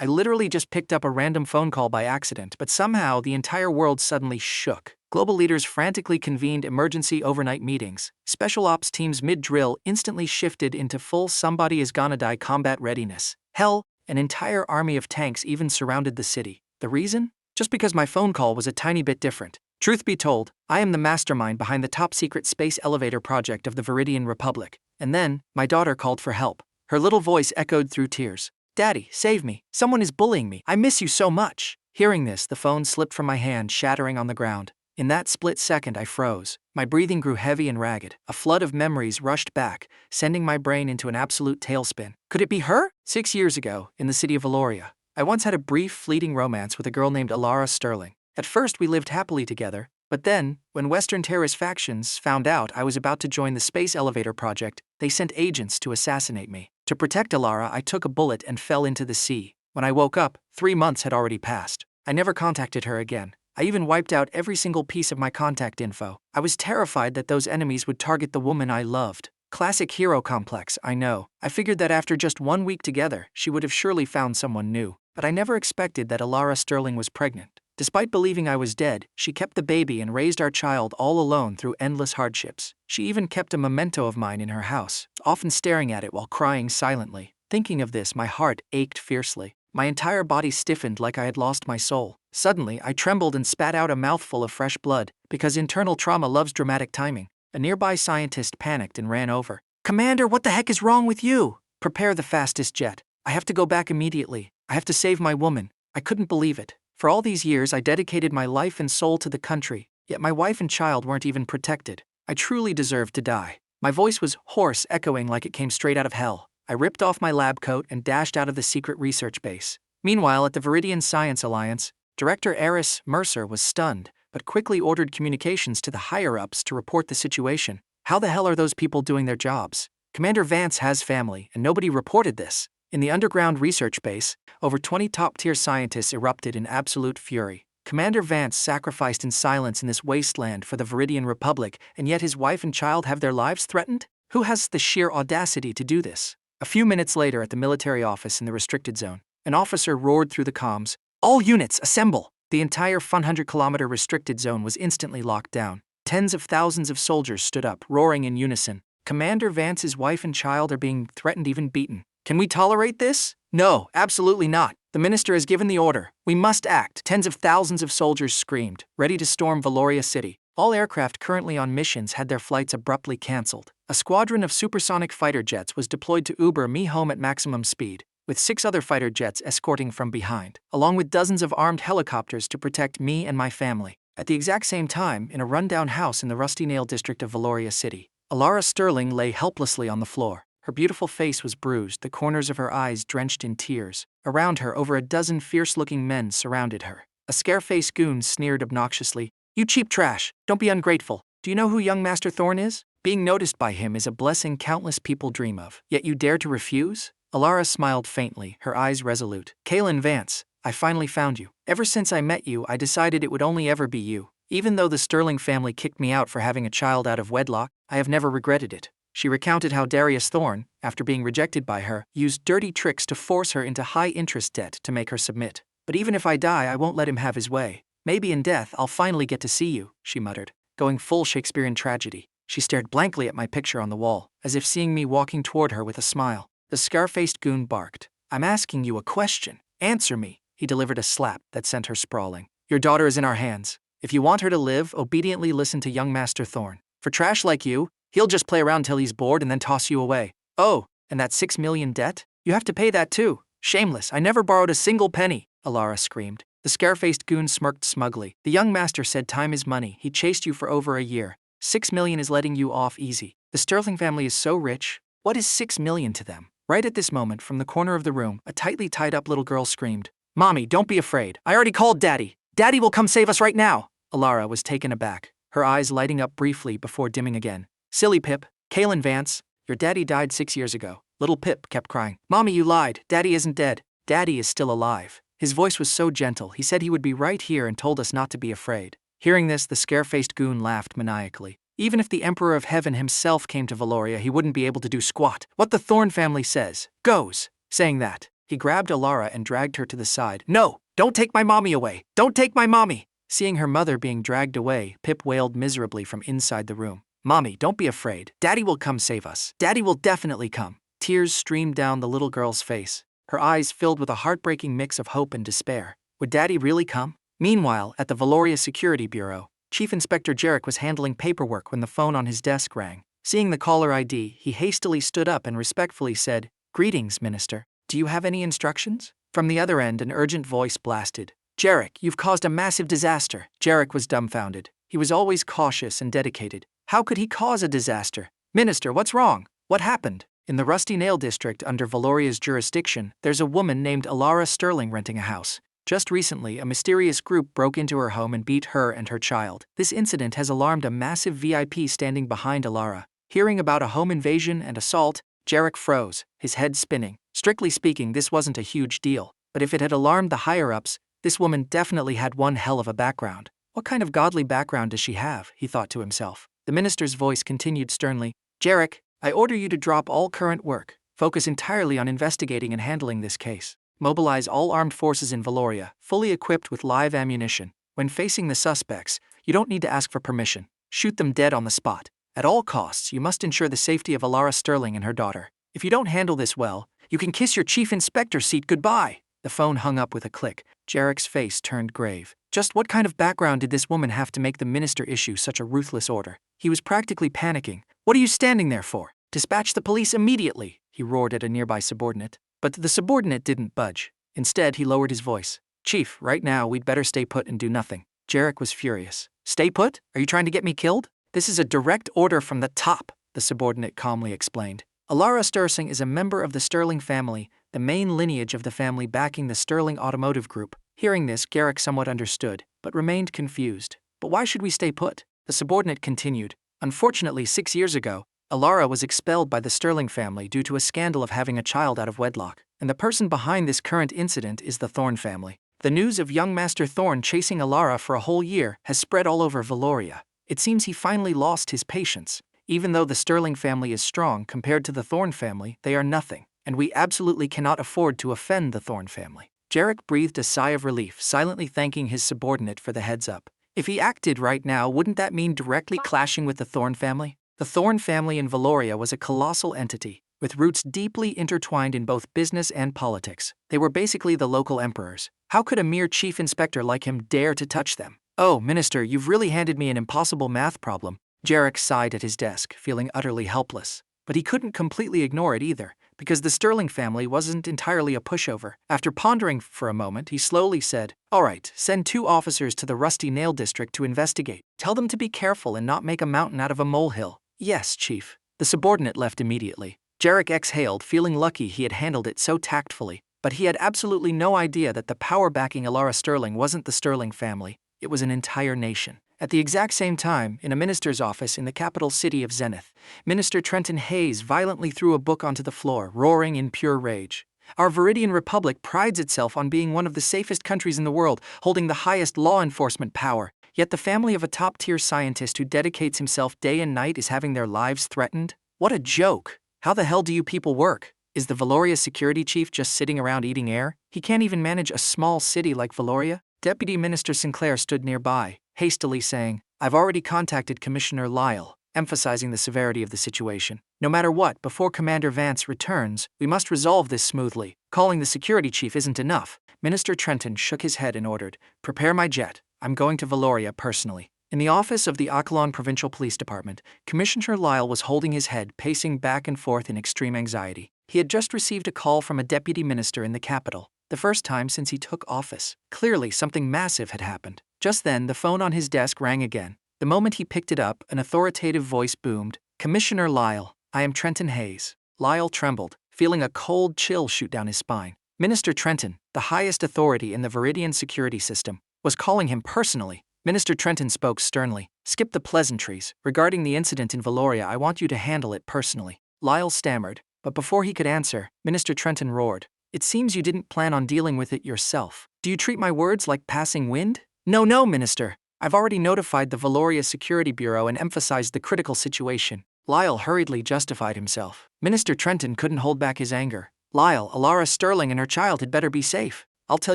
I literally just picked up a random phone call by accident, but somehow the entire world suddenly shook. Global leaders frantically convened emergency overnight meetings. Special ops teams mid-drill instantly shifted into full somebody is gonna die combat readiness. Hell, an entire army of tanks even surrounded the city. The reason? Just because my phone call was a tiny bit different. Truth be told, I am the mastermind behind the top-secret space elevator project of the Veridian Republic. And then, my daughter called for help. Her little voice echoed through tears. "Daddy, save me. Someone is bullying me. I miss you so much." Hearing this, the phone slipped from my hand, shattering on the ground. In that split second, I froze. My breathing grew heavy and ragged. A flood of memories rushed back, sending my brain into an absolute tailspin. Could it be her? 6 years ago, in the city of Valoria, I once had a brief, fleeting romance with a girl named Elara Sterling. At first, we lived happily together, but then, when Western terrorist factions found out I was about to join the space elevator project, they sent agents to assassinate me. To protect Elara, I took a bullet and fell into the sea. When I woke up, 3 months had already passed. I never contacted her again. I even wiped out every single piece of my contact info. I was terrified that those enemies would target the woman I loved. Classic hero complex, I know. I figured that after just 1 week together, she would have surely found someone new. But I never expected that Elara Sterling was pregnant. Despite believing I was dead, she kept the baby and raised our child all alone through endless hardships. She even kept a memento of mine in her house, often staring at it while crying silently. Thinking of this, my heart ached fiercely. My entire body stiffened like I had lost my soul. Suddenly, I trembled and spat out a mouthful of fresh blood, because internal trauma loves dramatic timing. A nearby scientist panicked and ran over. "Commander, what the heck is wrong with you? Prepare the fastest jet. I have to go back immediately. I have to save my woman." I couldn't believe it. For all these years, I dedicated my life and soul to the country, yet my wife and child weren't even protected. I truly deserved to die. My voice was hoarse, echoing like it came straight out of hell. I ripped off my lab coat and dashed out of the secret research base. Meanwhile, at the Veridian Science Alliance, Director Eris Mercer was stunned, but quickly ordered communications to the higher-ups to report the situation. How the hell are those people doing their jobs? Commander Vance has family, and nobody reported this. In the underground research base, over 20 top-tier scientists erupted in absolute fury. Commander Vance sacrificed in silence in this wasteland for the Veridian Republic, and yet his wife and child have their lives threatened? Who has the sheer audacity to do this? A few minutes later at the military office in the restricted zone, an officer roared through the comms, "All units, assemble!" The entire 100-kilometer restricted zone was instantly locked down. Tens of thousands of soldiers stood up, roaring in unison. Commander Vance's wife and child are being threatened, even beaten. Can we tolerate this? No, absolutely not. The minister has given the order. We must act. Tens of thousands of soldiers screamed, ready to storm Valoria City. All aircraft currently on missions had their flights abruptly cancelled. A squadron of supersonic fighter jets was deployed to Uber me home at maximum speed, with 6 other fighter jets escorting from behind, along with dozens of armed helicopters to protect me and my family. At the exact same time, in a rundown house in the Rusty Nail district of Valoria City, Elara Sterling lay helplessly on the floor. Her beautiful face was bruised, the corners of her eyes drenched in tears. Around her, over a dozen fierce-looking men surrounded her. A scare-faced goon sneered obnoxiously, "You cheap trash, don't be ungrateful. Do you know who young Master Thorne is? Being noticed by him is a blessing countless people dream of. Yet you dare to refuse?" Elara smiled faintly, her eyes resolute. "Kaelen Vance, I finally found you. Ever since I met you, I decided it would only ever be you. Even though the Sterling family kicked me out for having a child out of wedlock, I have never regretted it." She recounted how Darius Thorne, after being rejected by her, used dirty tricks to force her into high-interest debt to make her submit. "But even if I die, I won't let him have his way. Maybe in death, I'll finally get to see you," she muttered, going full Shakespearean tragedy. She stared blankly at my picture on the wall, as if seeing me walking toward her with a smile. The scar-faced goon barked, "I'm asking you a question. Answer me." He delivered a slap that sent her sprawling. "Your daughter is in our hands. If you want her to live, obediently listen to young Master Thorne. For trash like you, he'll just play around till he's bored and then toss you away. Oh, and that 6 million debt? You have to pay that too. Shameless, I never borrowed a single penny," Elara screamed. The scare-faced goon smirked smugly. "The young master said time is money. He chased you for over a year. 6 million is letting you off easy. The Sterling family is so rich. What is 6 million to them?" Right at this moment, from the corner of the room, a tightly tied-up little girl screamed, "Mommy, don't be afraid. I already called Daddy. Daddy will come save us right now." Elara was taken aback, her eyes lighting up briefly before dimming again. "Silly Pip, Kaelen Vance, your daddy died 6 years ago." Little Pip kept crying, "Mommy, you lied. Daddy isn't dead. Daddy is still alive." His voice was so gentle, he said he would be right here and told us not to be afraid. Hearing this, the scare-faced goon laughed maniacally. Even if the Emperor of Heaven himself came to Valoria, he wouldn't be able to do squat. "What the Thorne family says, goes." Saying that, He grabbed Elara and dragged her to the side. "No! Don't take my mommy away! Don't take my mommy!" Seeing her mother being dragged away, Pip wailed miserably from inside the room. "Mommy, don't be afraid. Daddy will come save us. Daddy will definitely come." Tears streamed down the little girl's face. Her eyes filled with a heartbreaking mix of hope and despair. Would Daddy really come? Meanwhile, at the Valoria Security Bureau, Chief Inspector Jarek was handling paperwork when the phone on his desk rang. Seeing the caller ID, he hastily stood up and respectfully said, "Greetings, Minister. Do you have any instructions?" From the other end, an urgent voice blasted. "Jarek, you've caused a massive disaster." Jarek was dumbfounded. He was always cautious and dedicated. How could he cause a disaster? "Minister, what's wrong? What happened?" In the Rusty Nail District under Valoria's jurisdiction, there's a woman named Elara Sterling renting a house. Just recently, a mysterious group broke into her home and beat her and her child. This incident has alarmed a massive VIP standing behind Elara. Hearing about a home invasion and assault, Jarek froze, his head spinning. Strictly speaking, this wasn't a huge deal. But if it had alarmed the higher-ups, this woman definitely had one hell of a background. What kind of godly background does she have? He thought to himself. The minister's voice continued sternly. "Jarek, I order you to drop all current work. Focus entirely on investigating and handling this case. Mobilize all armed forces in Valoria, fully equipped with live ammunition. When facing the suspects, you don't need to ask for permission. Shoot them dead on the spot. At all costs, you must ensure the safety of Elara Sterling and her daughter. If you don't handle this well, you can kiss your chief inspector seat goodbye." The phone hung up with a click. Jarek's face turned grave. Just what kind of background did this woman have to make the minister issue such a ruthless order? He was practically panicking. "What are you standing there for? Dispatch the police immediately," he roared at a nearby subordinate. But the subordinate didn't budge. Instead, he lowered his voice. "Chief, right now we'd better stay put and do nothing." Jarek was furious. "Stay put? Are you trying to get me killed?" "This is a direct order from the top," the subordinate calmly explained. Elara Sterling is a member of the Sterling family, the main lineage of the family backing the Sterling Automotive Group. Hearing this, Jarek somewhat understood, but remained confused. "But why should we stay put?" The subordinate continued. "Unfortunately, 6 years ago, Elara was expelled by the Sterling family due to a scandal of having a child out of wedlock, and the person behind this current incident is the Thorne family. The news of young Master Thorne chasing Elara for a whole year has spread all over Valoria. It seems he finally lost his patience. Even though the Sterling family is strong compared to the Thorne family, they are nothing, and we absolutely cannot afford to offend the Thorne family." Jarek breathed a sigh of relief, silently thanking his subordinate for the heads up. If he acted right now, wouldn't that mean directly clashing with the Thorne family? The Thorne family in Valoria was a colossal entity, with roots deeply intertwined in both business and politics. They were basically the local emperors. How could a mere chief inspector like him dare to touch them? "Oh, Minister, you've really handed me an impossible math problem." Jarek sighed at his desk, feeling utterly helpless. But he couldn't completely ignore it either, because the Sterling family wasn't entirely a pushover. After pondering for a moment, he slowly said, "All right, send 2 officers to the Rusty Nail District to investigate. Tell them to be careful and not make a mountain out of a molehill." "Yes, Chief." The subordinate left immediately. Jarek exhaled, feeling lucky he had handled it so tactfully. But he had absolutely no idea that the power backing Elara Sterling wasn't the Sterling family. It was an entire nation. At the exact same time, in a minister's office in the capital city of Zenith, Minister Trenton Hayes violently threw a book onto the floor, roaring in pure rage. "Our Veridian Republic prides itself on being one of the safest countries in the world, holding the highest law enforcement power. Yet the family of a top-tier scientist who dedicates himself day and night is having their lives threatened? What a joke! How the hell do you people work? Is the Valoria security chief just sitting around eating air? He can't even manage a small city like Valoria?" Deputy Minister Sinclair stood nearby, hastily saying, "I've already contacted Commissioner Lyle," emphasizing the severity of the situation. "No matter what, before Commander Vance returns, we must resolve this smoothly. Calling the security chief isn't enough." Minister Trenton shook his head and ordered, "Prepare my jet. I'm going to Valoria personally." In the office of the Kaelen Provincial Police Department, Commissioner Lyle was holding his head, pacing back and forth in extreme anxiety. He had just received a call from a deputy minister in the capital, the first time since he took office. Clearly, something massive had happened. Just then, the phone on his desk rang again. The moment he picked it up, an authoritative voice boomed, "Commissioner Lyle, I am Trenton Hayes." Lyle trembled, feeling a cold chill shoot down his spine. Minister Trenton, the highest authority in the Veridian security system, was calling him personally. Minister Trenton spoke sternly. "Skip the pleasantries. Regarding the incident in Valoria, I want you to handle it personally." Lyle stammered, but before he could answer, Minister Trenton roared, "It seems you didn't plan on dealing with it yourself. Do you treat my words like passing wind?" No, Minister. I've already notified the Valoria Security Bureau and emphasized the critical situation." Lyle hurriedly justified himself. Minister Trenton couldn't hold back his anger. Lyle, Elara Sterling and her child had better be safe. I'll tell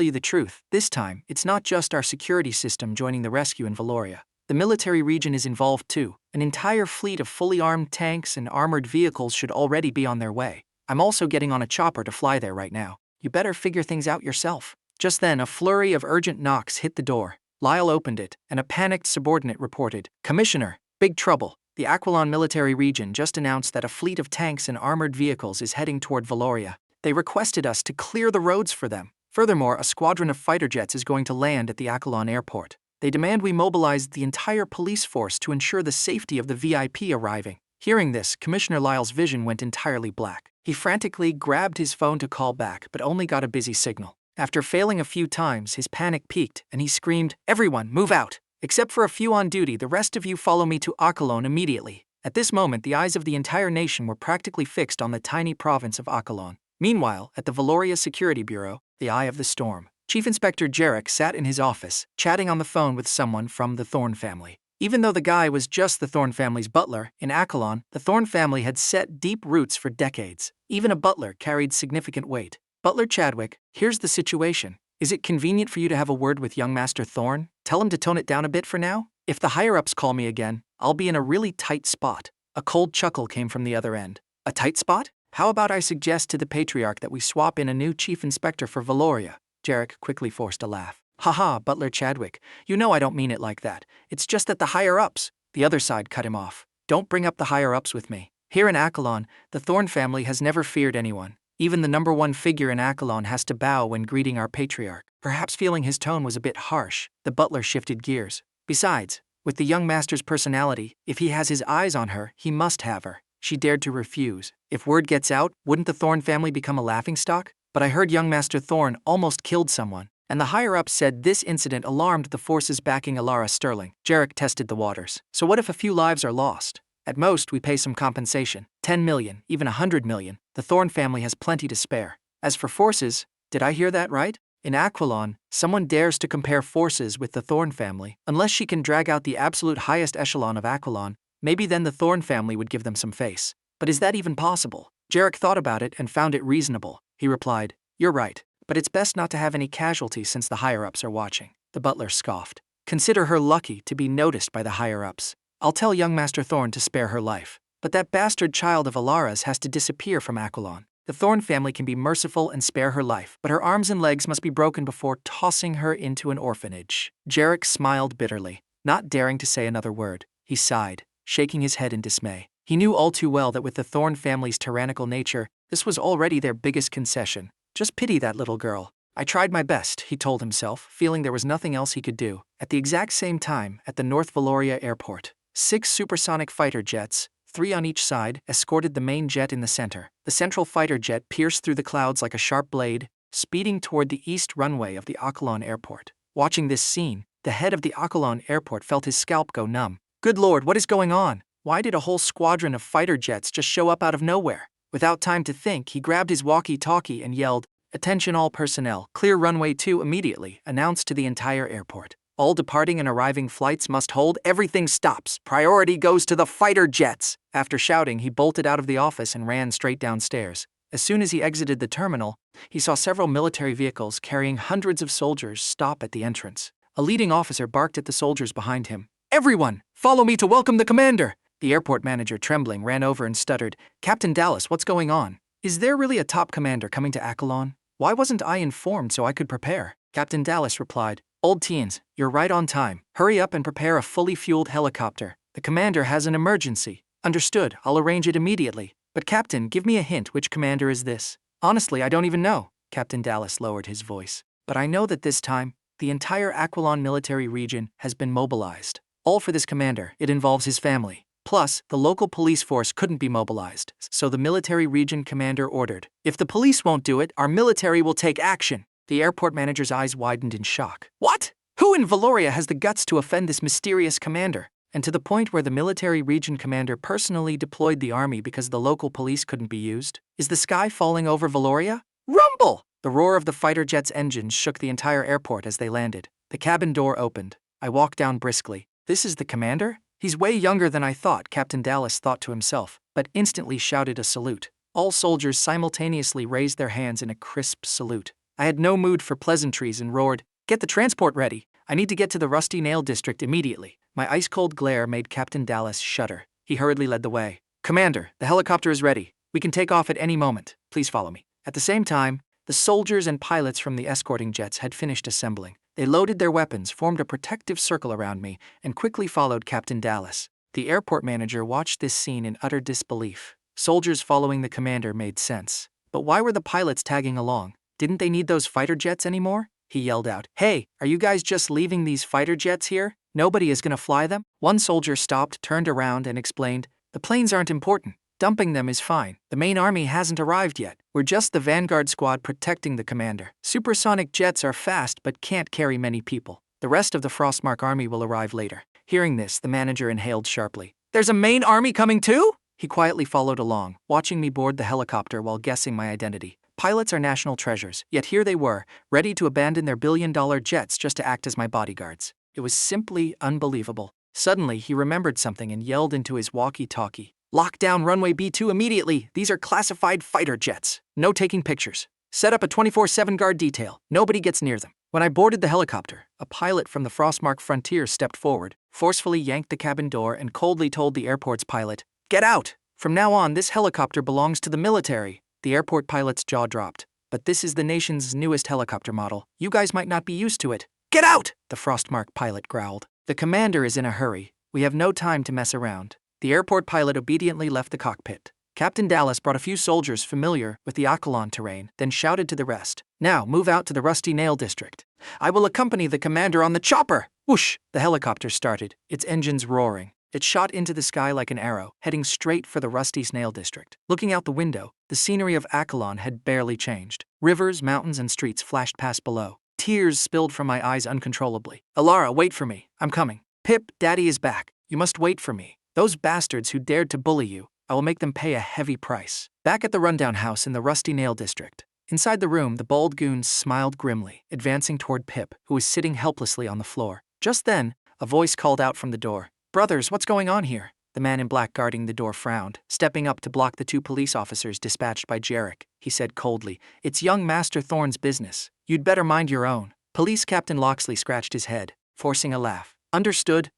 you the truth, this time, it's not just our security system joining the rescue in Valoria. The military region is involved too. An entire fleet of fully armed tanks and armored vehicles should already be on their way. I'm also getting on a chopper to fly there right now. You better figure things out yourself. Just then, a flurry of urgent knocks hit the door. Lyle opened it, and a panicked subordinate reported, "Commissioner, big trouble. The Aquilon military region just announced that a fleet of tanks and armored vehicles is heading toward Valoria. They requested us to clear the roads for them. Furthermore, a squadron of fighter jets is going to land at the Aquilon airport. They demand we mobilize the entire police force to ensure the safety of the VIP arriving." Hearing this, Commissioner Lyle's vision went entirely black. He frantically grabbed his phone to call back, but only got a busy signal. After failing a few times, his panic peaked, and he screamed, "Everyone, move out! Except for a few on duty, the rest of you follow me to Aquilon immediately." At this moment, the eyes of the entire nation were practically fixed on the tiny province of Aquilon. Meanwhile, at the Valoria Security Bureau, the Eye of the Storm, Chief Inspector Jarek sat in his office, chatting on the phone with someone from the Thorne family. Even though the guy was just the Thorne family's butler, in Aquilon, the Thorne family had set deep roots for decades. Even a butler carried significant weight. "Butler Chadwick, here's the situation. Is it convenient for you to have a word with young Master Thorne? Tell him to tone it down a bit for now? If the higher-ups call me again, I'll be in a really tight spot." A cold chuckle came from the other end. "A tight spot? How about I suggest to the Patriarch that we swap in a new chief inspector for Valoria?" Jarek quickly forced a laugh. "Haha, Butler Chadwick, you know I don't mean it like that. It's just that the higher-ups..." The other side cut him off. "Don't bring up the higher-ups with me. Here in Aquilon, the Thorne family has never feared anyone. Even the #1 figure in Aquilon has to bow when greeting our Patriarch." Perhaps feeling his tone was a bit harsh, the butler shifted gears. "Besides, with the young master's personality, if he has his eyes on her, he must have her." She dared to refuse. If word gets out, wouldn't the Thorne family become a laughingstock? "But I heard young Master Thorne almost killed someone, and the higher-ups said this incident alarmed the forces backing Elara Sterling." Jarek tested the waters. "So what if a few lives are lost? At most, we pay some compensation. 10 million, even 100 million. The Thorne family has plenty to spare. As for forces, did I hear that right? In Aquilon, someone dares to compare forces with the Thorne family. Unless she can drag out the absolute highest echelon of Aquilon, maybe then the Thorne family would give them some face. But is that even possible?" Jarek thought about it and found it reasonable. He replied, "You're right, but it's best not to have any casualties since the higher-ups are watching." The butler scoffed. "Consider her lucky to be noticed by the higher-ups. I'll tell young Master Thorne to spare her life. But that bastard child of Elara's has to disappear from Aquilon. The Thorne family can be merciful and spare her life, but her arms and legs must be broken before tossing her into an orphanage." Jarek smiled bitterly, not daring to say another word. He sighed, shaking his head in dismay. He knew all too well that with the Thorne family's tyrannical nature, this was already their biggest concession. Just pity that little girl. "I tried my best," he told himself, feeling there was nothing else he could do. At the exact same time, at the North Valoria airport, 6 supersonic fighter jets, 3 on each side, escorted the main jet in the center. The central fighter jet pierced through the clouds like a sharp blade, speeding toward the east runway of the Aquilon airport. Watching this scene, the head of the Aquilon airport felt his scalp go numb. Good lord, what is going on? Why did a whole squadron of fighter jets just show up out of nowhere? Without time to think, he grabbed his walkie-talkie and yelled, "Attention all personnel, clear runway 2 immediately," announced to the entire airport. "All departing and arriving flights must hold, everything stops, priority goes to the fighter jets." After shouting, he bolted out of the office and ran straight downstairs. As soon as he exited the terminal, he saw several military vehicles carrying hundreds of soldiers stop at the entrance. A leading officer barked at the soldiers behind him, "Everyone, follow me to welcome the commander." The airport manager, trembling, ran over and stuttered, "Captain Dallas, what's going on? Is there really a top commander coming to Aquilon? Why wasn't I informed so I could prepare?" Captain Dallas replied, "Old teens, you're right on time. Hurry up and prepare a fully fueled helicopter. The commander has an emergency." "Understood, I'll arrange it immediately. But Captain, give me a hint, which commander is this?" "Honestly, I don't even know." Captain Dallas lowered his voice. "But I know that this time, the entire Aquilon military region has been mobilized. All for this commander, it involves his family. Plus, the local police force couldn't be mobilized, so the military region commander ordered, 'If the police won't do it, our military will take action.'" The airport manager's eyes widened in shock. "What? Who in Valoria has the guts to offend this mysterious commander?" And to the point where the military region commander personally deployed the army because the local police couldn't be used? Is the sky falling over Valoria? Rumble! The roar of the fighter jet's engines shook the entire airport as they landed. The cabin door opened. I walked down briskly. "This is the commander? He's way younger than I thought," Captain Dallas thought to himself, but instantly shouted a salute. All soldiers simultaneously raised their hands in a crisp salute. I had no mood for pleasantries and roared, "Get the transport ready! I need to get to the Rusty Nail District immediately." My ice-cold glare made Captain Dallas shudder. He hurriedly led the way. "Commander, the helicopter is ready. We can take off at any moment. Please follow me." At the same time, the soldiers and pilots from the escorting jets had finished assembling. They loaded their weapons, formed a protective circle around me, and quickly followed Captain Dallas. The airport manager watched this scene in utter disbelief. Soldiers following the commander made sense. But why were the pilots tagging along? Didn't they need those fighter jets anymore? He yelled out, "Hey, are you guys just leaving these fighter jets here? Nobody is gonna fly them?" One soldier stopped, turned around, and explained, "The planes aren't important. Dumping them is fine. The main army hasn't arrived yet. We're just the vanguard squad protecting the commander. Supersonic jets are fast but can't carry many people. The rest of the Frostmark army will arrive later." Hearing this, the manager inhaled sharply. "There's a main army coming too?" He quietly followed along, watching me board the helicopter while guessing my identity. Pilots are national treasures, yet here they were, ready to abandon their billion-dollar jets just to act as my bodyguards. It was simply unbelievable. Suddenly, he remembered something and yelled into his walkie-talkie, "Lock down runway B2 immediately. These are classified fighter jets. No taking pictures. Set up a 24/7 guard detail. Nobody gets near them." When I boarded the helicopter, a pilot from the Frostmark Frontier stepped forward, forcefully yanked the cabin door, and coldly told the airport's pilot, "Get out! From now on, this helicopter belongs to the military." The airport pilot's jaw dropped. "But this is the nation's newest helicopter model. You guys might not be used to it." "Get out!" the Frostmark pilot growled. "The commander is in a hurry. We have no time to mess around." The airport pilot obediently left the cockpit. Captain Dallas brought a few soldiers familiar with the Kaelen terrain, then shouted to the rest, "Now move out to the Rusty Nail District. I will accompany the commander on the chopper!" Whoosh! The helicopter started, its engines roaring. It shot into the sky like an arrow, heading straight for the Rusty Nail District. Looking out the window, the scenery of Kaelen had barely changed. Rivers, mountains, and streets flashed past below. Tears spilled from my eyes uncontrollably. "Elara, wait for me. I'm coming." "Pip, Daddy is back. You must wait for me. Those bastards who dared to bully you, I will make them pay a heavy price." Back at the rundown house in the Rusty Nail District. Inside the room, the bald goons smiled grimly, advancing toward Pip, who was sitting helplessly on the floor. Just then, a voice called out from the door, "Brothers, what's going on here?" The man in black guarding the door frowned, stepping up to block the two police officers dispatched by Jarek. He said coldly, "It's young Master Thorne's business. You'd better mind your own." Police Captain Loxley scratched his head, forcing a laugh. Understood.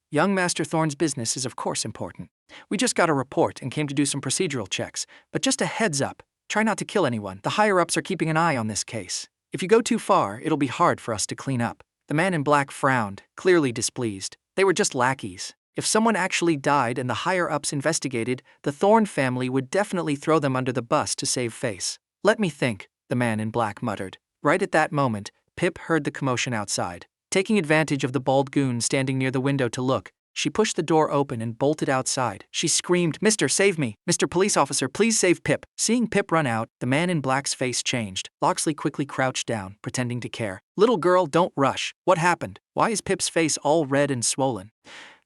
Young Master Thorne's business is of course important. We just got a report and came to do some procedural checks, but just a heads up, try not to kill anyone. The higher-ups are keeping an eye on this case. If you go too far, it'll be hard for us to clean up." The man in black frowned, clearly displeased. They were just lackeys. If someone actually died and the higher-ups investigated, the Thorne family would definitely throw them under the bus to save face. "Let me think," the man in black muttered. Right at that moment, Pip heard the commotion outside. Taking advantage of the bald goon standing near the window to look, she pushed the door open and bolted outside. She screamed, "Mister, save me! Mr. Police Officer, please save Pip!" Seeing Pip run out, the man in black's face changed. Loxley quickly crouched down, pretending to care. "Little girl, don't rush. What happened? Why is Pip's face all red and swollen?"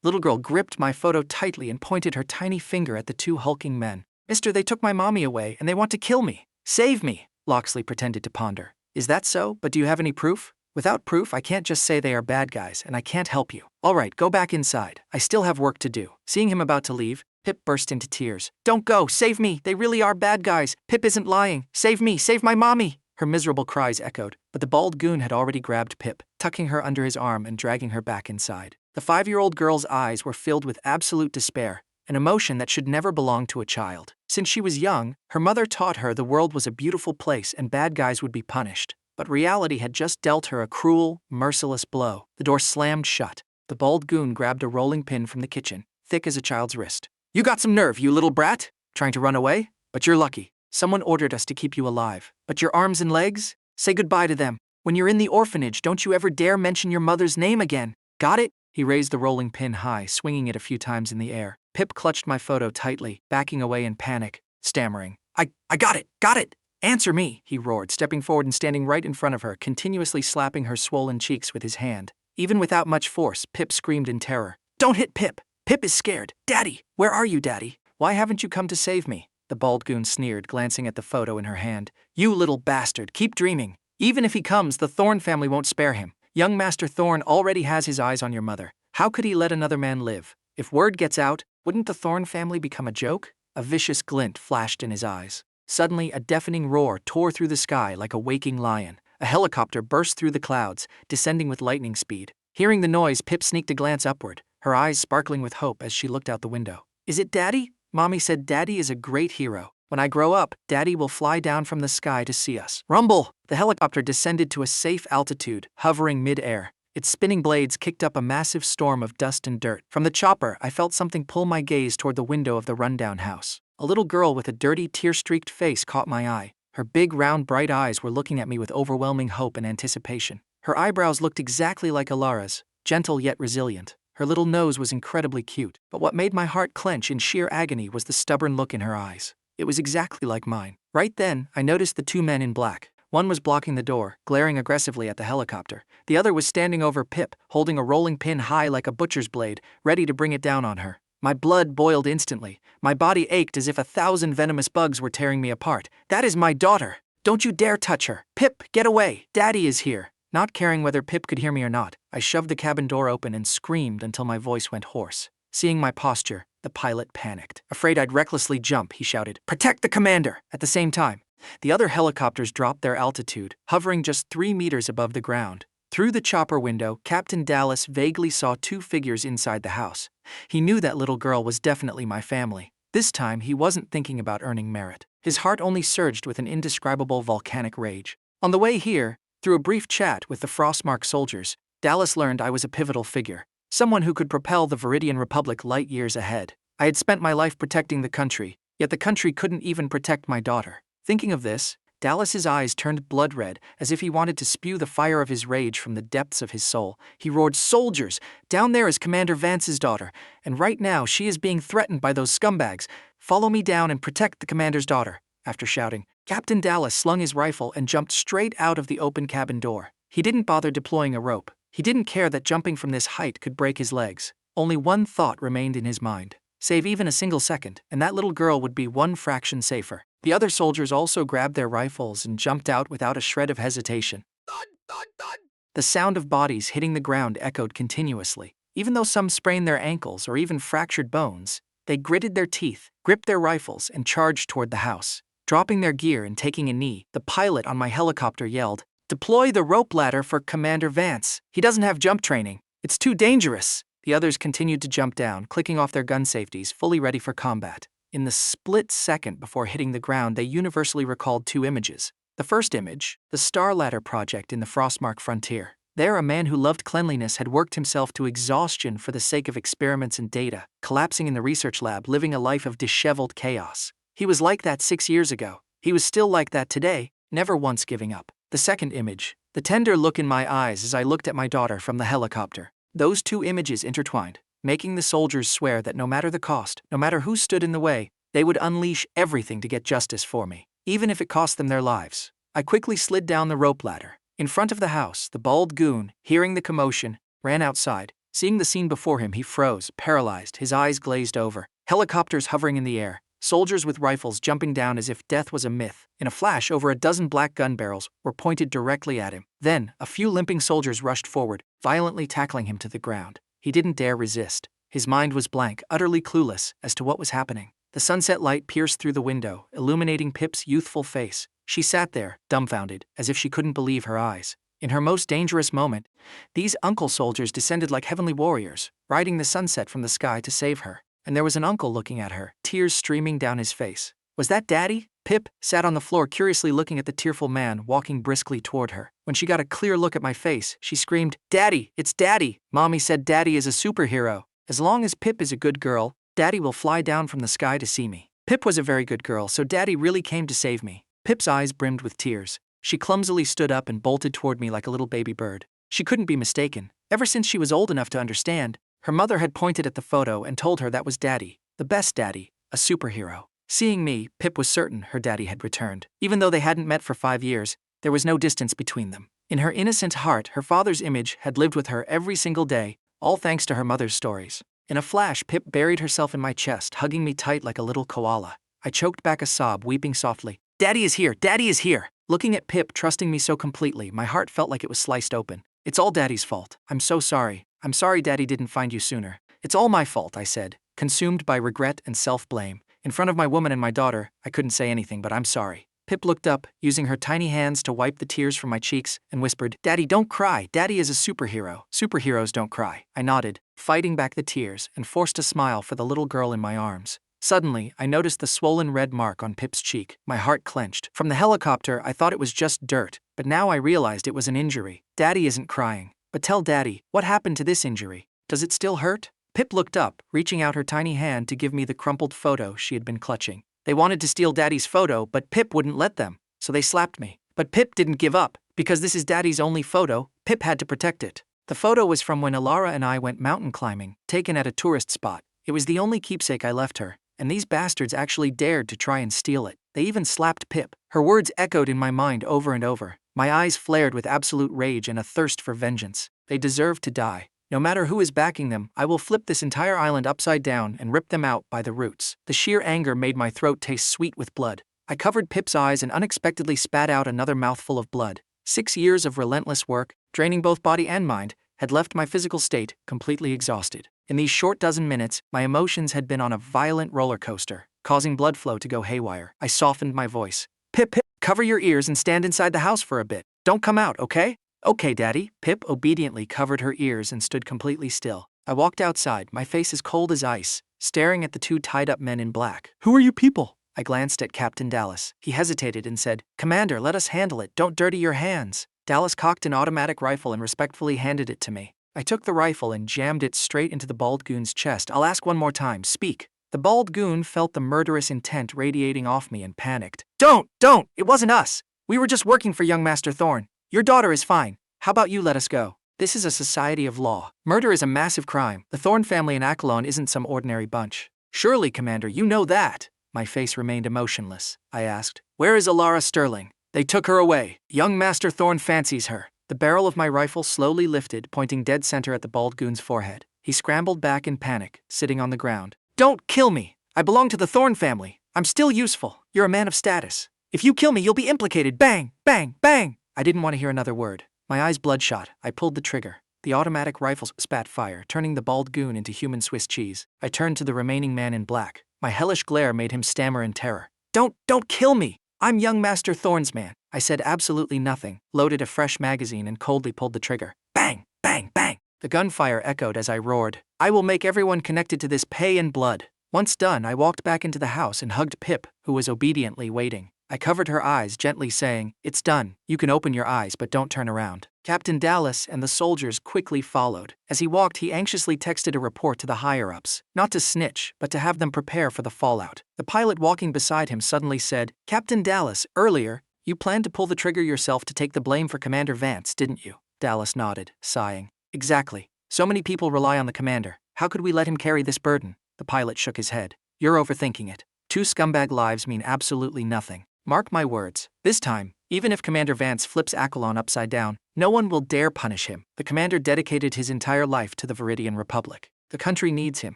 Little girl gripped my photo tightly and pointed her tiny finger at the two hulking men. "Mister, they took my mommy away and they want to kill me. Save me!" Loxley pretended to ponder. "Is that so? But do you have any proof?" "Without proof, I can't just say they are bad guys, and I can't help you." "All right, go back inside. I still have work to do." Seeing him about to leave, Pip burst into tears. "Don't go! Save me! They really are bad guys! Pip isn't lying! Save me! Save my mommy!" Her miserable cries echoed, but the bald goon had already grabbed Pip, tucking her under his arm and dragging her back inside. The 5-year-old girl's eyes were filled with absolute despair, an emotion that should never belong to a child. Since she was young, her mother taught her the world was a beautiful place and bad guys would be punished. But reality had just dealt her a cruel, merciless blow. The door slammed shut. The bald goon grabbed a rolling pin from the kitchen, thick as a child's wrist. "You got some nerve, you little brat! Trying to run away? But you're lucky. Someone ordered us to keep you alive. But your arms and legs? Say goodbye to them. When you're in the orphanage, don't you ever dare mention your mother's name again. Got it?" He raised the rolling pin high, swinging it a few times in the air. Pip clutched my photo tightly, backing away in panic, stammering, I got it! Answer me!" he roared, stepping forward and standing right in front of her, continuously slapping her swollen cheeks with his hand. Even without much force, Pip screamed in terror. "Don't hit Pip! Pip is scared! Daddy! Where are you, Daddy? Why haven't you come to save me?" The bald goon sneered, glancing at the photo in her hand. "You little bastard, keep dreaming. Even if he comes, the Thorne family won't spare him. Young Master Thorne already has his eyes on your mother. How could he let another man live? If word gets out, wouldn't the Thorne family become a joke? A vicious glint flashed in his eyes. Suddenly, a deafening roar tore through the sky like a waking lion. A helicopter burst through the clouds, descending with lightning speed. Hearing the noise, Pip sneaked a glance upward, her eyes sparkling with hope as she looked out the window. "Is it Daddy?" Mommy said. "Daddy is a great hero. When I grow up, Daddy will fly down from the sky to see us." Rumble! The helicopter descended to a safe altitude, hovering mid-air. Its spinning blades kicked up a massive storm of dust and dirt. From the chopper, I felt something pull my gaze toward the window of the rundown house. A little girl with a dirty, tear-streaked face caught my eye. Her big, round, bright eyes were looking at me with overwhelming hope and anticipation. Her eyebrows looked exactly like Elara's, gentle yet resilient. Her little nose was incredibly cute, but what made my heart clench in sheer agony was the stubborn look in her eyes. It was exactly like mine. Right then, I noticed the two men in black. One was blocking the door, glaring aggressively at the helicopter. The other was standing over Pip, holding a rolling pin high like a butcher's blade, ready to bring it down on her. My blood boiled instantly. My body ached as if 1,000 venomous bugs were tearing me apart. "That is my daughter! Don't you dare touch her! Pip, get away! Daddy is here!" Not caring whether Pip could hear me or not, I shoved the cabin door open and screamed until my voice went hoarse. Seeing my posture, the pilot panicked. Afraid I'd recklessly jump, he shouted, "Protect the commander!" At the same time, the other helicopters dropped their altitude, hovering just 3 meters above the ground. Through the chopper window, Captain Dallas vaguely saw two figures inside the house. He knew that little girl was definitely my family. This time, he wasn't thinking about earning merit. His heart only surged with an indescribable volcanic rage. On the way here, through a brief chat with the Frostmark soldiers, Dallas learned I was a pivotal figure, someone who could propel the Veridian Republic light years ahead. I had spent my life protecting the country, yet the country couldn't even protect my daughter. Thinking of this, Dallas's eyes turned blood red, as if he wanted to spew the fire of his rage from the depths of his soul. He roared, "Soldiers! Down there is Commander Vance's daughter, and right now she is being threatened by those scumbags. Follow me down and protect the commander's daughter." After shouting, Captain Dallas slung his rifle and jumped straight out of the open cabin door. He didn't bother deploying a rope. He didn't care that jumping from this height could break his legs. Only one thought remained in his mind. Save even a single second, and that little girl would be one fraction safer. The other soldiers also grabbed their rifles and jumped out without a shred of hesitation. Thud, thud, thud. The sound of bodies hitting the ground echoed continuously. Even though some sprained their ankles or even fractured bones, they gritted their teeth, gripped their rifles, and charged toward the house. Dropping their gear and taking a knee, the pilot on my helicopter yelled, "Deploy the rope ladder for Commander Vance. He doesn't have jump training. It's too dangerous." The others continued to jump down, clicking off their gun safeties, fully ready for combat. In the split second before hitting the ground, they universally recalled two images. The first image, the Star Ladder project in the Frostmark frontier. There, a man who loved cleanliness had worked himself to exhaustion for the sake of experiments and data, collapsing in the research lab, living a life of disheveled chaos. He was like that 6 years ago. He was still like that today, never once giving up. The second image, the tender look in my eyes as I looked at my daughter from the helicopter. Those two images intertwined, making the soldiers swear that no matter the cost, no matter who stood in the way, they would unleash everything to get justice for me, even if it cost them their lives. I quickly slid down the rope ladder. In front of the house, the bald goon, hearing the commotion, ran outside. Seeing the scene before him, he froze, paralyzed, his eyes glazed over. Helicopters hovering in the air, soldiers with rifles jumping down as if death was a myth. In a flash, over a dozen black gun barrels were pointed directly at him. Then, a few limping soldiers rushed forward, violently tackling him to the ground. He didn't dare resist. His mind was blank, utterly clueless as to what was happening. The sunset light pierced through the window, illuminating Pip's youthful face. She sat there, dumbfounded, as if she couldn't believe her eyes. In her most dangerous moment, these uncle soldiers descended like heavenly warriors, riding the sunset from the sky to save her. And there was an uncle looking at her, tears streaming down his face. Was that Daddy? Pip sat on the floor, curiously looking at the tearful man walking briskly toward her. When she got a clear look at my face, she screamed, "Daddy, it's Daddy!" Mommy said Daddy is a superhero. As long as Pip is a good girl, Daddy will fly down from the sky to see me. Pip was a very good girl, so Daddy really came to save me. Pip's eyes brimmed with tears. She clumsily stood up and bolted toward me like a little baby bird. She couldn't be mistaken. Ever since she was old enough to understand, her mother had pointed at the photo and told her that was Daddy, the best Daddy, a superhero. Seeing me, Pip was certain her daddy had returned. Even though they hadn't met for 5 years, there was no distance between them. In her innocent heart, her father's image had lived with her every single day, all thanks to her mother's stories. In a flash, Pip buried herself in my chest, hugging me tight like a little koala. I choked back a sob, weeping softly. "Daddy is here! Daddy is here!" Looking at Pip, trusting me so completely, my heart felt like it was sliced open. "It's all Daddy's fault. I'm so sorry. I'm sorry Daddy didn't find you sooner. It's all my fault," I said, consumed by regret and self-blame. In front of my woman and my daughter, I couldn't say anything, but I'm sorry. Pip looked up, using her tiny hands to wipe the tears from my cheeks, and whispered, "Daddy, don't cry. Daddy is a superhero. Superheroes don't cry." I nodded, fighting back the tears, and forced a smile for the little girl in my arms. Suddenly, I noticed the swollen red mark on Pip's cheek. My heart clenched. From the helicopter, I thought it was just dirt, but now I realized it was an injury. Daddy isn't crying. But tell Daddy, what happened to this injury? Does it still hurt? Pip looked up, reaching out her tiny hand to give me the crumpled photo she had been clutching. They wanted to steal Daddy's photo, but Pip wouldn't let them, so they slapped me. But Pip didn't give up. Because this is Daddy's only photo, Pip had to protect it. The photo was from when Elara and I went mountain climbing, taken at a tourist spot. It was the only keepsake I left her, and these bastards actually dared to try and steal it. They even slapped Pip. Her words echoed in my mind over and over. My eyes flared with absolute rage and a thirst for vengeance. They deserved to die. No matter who is backing them, I will flip this entire island upside down and rip them out by the roots. The sheer anger made my throat taste sweet with blood. I covered Pip's eyes and unexpectedly spat out another mouthful of blood. 6 years of relentless work, draining both body and mind, had left my physical state completely exhausted. In these short dozen minutes, my emotions had been on a violent roller coaster, causing blood flow to go haywire. I softened my voice. Pip, cover your ears and stand inside the house for a bit. Don't come out, okay? Okay, Daddy. Pip obediently covered her ears and stood completely still. I walked outside, my face as cold as ice, staring at the two tied-up men in black. Who are you people? I glanced at Captain Dallas. He hesitated and said, Commander, let us handle it. Don't dirty your hands. Dallas cocked an automatic rifle and respectfully handed it to me. I took the rifle and jammed it straight into the bald goon's chest. I'll ask one more time. Speak. The bald goon felt the murderous intent radiating off me and panicked. Don't! It wasn't us. We were just working for young Master Thorne. Your daughter is fine. How about you let us go? This is a society of law. Murder is a massive crime. The Thorne family in Kaelen isn't some ordinary bunch. Surely, Commander, you know that. My face remained emotionless. I asked, where is Elara Sterling? They took her away. Young Master Thorne fancies her. The barrel of my rifle slowly lifted, pointing dead center at the bald goon's forehead. He scrambled back in panic, sitting on the ground. Don't kill me. I belong to the Thorne family. I'm still useful. You're a man of status. If you kill me, you'll be implicated. Bang, bang, bang. I didn't want to hear another word. My eyes bloodshot. I pulled the trigger. The automatic rifle spat fire, turning the bald goon into human Swiss cheese. I turned to the remaining man in black. My hellish glare made him stammer in terror. Don't kill me. I'm young Master Thorne's man. I said absolutely nothing, loaded a fresh magazine and coldly pulled the trigger. Bang, bang, bang. The gunfire echoed as I roared. I will make everyone connected to this pay in blood. Once done, I walked back into the house and hugged Pip, who was obediently waiting. I covered her eyes, gently saying, it's done. You can open your eyes, but don't turn around. Captain Dallas and the soldiers quickly followed. As he walked, he anxiously texted a report to the higher-ups, not to snitch, but to have them prepare for the fallout. The pilot walking beside him suddenly said, Captain Dallas, earlier, you planned to pull the trigger yourself to take the blame for Commander Vance, didn't you? Dallas nodded, sighing. Exactly. So many people rely on the commander. How could we let him carry this burden? The pilot shook his head. You're overthinking it. 2 scumbag lives mean absolutely nothing. Mark my words. This time, even if Commander Vance flips Kaelen upside down, no one will dare punish him. The commander dedicated his entire life to the Veridian Republic. The country needs him.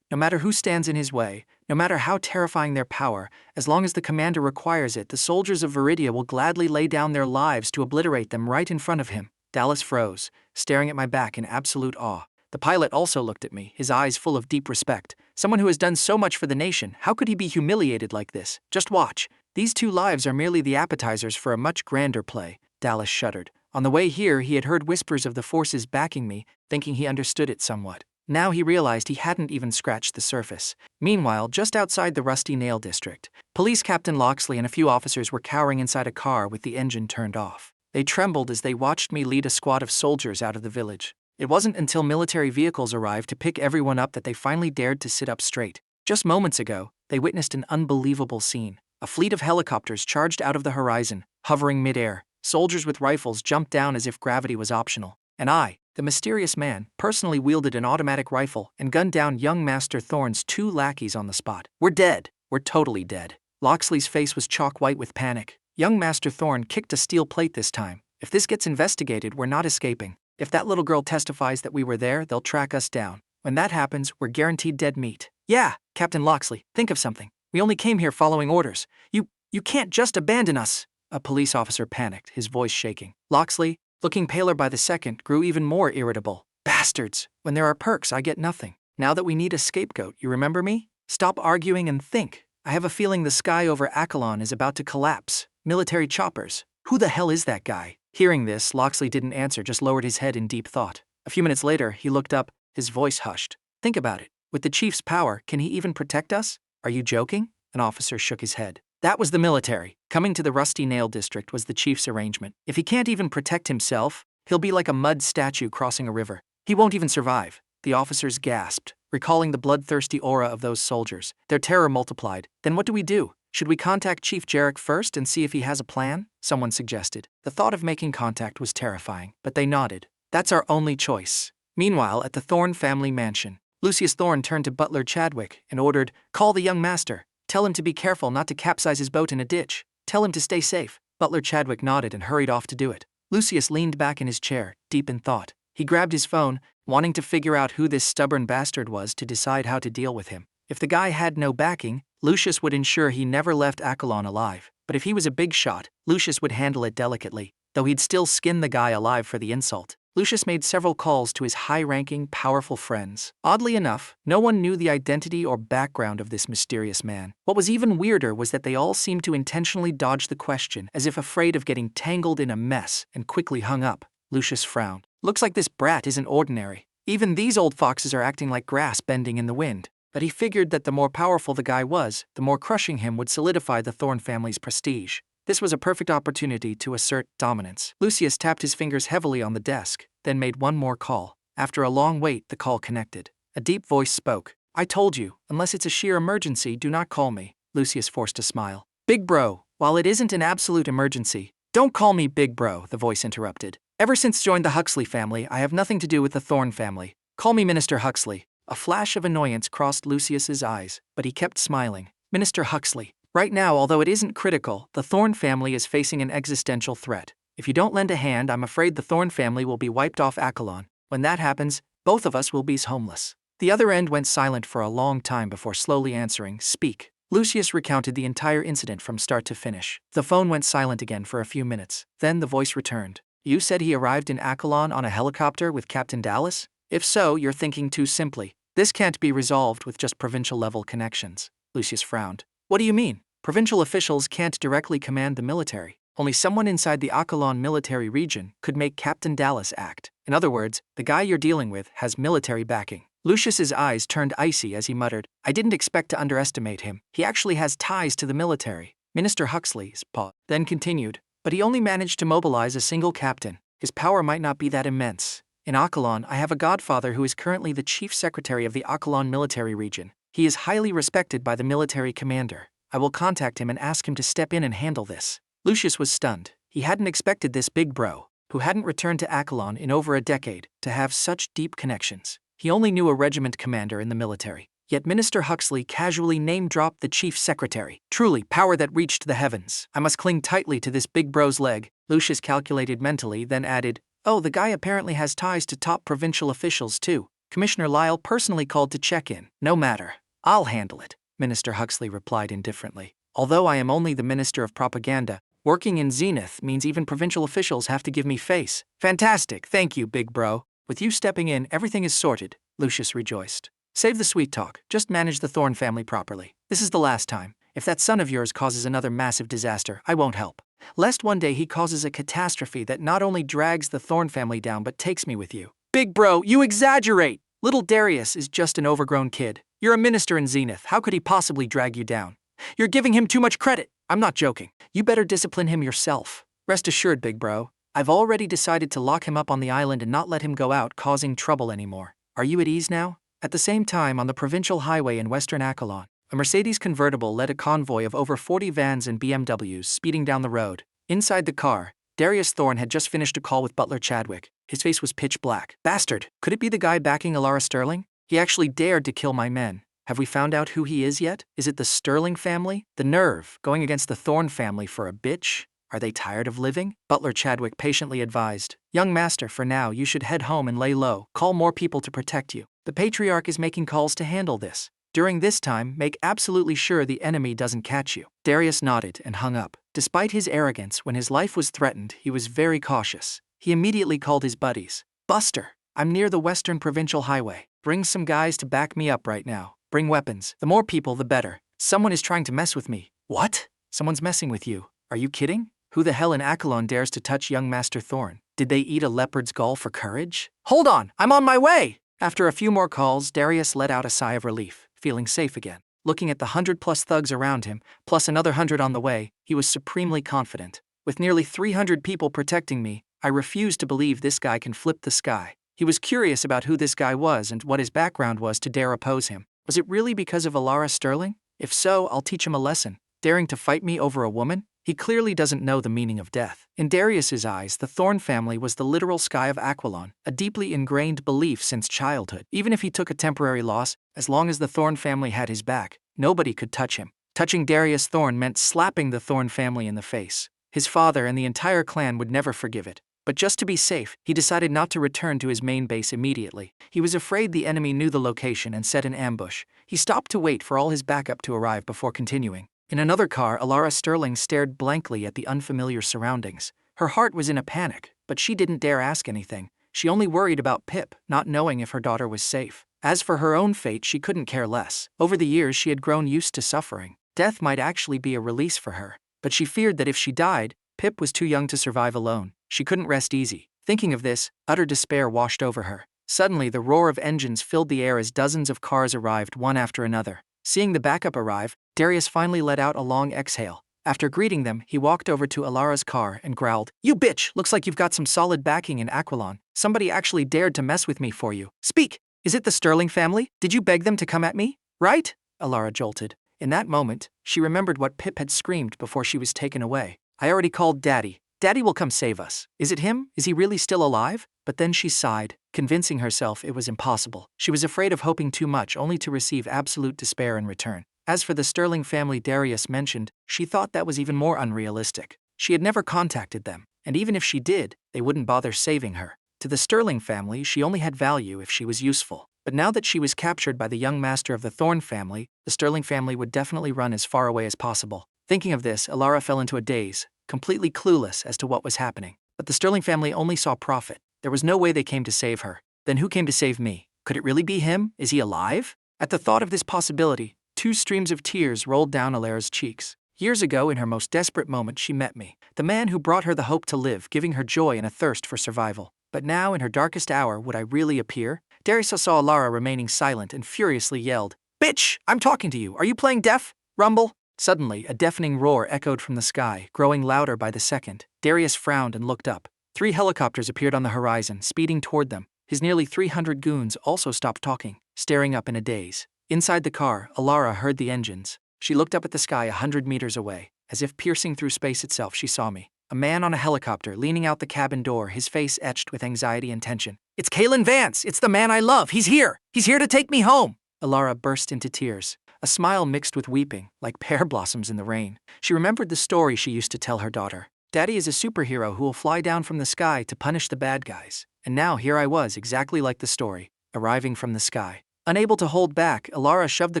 No matter who stands in his way, no matter how terrifying their power, as long as the commander requires it, the soldiers of Veridia will gladly lay down their lives to obliterate them right in front of him. Dallas froze, staring at my back in absolute awe. The pilot also looked at me, his eyes full of deep respect. Someone who has done so much for the nation, how could he be humiliated like this? Just watch. These 2 lives are merely the appetizers for a much grander play. Dallas shuddered. On the way here, he had heard whispers of the forces backing me, thinking he understood it somewhat. Now he realized he hadn't even scratched the surface. Meanwhile, just outside the Rusty Nail District, Police Captain Loxley and a few officers were cowering inside a car with the engine turned off. They trembled as they watched me lead a squad of soldiers out of the village. It wasn't until military vehicles arrived to pick everyone up that they finally dared to sit up straight. Just moments ago, they witnessed an unbelievable scene. A fleet of helicopters charged out of the horizon, hovering mid-air. Soldiers with rifles jumped down as if gravity was optional. And I, the mysterious man, personally wielded an automatic rifle and gunned down young Master Thorne's 2 lackeys on the spot. We're dead. We're totally dead. Loxley's face was chalk white with panic. Young Master Thorne kicked a steel plate this time. If this gets investigated, we're not escaping. If that little girl testifies that we were there, they'll track us down. When that happens, we're guaranteed dead meat. Yeah, Captain Loxley, think of something. We only came here following orders. You can't just abandon us. A police officer panicked, his voice shaking. Loxley, looking paler by the second, grew even more irritable. Bastards! When there are perks, I get nothing. Now that we need a scapegoat, you remember me? Stop arguing and think. I have a feeling the sky over Kaelen is about to collapse. Military choppers. Who the hell is that guy? Hearing this, Locksley didn't answer, just lowered his head in deep thought. A few minutes later, he looked up, his voice hushed. Think about it. With the chief's power, can he even protect us? Are you joking? An officer shook his head. That was the military. Coming to the Rusty Nail District was the chief's arrangement. If he can't even protect himself, he'll be like a mud statue crossing a river. He won't even survive. The officers gasped, recalling the bloodthirsty aura of those soldiers. Their terror multiplied. Then what do we do? Should we contact Chief Jarek first and see if he has a plan? Someone suggested. The thought of making contact was terrifying, but they nodded. That's our only choice. Meanwhile, at the Thorne family mansion, Lucius Thorne turned to Butler Chadwick and ordered, "Call the young master. Tell him to be careful not to capsize his boat in a ditch. Tell him to stay safe." Butler Chadwick nodded and hurried off to do it. Lucius leaned back in his chair, deep in thought. He grabbed his phone, wanting to figure out who this stubborn bastard was to decide how to deal with him. If the guy had no backing, Lucius would ensure he never left Kaelen alive. But if he was a big shot, Lucius would handle it delicately, though he'd still skin the guy alive for the insult. Lucius made several calls to his high-ranking, powerful friends. Oddly enough, no one knew the identity or background of this mysterious man. What was even weirder was that they all seemed to intentionally dodge the question, as if afraid of getting tangled in a mess, and quickly hung up. Lucius frowned. Looks like this brat isn't ordinary. Even these old foxes are acting like grass bending in the wind. But he figured that the more powerful the guy was, the more crushing him would solidify the Thorne family's prestige. This was a perfect opportunity to assert dominance. Lucius tapped his fingers heavily on the desk, then made one more call. After a long wait, the call connected. A deep voice spoke. "I told you, unless it's a sheer emergency, do not call me." Lucius forced a smile. "Big bro, while it isn't an absolute emergency." "Don't call me big bro," the voice interrupted. "Ever since joined the Huxley family, I have nothing to do with the Thorne family. Call me Minister Huxley." A flash of annoyance crossed Lucius's eyes, but he kept smiling. "Minister Huxley. Right now, although it isn't critical, the Thorne family is facing an existential threat. If you don't lend a hand, I'm afraid the Thorne family will be wiped off Kaelen. When that happens, both of us will be homeless." The other end went silent for a long time before slowly answering, "Speak." Lucius recounted the entire incident from start to finish. The phone went silent again for a few minutes. Then the voice returned. "You said he arrived in Kaelen on a helicopter with Captain Dallas? If so, you're thinking too simply. This can't be resolved with just provincial-level connections." Lucius frowned. "What do you mean? Provincial officials can't directly command the military. Only someone inside the Kaelen military region could make Captain Dallas act. In other words, the guy you're dealing with has military backing." Lucius's eyes turned icy as he muttered, "I didn't expect to underestimate him. He actually has ties to the military." Minister Huxley's paused, then continued, "But he only managed to mobilize a single captain. His power might not be that immense. In Kaelen, I have a godfather who is currently the chief secretary of the Kaelen military region. He is highly respected by the military commander. I will contact him and ask him to step in and handle this." Lucius was stunned. He hadn't expected this big bro, who hadn't returned to Kaelen in over a decade, to have such deep connections. He only knew a regiment commander in the military. Yet Minister Huxley casually name-dropped the chief secretary. Truly, power that reached the heavens. I must cling tightly to this big bro's leg, Lucius calculated mentally, then added, "Oh, the guy apparently has ties to top provincial officials too. Commissioner Lyle personally called to check in." "No matter. I'll handle it," Minister Huxley replied indifferently. "Although I am only the Minister of Propaganda, working in Zenith means even provincial officials have to give me face." "Fantastic, thank you, big bro. With you stepping in, everything is sorted," Lucius rejoiced. "Save the sweet talk, just manage the Thorne family properly. This is the last time. If that son of yours causes another massive disaster, I won't help. Lest one day he causes a catastrophe that not only drags the Thorne family down but takes me with you." "Big bro, you exaggerate! Little Darius is just an overgrown kid. You're a minister in Zenith, how could he possibly drag you down? You're giving him too much credit." "I'm not joking. You better discipline him yourself. Rest assured, big bro, I've already decided to lock him up on the island and not let him go out causing trouble anymore. Are you at ease now?" At the same time, on the provincial highway in western Kaelen, a Mercedes convertible led a convoy of over 40 vans and BMWs speeding down the road. Inside the car, Darius Thorne had just finished a call with Butler Chadwick. His face was pitch black. "Bastard! Could it be the guy backing Elara Sterling? He actually dared to kill my men. Have we found out who he is yet? Is it the Sterling family? The nerve, going against the Thorne family for a bitch? Are they tired of living?" Butler Chadwick patiently advised, "Young master, for now you should head home and lay low. Call more people to protect you. The Patriarch is making calls to handle this. During this time, make absolutely sure the enemy doesn't catch you." Darius nodded and hung up. Despite his arrogance, when his life was threatened, he was very cautious. He immediately called his buddies. "Buster, I'm near the Western Provincial Highway. Bring some guys to back me up right now. Bring weapons. The more people, the better. Someone is trying to mess with me. What? Someone's messing with you. Are you kidding? Who the hell in Kaelen dares to touch young Master Thorne? Did they eat a leopard's gall for courage? Hold on, I'm on my way! After a few more calls, Darius let out a sigh of relief, feeling safe again. Looking at the 100+ thugs around him, plus another 100 on the way, he was supremely confident. With nearly 300 people protecting me, I refuse to believe this guy can flip the sky. He was curious about who this guy was and what his background was to dare oppose him. Was it really because of Elara Sterling? If so, I'll teach him a lesson. Daring to fight me over a woman? He clearly doesn't know the meaning of death. In Darius's eyes, the Thorne family was the literal sky of Kaelen, a deeply ingrained belief since childhood. Even if he took a temporary loss, as long as the Thorne family had his back, nobody could touch him. Touching Darius Thorne meant slapping the Thorne family in the face. His father and the entire clan would never forgive it. But just to be safe, he decided not to return to his main base immediately. He was afraid the enemy knew the location and set an ambush. He stopped to wait for all his backup to arrive before continuing. In another car, Elara Sterling stared blankly at the unfamiliar surroundings. Her heart was in a panic, but she didn't dare ask anything. She only worried about Pip, not knowing if her daughter was safe. As for her own fate, she couldn't care less. Over the years, she had grown used to suffering. Death might actually be a release for her. But she feared that if she died, Pip was too young to survive alone. She couldn't rest easy. Thinking of this, utter despair washed over her. Suddenly, the roar of engines filled the air as dozens of cars arrived one after another. Seeing the backup arrive, Darius finally let out a long exhale. After greeting them, he walked over to Elara's car and growled, "You bitch! Looks like you've got some solid backing in Kaelen. Somebody actually dared to mess with me for you. Speak! Is it the Sterling family? Did you beg them to come at me? Right?" Elara jolted. In that moment, she remembered what Pip had screamed before she was taken away. "I already called Daddy. Daddy will come save us. Is it him? Is he really still alive?" But then she sighed, convincing herself it was impossible. She was afraid of hoping too much only to receive absolute despair in return. As for the Sterling family Darius mentioned, she thought that was even more unrealistic. She had never contacted them, and even if she did, they wouldn't bother saving her. To the Sterling family, she only had value if she was useful. But now that she was captured by the young master of the Thorne family, the Sterling family would definitely run as far away as possible. Thinking of this, Elara fell into a daze, completely clueless as to what was happening. But the Sterling family only saw profit. There was no way they came to save her. Then who came to save me? Could it really be him? Is he alive? At the thought of this possibility, 2 streams of tears rolled down Elara's cheeks. Years ago, in her most desperate moment, she met me, the man who brought her the hope to live, giving her joy and a thirst for survival. But now, in her darkest hour, would I really appear? Darius saw Elara remaining silent and furiously yelled, "Bitch! I'm talking to you! Are you playing deaf? Rumble!" Suddenly, a deafening roar echoed from the sky, growing louder by the second. Darius frowned and looked up. 3 helicopters appeared on the horizon, speeding toward them. His nearly 300 goons also stopped talking, staring up in a daze. Inside the car, Elara heard the engines. She looked up at the sky 100 meters away. As if piercing through space itself, she saw me. A man on a helicopter, leaning out the cabin door, his face etched with anxiety and tension. "It's Kaelen Vance! It's the man I love! He's here! He's here to take me home!" Elara burst into tears. A smile mixed with weeping, like pear blossoms in the rain. She remembered the story she used to tell her daughter. Daddy is a superhero who will fly down from the sky to punish the bad guys. And now here I was, exactly like the story, arriving from the sky. Unable to hold back, Elara shoved the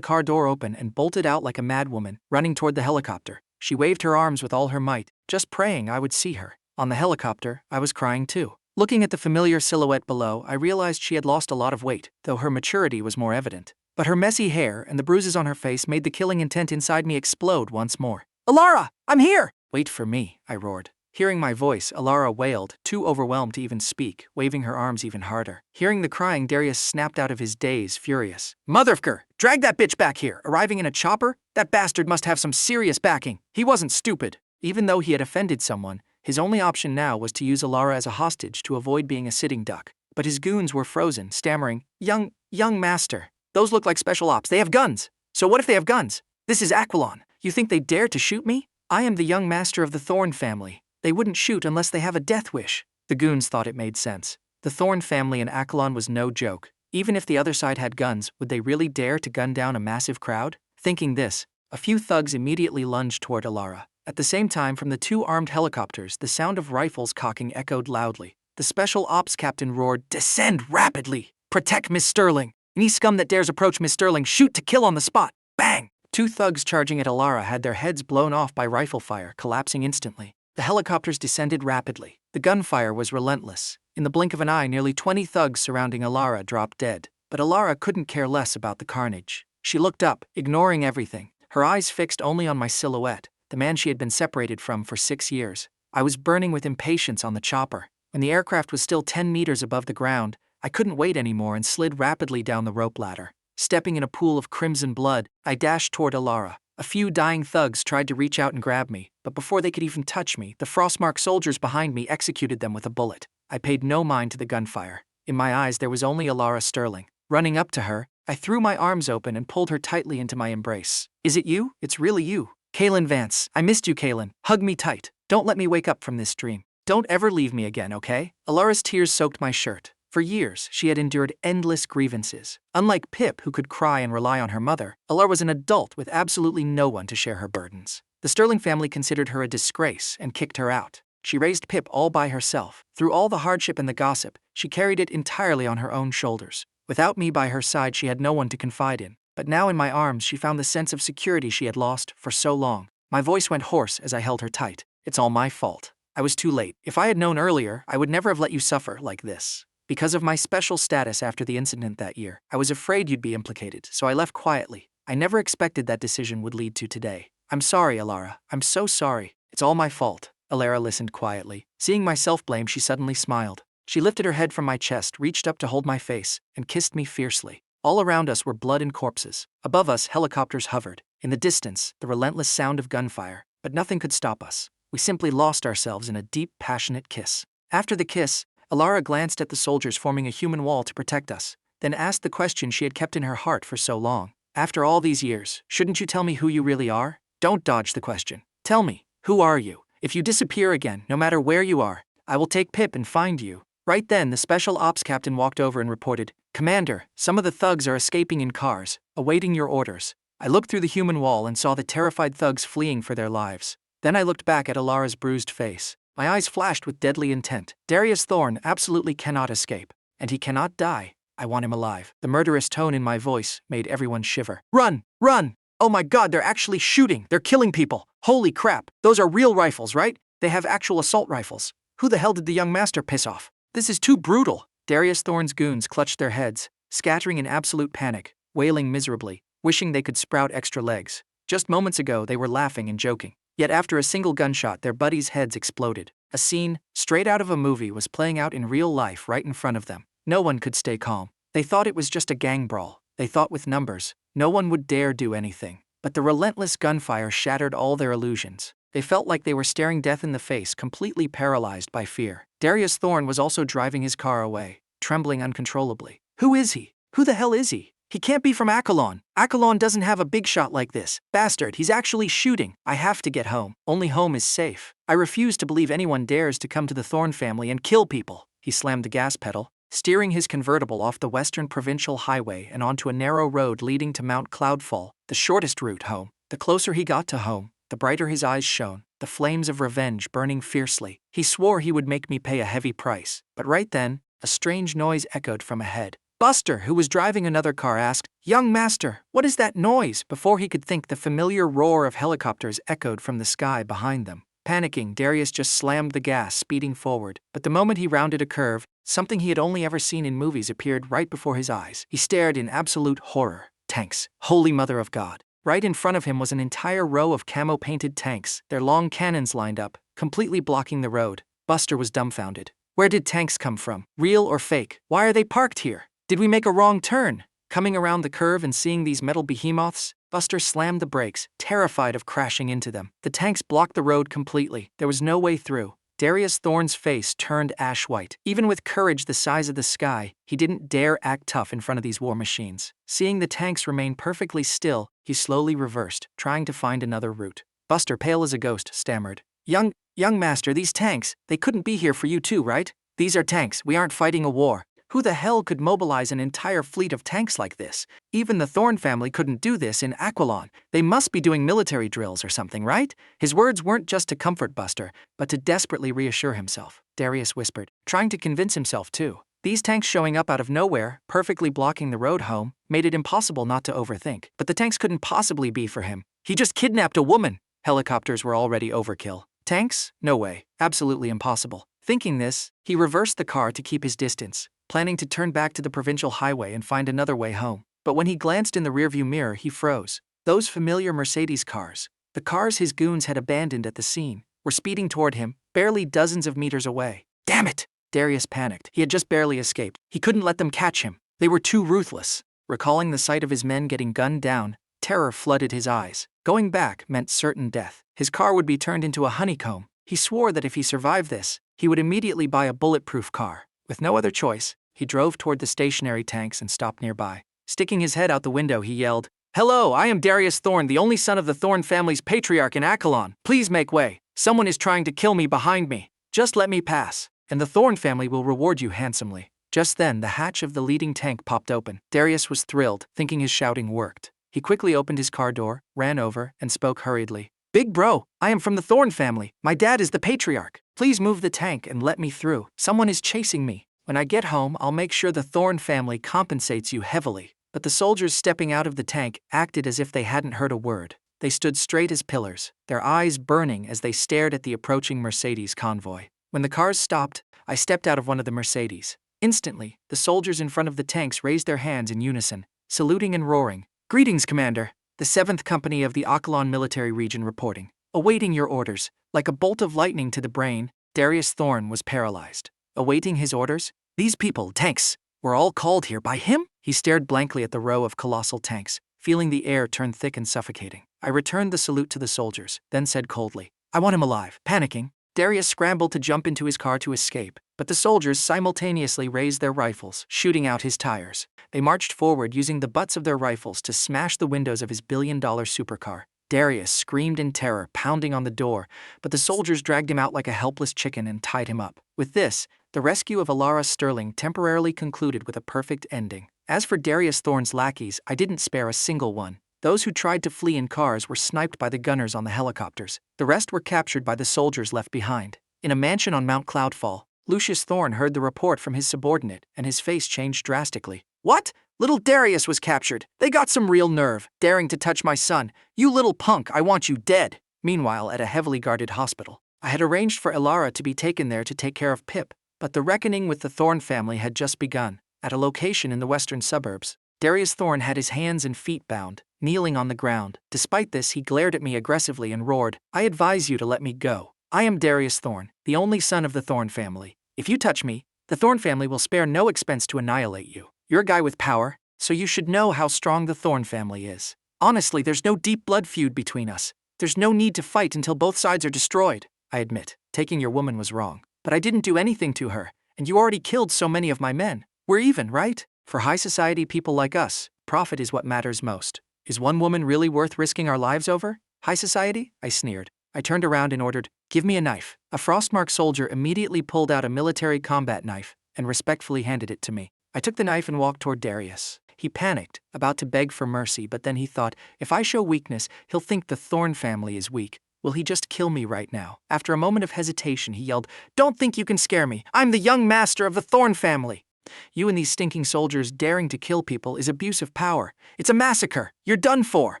car door open and bolted out like a madwoman, running toward the helicopter. She waved her arms with all her might, just praying I would see her. On the helicopter, I was crying too. Looking at the familiar silhouette below, I realized she had lost a lot of weight, though her maturity was more evident. But her messy hair and the bruises on her face made the killing intent inside me explode once more. "Elara! I'm here!" "Wait for me," I roared. Hearing my voice, Elara wailed, too overwhelmed to even speak, waving her arms even harder. Hearing the crying, Darius snapped out of his daze, furious. "Motherfucker! Drag that bitch back here! Arriving in a chopper? That bastard must have some serious backing. He wasn't stupid." Even though he had offended someone, his only option now was to use Elara as a hostage to avoid being a sitting duck. But his goons were frozen, stammering, Young master. Those look like special ops. They have guns. So what if they have guns? This is Kaelen. You think they dare to shoot me? I am the young master of the Thorne family. They wouldn't shoot unless they have a death wish." The goons thought it made sense. The Thorne family in Kaelen was no joke. Even if the other side had guns, would they really dare to gun down a massive crowd? Thinking this, a few thugs immediately lunged toward Elara. At the same time, from the 2 armed helicopters, the sound of rifles cocking echoed loudly. The special ops captain roared, "Descend rapidly! Protect Miss Sterling! Any scum that dares approach Miss Sterling, shoot to kill on the spot!" Bang! 2 thugs charging at Elara had their heads blown off by rifle fire, collapsing instantly. The helicopters descended rapidly. The gunfire was relentless. In the blink of an eye, nearly 20 thugs surrounding Elara dropped dead. But Elara couldn't care less about the carnage. She looked up, ignoring everything. her eyes fixed only on my silhouette, the man she had been separated from for 6 years. I was burning with impatience on the chopper. When the aircraft was still 10 meters above the ground, I couldn't wait anymore and slid rapidly down the rope ladder. Stepping in a pool of crimson blood, I dashed toward Elara. A few dying thugs tried to reach out and grab me, but before they could even touch me, the frostmark soldiers behind me executed them with a bullet. I paid no mind to the gunfire. In my eyes there was only Elara Sterling. Running up to her, I threw my arms open and pulled her tightly into my embrace. "Is it you? It's really you. Kaelen Vance. I missed you, Kaelen. Hug me tight. Don't let me wake up from this dream. Don't ever leave me again, okay?" Elara's tears soaked my shirt. For years, she had endured endless grievances. Unlike Pip, who could cry and rely on her mother, Elara was an adult with absolutely no one to share her burdens. The Sterling family considered her a disgrace and kicked her out. She raised Pip all by herself. Through all the hardship and the gossip, she carried it entirely on her own shoulders. Without me by her side, she had no one to confide in. But now in my arms, she found the sense of security she had lost for so long. My voice went hoarse as I held her tight. "It's all my fault. I was too late. If I had known earlier, I would never have let you suffer like this. Because of my special status after the incident that year, I was afraid you'd be implicated, so I left quietly. I never expected that decision would lead to today. I'm sorry, Elara. I'm so sorry. It's all my fault." Elara listened quietly. Seeing my self-blame, she suddenly smiled. She lifted her head from my chest, reached up to hold my face, and kissed me fiercely. All around us were blood and corpses. Above us, helicopters hovered. In the distance, the relentless sound of gunfire. But nothing could stop us. We simply lost ourselves in a deep, passionate kiss. After the kiss, Elara glanced at the soldiers forming a human wall to protect us, then asked the question she had kept in her heart for so long. "After all these years, shouldn't you tell me who you really are? Don't dodge the question. Tell me, who are you? If you disappear again, no matter where you are, I will take Pip and find you." Right then, the special ops captain walked over and reported, "Commander, some of the thugs are escaping in cars, awaiting your orders." I looked through the human wall and saw the terrified thugs fleeing for their lives. Then I looked back at Elara's bruised face. My eyes flashed with deadly intent. "Darius Thorne absolutely cannot escape. And he cannot die. I want him alive." The murderous tone in my voice made everyone shiver. "Run! Run! Oh my god, they're actually shooting! They're killing people! Holy crap! Those are real rifles, right? They have actual assault rifles. Who the hell did the young master piss off? This is too brutal!" Darius Thorne's goons clutched their heads, scattering in absolute panic, wailing miserably, wishing they could sprout extra legs. Just moments ago, they were laughing and joking. Yet after a single gunshot, their buddies' heads exploded. A scene, straight out of a movie, was playing out in real life right in front of them. No one could stay calm. They thought it was just a gang brawl. They thought with numbers, no one would dare do anything. But the relentless gunfire shattered all their illusions. They felt like they were staring death in the face, completely paralyzed by fear. Darius Thorne was also driving his car away, trembling uncontrollably. "Who is he? Who the hell is he? He can't be from Kaelen. Kaelen doesn't have a big shot like this. Bastard, he's actually shooting. I have to get home. Only home is safe. I refuse to believe anyone dares to come to the Thorne family and kill people." He slammed the gas pedal, steering his convertible off the Western Provincial Highway and onto a narrow road leading to Mount Cloudfall, the shortest route home. The closer he got to home, the brighter his eyes shone, the flames of revenge burning fiercely. He swore he would make me pay a heavy price. But right then, a strange noise echoed from ahead. Buster, who was driving another car, asked, "Young master, what is that noise?" Before he could think, the familiar roar of helicopters echoed from the sky behind them. Panicking, Darius just slammed the gas, speeding forward. But the moment he rounded a curve, something he had only ever seen in movies appeared right before his eyes. He stared in absolute horror. Tanks. Holy Mother of God. Right in front of him was an entire row of camo-painted tanks, their long cannons lined up, completely blocking the road. Buster was dumbfounded. Where did tanks come from? Real or fake? Why are they parked here? Did we make a wrong turn? Coming around the curve and seeing these metal behemoths, Buster slammed the brakes, terrified of crashing into them. The tanks blocked the road completely. There was no way through. Darius Thorne's face turned ash white. Even with courage the size of the sky, he didn't dare act tough in front of these war machines. Seeing the tanks remain perfectly still, he slowly reversed, trying to find another route. Buster, pale as a ghost, stammered, Young master, these tanks, they couldn't be here for you too, right? These are tanks, we aren't fighting a war. Who the hell could mobilize an entire fleet of tanks like this? Even the Thorne family couldn't do this in Kaelen. They must be doing military drills or something, right?" His words weren't just to comfort Buster, but to desperately reassure himself. Darius whispered, trying to convince himself too. These tanks showing up out of nowhere, perfectly blocking the road home, made it impossible not to overthink. But the tanks couldn't possibly be for him. He just kidnapped a woman. Helicopters were already overkill. Tanks? No way. Absolutely impossible. Thinking this, he reversed the car to keep his distance, planning to turn back to the provincial highway and find another way home. But when he glanced in the rearview mirror, he froze. Those familiar Mercedes cars, the cars his goons had abandoned at the scene, were speeding toward him, barely dozens of meters away. Damn it! Darius panicked. He had just barely escaped. He couldn't let them catch him. They were too ruthless. Recalling the sight of his men getting gunned down, terror flooded his eyes. Going back meant certain death. His car would be turned into a honeycomb. He swore that if he survived this, he would immediately buy a bulletproof car. With no other choice, he drove toward the stationary tanks and stopped nearby. Sticking his head out the window, he yelled, "Hello, I am Darius Thorne, the only son of the Thorne family's patriarch in Kaelen. Please make way. Someone is trying to kill me behind me. Just let me pass, and the Thorne family will reward you handsomely." Just then, the hatch of the leading tank popped open. Darius was thrilled, thinking his shouting worked. He quickly opened his car door, ran over, and spoke hurriedly. "Big bro, I am from the Thorne family. My dad is the patriarch. Please move the tank and let me through. Someone is chasing me. When I get home, I'll make sure the Thorne family compensates you heavily." But the soldiers stepping out of the tank acted as if they hadn't heard a word. They stood straight as pillars, their eyes burning as they stared at the approaching Mercedes convoy. When the cars stopped, I stepped out of one of the Mercedes. Instantly, the soldiers in front of the tanks raised their hands in unison, saluting and roaring. "Greetings, Commander. The 7th Company of the Kaelen Military Region reporting. Awaiting your orders." Like a bolt of lightning to the brain, Darius Thorne was paralyzed. Awaiting his orders? These people, tanks, were all called here by him? He stared blankly at the row of colossal tanks, feeling the air turn thick and suffocating. I returned the salute to the soldiers, then said coldly, "I want him alive." Panicking, Darius scrambled to jump into his car to escape, but the soldiers simultaneously raised their rifles, shooting out his tires. They marched forward using the butts of their rifles to smash the windows of his billion-dollar supercar. Darius screamed in terror, pounding on the door, but the soldiers dragged him out like a helpless chicken and tied him up. With this, the rescue of Elara Sterling temporarily concluded with a perfect ending. As for Darius Thorne's lackeys, I didn't spare a single one. Those who tried to flee in cars were sniped by the gunners on the helicopters. The rest were captured by the soldiers left behind. In a mansion on Mount Cloudfall, Lucius Thorne heard the report from his subordinate, and his face changed drastically. "What? Little Darius was captured. They got some real nerve, daring to touch my son. You little punk, I want you dead." Meanwhile, at a heavily guarded hospital, I had arranged for Elara to be taken there to take care of Pip, but the reckoning with the Thorne family had just begun. At a location in the western suburbs, Darius Thorne had his hands and feet bound, kneeling on the ground. Despite this, he glared at me aggressively and roared, "I advise you to let me go. I am Darius Thorne, the only son of the Thorne family. If you touch me, the Thorne family will spare no expense to annihilate you. You're a guy with power, so you should know how strong the Thorne family is. Honestly, there's no deep blood feud between us. There's no need to fight until both sides are destroyed. I admit, taking your woman was wrong, but I didn't do anything to her, and you already killed so many of my men. We're even, right? For high society people like us, profit is what matters most. Is one woman really worth risking our lives over? High society?" I sneered. I turned around and ordered, "Give me a knife." A Frostmark soldier immediately pulled out a military combat knife and respectfully handed it to me. I took the knife and walked toward Darius. He panicked, about to beg for mercy, but then he thought, if I show weakness, he'll think the Thorne family is weak. Will he just kill me right now? After a moment of hesitation, he yelled, "Don't think you can scare me. I'm the young master of the Thorne family. You and these stinking soldiers daring to kill people is abuse of power. It's a massacre. You're done for.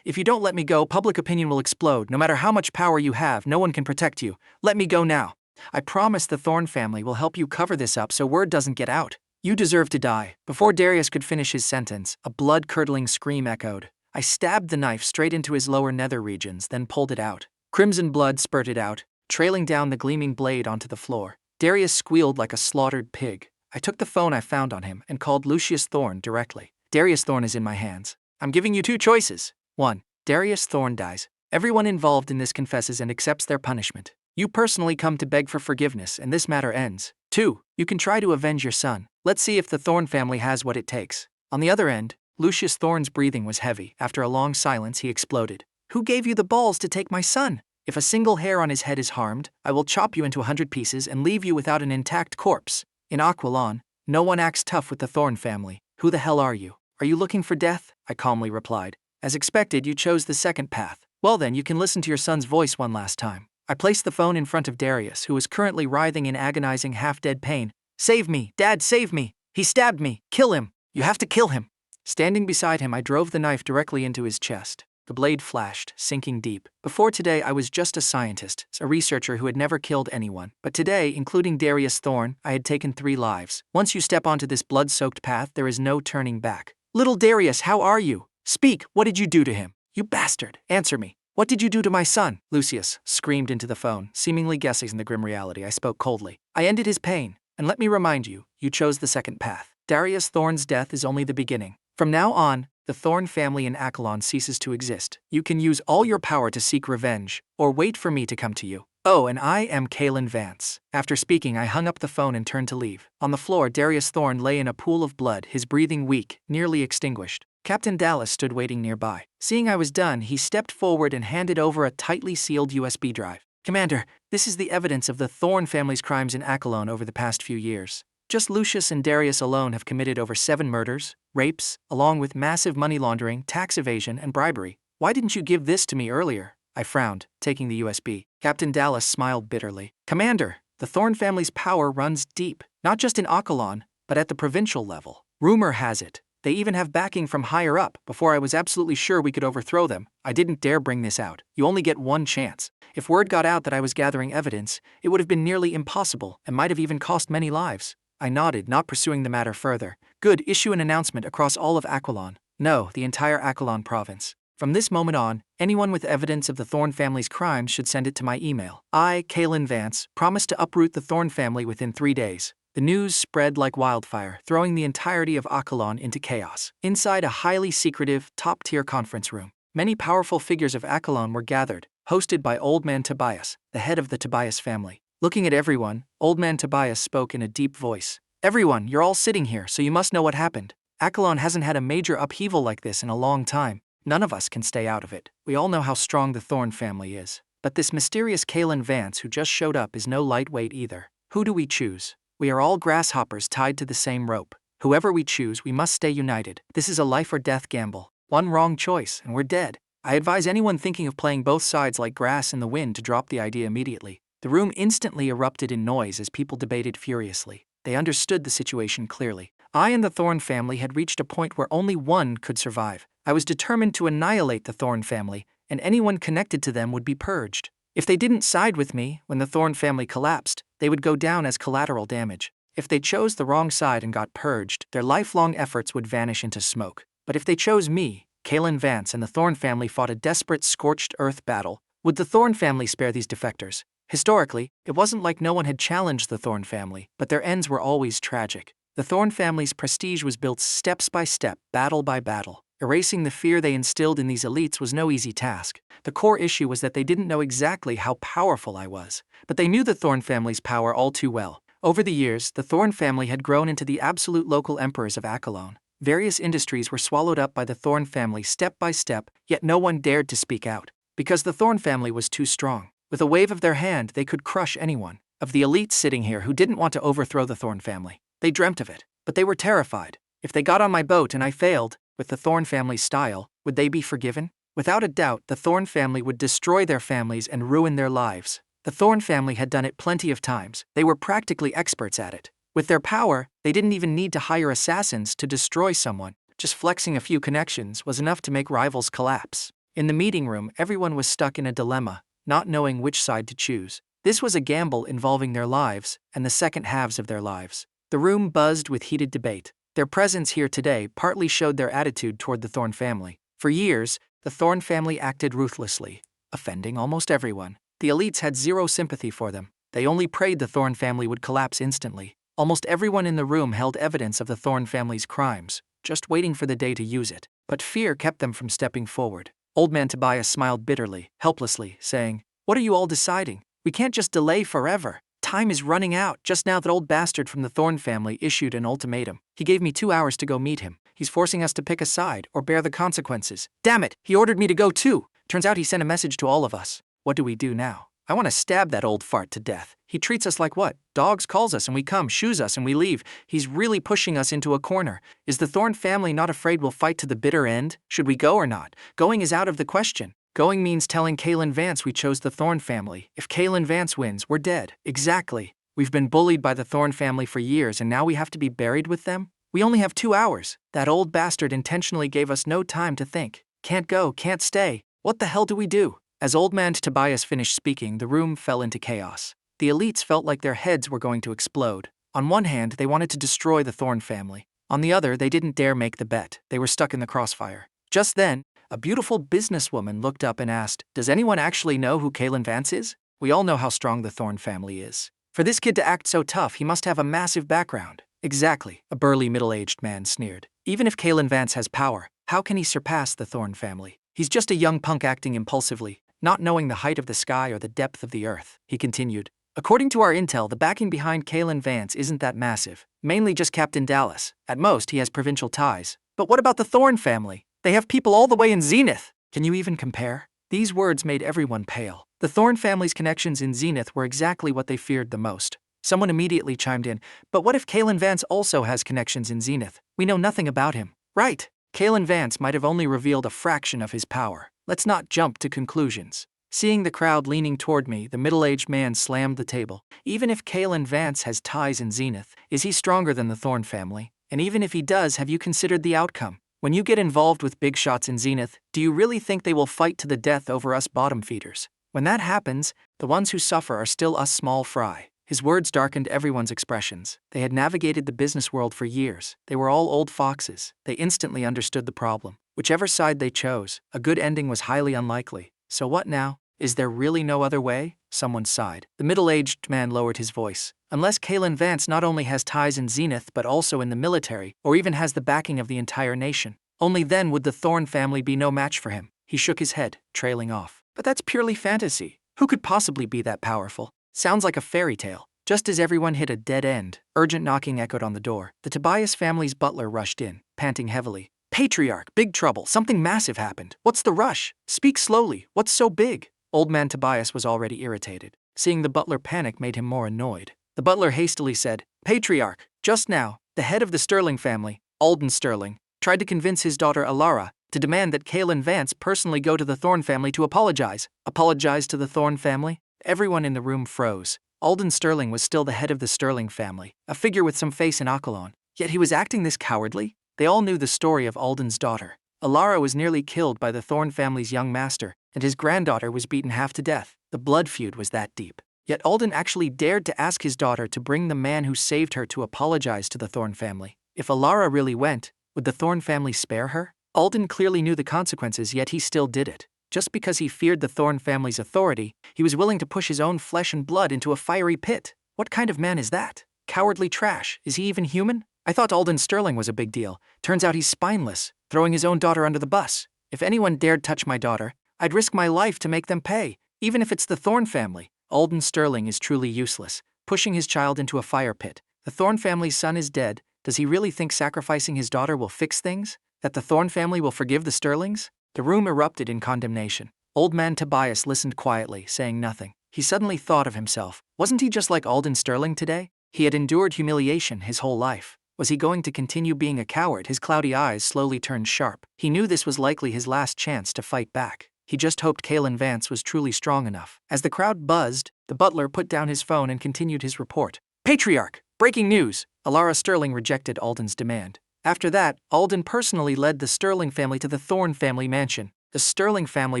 If you don't let me go, public opinion will explode. No matter how much power you have, no one can protect you. Let me go now. I promise the Thorne family will help you cover this up so word doesn't get out. You deserve to die." Before Darius could finish his sentence, a blood-curdling scream echoed. I stabbed the knife straight into his lower nether regions, then pulled it out. Crimson blood spurted out, trailing down the gleaming blade onto the floor. Darius squealed like a slaughtered pig. I took the phone I found on him and called Lucius Thorne directly. "Darius Thorne is in my hands. I'm giving you 2 choices. 1. Darius Thorne dies. Everyone involved in this confesses and accepts their punishment. You personally come to beg for forgiveness and this matter ends. 2. You can try to avenge your son. Let's see if the Thorne family has what it takes." On the other end, Lucius Thorne's breathing was heavy. After a long silence, he exploded. "Who gave you the balls to take my son? If a single hair on his head is harmed, I will chop you into 100 pieces and leave you without an intact corpse. In Kaelen, no one acts tough with the Thorne family. Who the hell are you? Are you looking for death?" I calmly replied. "As expected, you chose the second path. Well then, you can listen to your son's voice one last time." I placed the phone in front of Darius, who was currently writhing in agonizing half-dead pain. "Save me, Dad, save me! He stabbed me! Kill him! You have to kill him!" Standing beside him, I drove the knife directly into his chest. The blade flashed, sinking deep. Before today, I was just a scientist, a researcher who had never killed anyone. But today, including Darius Thorne, I had taken 3 lives. Once you step onto this blood-soaked path, there is no turning back. "Little Darius, how are you? Speak, what did you do to him?" You bastard! Answer me! What did you do to my son? Lucius screamed into the phone, seemingly guessing the grim reality. I spoke coldly. I ended his pain, and let me remind you, you chose the second path. Darius Thorne's death is only the beginning. From now on, the Thorne family in Kaelen ceases to exist. You can use all your power to seek revenge, or wait for me to come to you. Oh, and I am Kaelen Vance. After speaking, I hung up the phone and turned to leave. On the floor, Darius Thorne lay in a pool of blood, his breathing weak, nearly extinguished. Captain Dallas stood waiting nearby. Seeing I was done, he stepped forward and handed over a tightly sealed USB drive. Commander, this is the evidence of the Thorne family's crimes in Kaelen over the past few years. Just Lucius and Darius alone have committed over 7 murders, rapes, along with massive money laundering, tax evasion, and bribery. Why didn't you give this to me earlier? I frowned, taking the USB. Captain Dallas smiled bitterly. Commander, the Thorne family's power runs deep, not just in Kaelen, but at the provincial level. Rumor has it they even have backing from higher up. Before I was absolutely sure we could overthrow them, I didn't dare bring this out. You only get one chance. If word got out that I was gathering evidence, it would have been nearly impossible and might have even cost many lives. I nodded, not pursuing the matter further. Good, issue an announcement across all of Kaelen. No, the entire Kaelen province. From this moment on, anyone with evidence of the Thorne family's crimes should send it to my email. I, Kaelen Vance, promise to uproot the Thorne family within 3 days. The news spread like wildfire, throwing the entirety of Kaelen into chaos. Inside a highly secretive, top-tier conference room, many powerful figures of Kaelen were gathered, hosted by Old Man Tobias, the head of the Tobias family. Looking at everyone, Old Man Tobias spoke in a deep voice. Everyone, you're all sitting here, so you must know what happened. Kaelen hasn't had a major upheaval like this in a long time. None of us can stay out of it. We all know how strong the Thorne family is. But this mysterious Kaelen Vance who just showed up is no lightweight either. Who do we choose? We are all grasshoppers tied to the same rope. Whoever we choose, we must stay united. This is a life or death gamble. One wrong choice, and we're dead. I advise anyone thinking of playing both sides like grass in the wind to drop the idea immediately. The room instantly erupted in noise as people debated furiously. They understood the situation clearly. I and the Thorne family had reached a point where only one could survive. I was determined to annihilate the Thorne family, and anyone connected to them would be purged. If they didn't side with me when the Thorne family collapsed, they would go down as collateral damage. If they chose the wrong side and got purged, their lifelong efforts would vanish into smoke. But if they chose me, Kaelen Vance, and the Thorne family fought a desperate scorched earth battle, would the Thorne family spare these defectors? Historically, it wasn't like no one had challenged the Thorne family, but their ends were always tragic. The Thorne family's prestige was built step by step, battle by battle. Erasing the fear they instilled in these elites was no easy task. The core issue was that they didn't know exactly how powerful I was, but they knew the Thorne family's power all too well. Over the years, the Thorne family had grown into the absolute local emperors of Kaelen. Various industries were swallowed up by the Thorne family step by step, yet no one dared to speak out, because the Thorne family was too strong. With a wave of their hand, they could crush anyone. Of the elites sitting here who didn't want to overthrow the Thorne family, they dreamt of it, but they were terrified. If they got on my boat and I failed, with the Thorne family's style, would they be forgiven? Without a doubt, the Thorne family would destroy their families and ruin their lives. The Thorne family had done it plenty of times. They were practically experts at it. With their power, they didn't even need to hire assassins to destroy someone. Just flexing a few connections was enough to make rivals collapse. In the meeting room, everyone was stuck in a dilemma, not knowing which side to choose. This was a gamble involving their lives and the second halves of their lives. The room buzzed with heated debate. Their presence here today partly showed their attitude toward the Thorne family. For years, the Thorne family acted ruthlessly, offending almost everyone. The elites had zero sympathy for them. They only prayed the Thorne family would collapse instantly. Almost everyone in the room held evidence of the Thorne family's crimes, just waiting for the day to use it. But fear kept them from stepping forward. Old Man Tobias smiled bitterly, helplessly, saying, "What are you all deciding? We can't just delay forever. Time is running out." Just now that old bastard from the Thorne family issued an ultimatum. He gave me 2 hours to go meet him. He's forcing us to pick a side or bear the consequences. Damn it, he ordered me to go too. Turns out he sent a message to all of us. What do we do now? I want to stab that old fart to death. He treats us like what? Dogs calls us and we come, shoos us and we leave. He's really pushing us into a corner. Is the Thorne family not afraid we'll fight to the bitter end? Should we go or not? Going is out of the question. Going means telling Kaelen Vance we chose the Thorne family. If Kaelen Vance wins, we're dead. Exactly. We've been bullied by the Thorne family for years and now we have to be buried with them? We only have 2 hours. That old bastard intentionally gave us no time to think. Can't go, can't stay. What the hell do we do? As Old Man Tobias finished speaking, the room fell into chaos. The elites felt like their heads were going to explode. On one hand, they wanted to destroy the Thorne family. On the other, they didn't dare make the bet. They were stuck in the crossfire. Just then, a beautiful businesswoman looked up and asked, "Does anyone actually know who Kaelen Vance is? We all know how strong the Thorne family is. For this kid to act so tough, he must have a massive background." "Exactly," a burly middle-aged man sneered. "Even if Kaelen Vance has power, how can he surpass the Thorne family? He's just a young punk acting impulsively, not knowing the height of the sky or the depth of the earth," he continued. "According to our intel, the backing behind Kaelen Vance isn't that massive, mainly just Captain Dallas. At most, he has provincial ties. But what about the Thorne family? They have people all the way in Zenith. Can you even compare?" These words made everyone pale. The Thorne family's connections in Zenith were exactly what they feared the most. Someone immediately chimed in, "But what if Kaelen Vance also has connections in Zenith? We know nothing about him." "Right. Kaelen Vance might have only revealed a fraction of his power. Let's not jump to conclusions." Seeing the crowd leaning toward me, the middle-aged man slammed the table. "Even if Kaelen Vance has ties in Zenith, is he stronger than the Thorne family? And even if he does, have you considered the outcome? When you get involved with big shots in Zenith, do you really think they will fight to the death over us bottom feeders? When that happens, the ones who suffer are still us small fry." His words darkened everyone's expressions. They had navigated the business world for years. They were all old foxes. They instantly understood the problem. Whichever side they chose, a good ending was highly unlikely. So what now? Is there really no other way? Someone sighed. The middle-aged man lowered his voice. "Unless Kaelen Vance not only has ties in Zenith but also in the military, or even has the backing of the entire nation, only then would the Thorne family be no match for him." He shook his head, trailing off. "But that's purely fantasy. Who could possibly be that powerful? Sounds like a fairy tale." Just as everyone hit a dead end, urgent knocking echoed on the door. The Tobias family's butler rushed in, panting heavily. "Patriarch, big trouble. Something massive happened. What's the rush? Speak slowly. What's so big?" Old man Tobias was already irritated. Seeing the butler panic made him more annoyed. The butler hastily said, "Patriarch, just now, the head of the Sterling family, Alden Sterling, tried to convince his daughter Elara to demand that Kaelen Vance personally go to the Thorne family to apologize." "Apologize to the Thorne family?" Everyone in the room froze. Alden Sterling was still the head of the Sterling family, a figure with some face in Kaelen. Yet he was acting this cowardly? They all knew the story of Alden's daughter. Elara was nearly killed by the Thorne family's young master, and his granddaughter was beaten half to death. The blood feud was that deep. Yet Alden actually dared to ask his daughter to bring the man who saved her to apologize to the Thorne family. If Elara really went, would the Thorne family spare her? Alden clearly knew the consequences, yet he still did it. Just because he feared the Thorne family's authority, he was willing to push his own flesh and blood into a fiery pit. What kind of man is that? Cowardly trash. Is he even human? I thought Alden Sterling was a big deal. Turns out he's spineless, throwing his own daughter under the bus. If anyone dared touch my daughter, I'd risk my life to make them pay, even if it's the Thorne family. Alden Sterling is truly useless, pushing his child into a fire pit. The Thorne family's son is dead. Does he really think sacrificing his daughter will fix things? That the Thorne family will forgive the Sterlings? The room erupted in condemnation. Old man Tobias listened quietly, saying nothing. He suddenly thought of himself. Wasn't he just like Alden Sterling today? He had endured humiliation his whole life. Was he going to continue being a coward? His cloudy eyes slowly turned sharp. He knew this was likely his last chance to fight back. He just hoped Kaelen Vance was truly strong enough. As the crowd buzzed, the butler put down his phone and continued his report. "Patriarch! Breaking news! Elara Sterling rejected Alden's demand. After that, Alden personally led the Sterling family to the Thorne family mansion. The Sterling family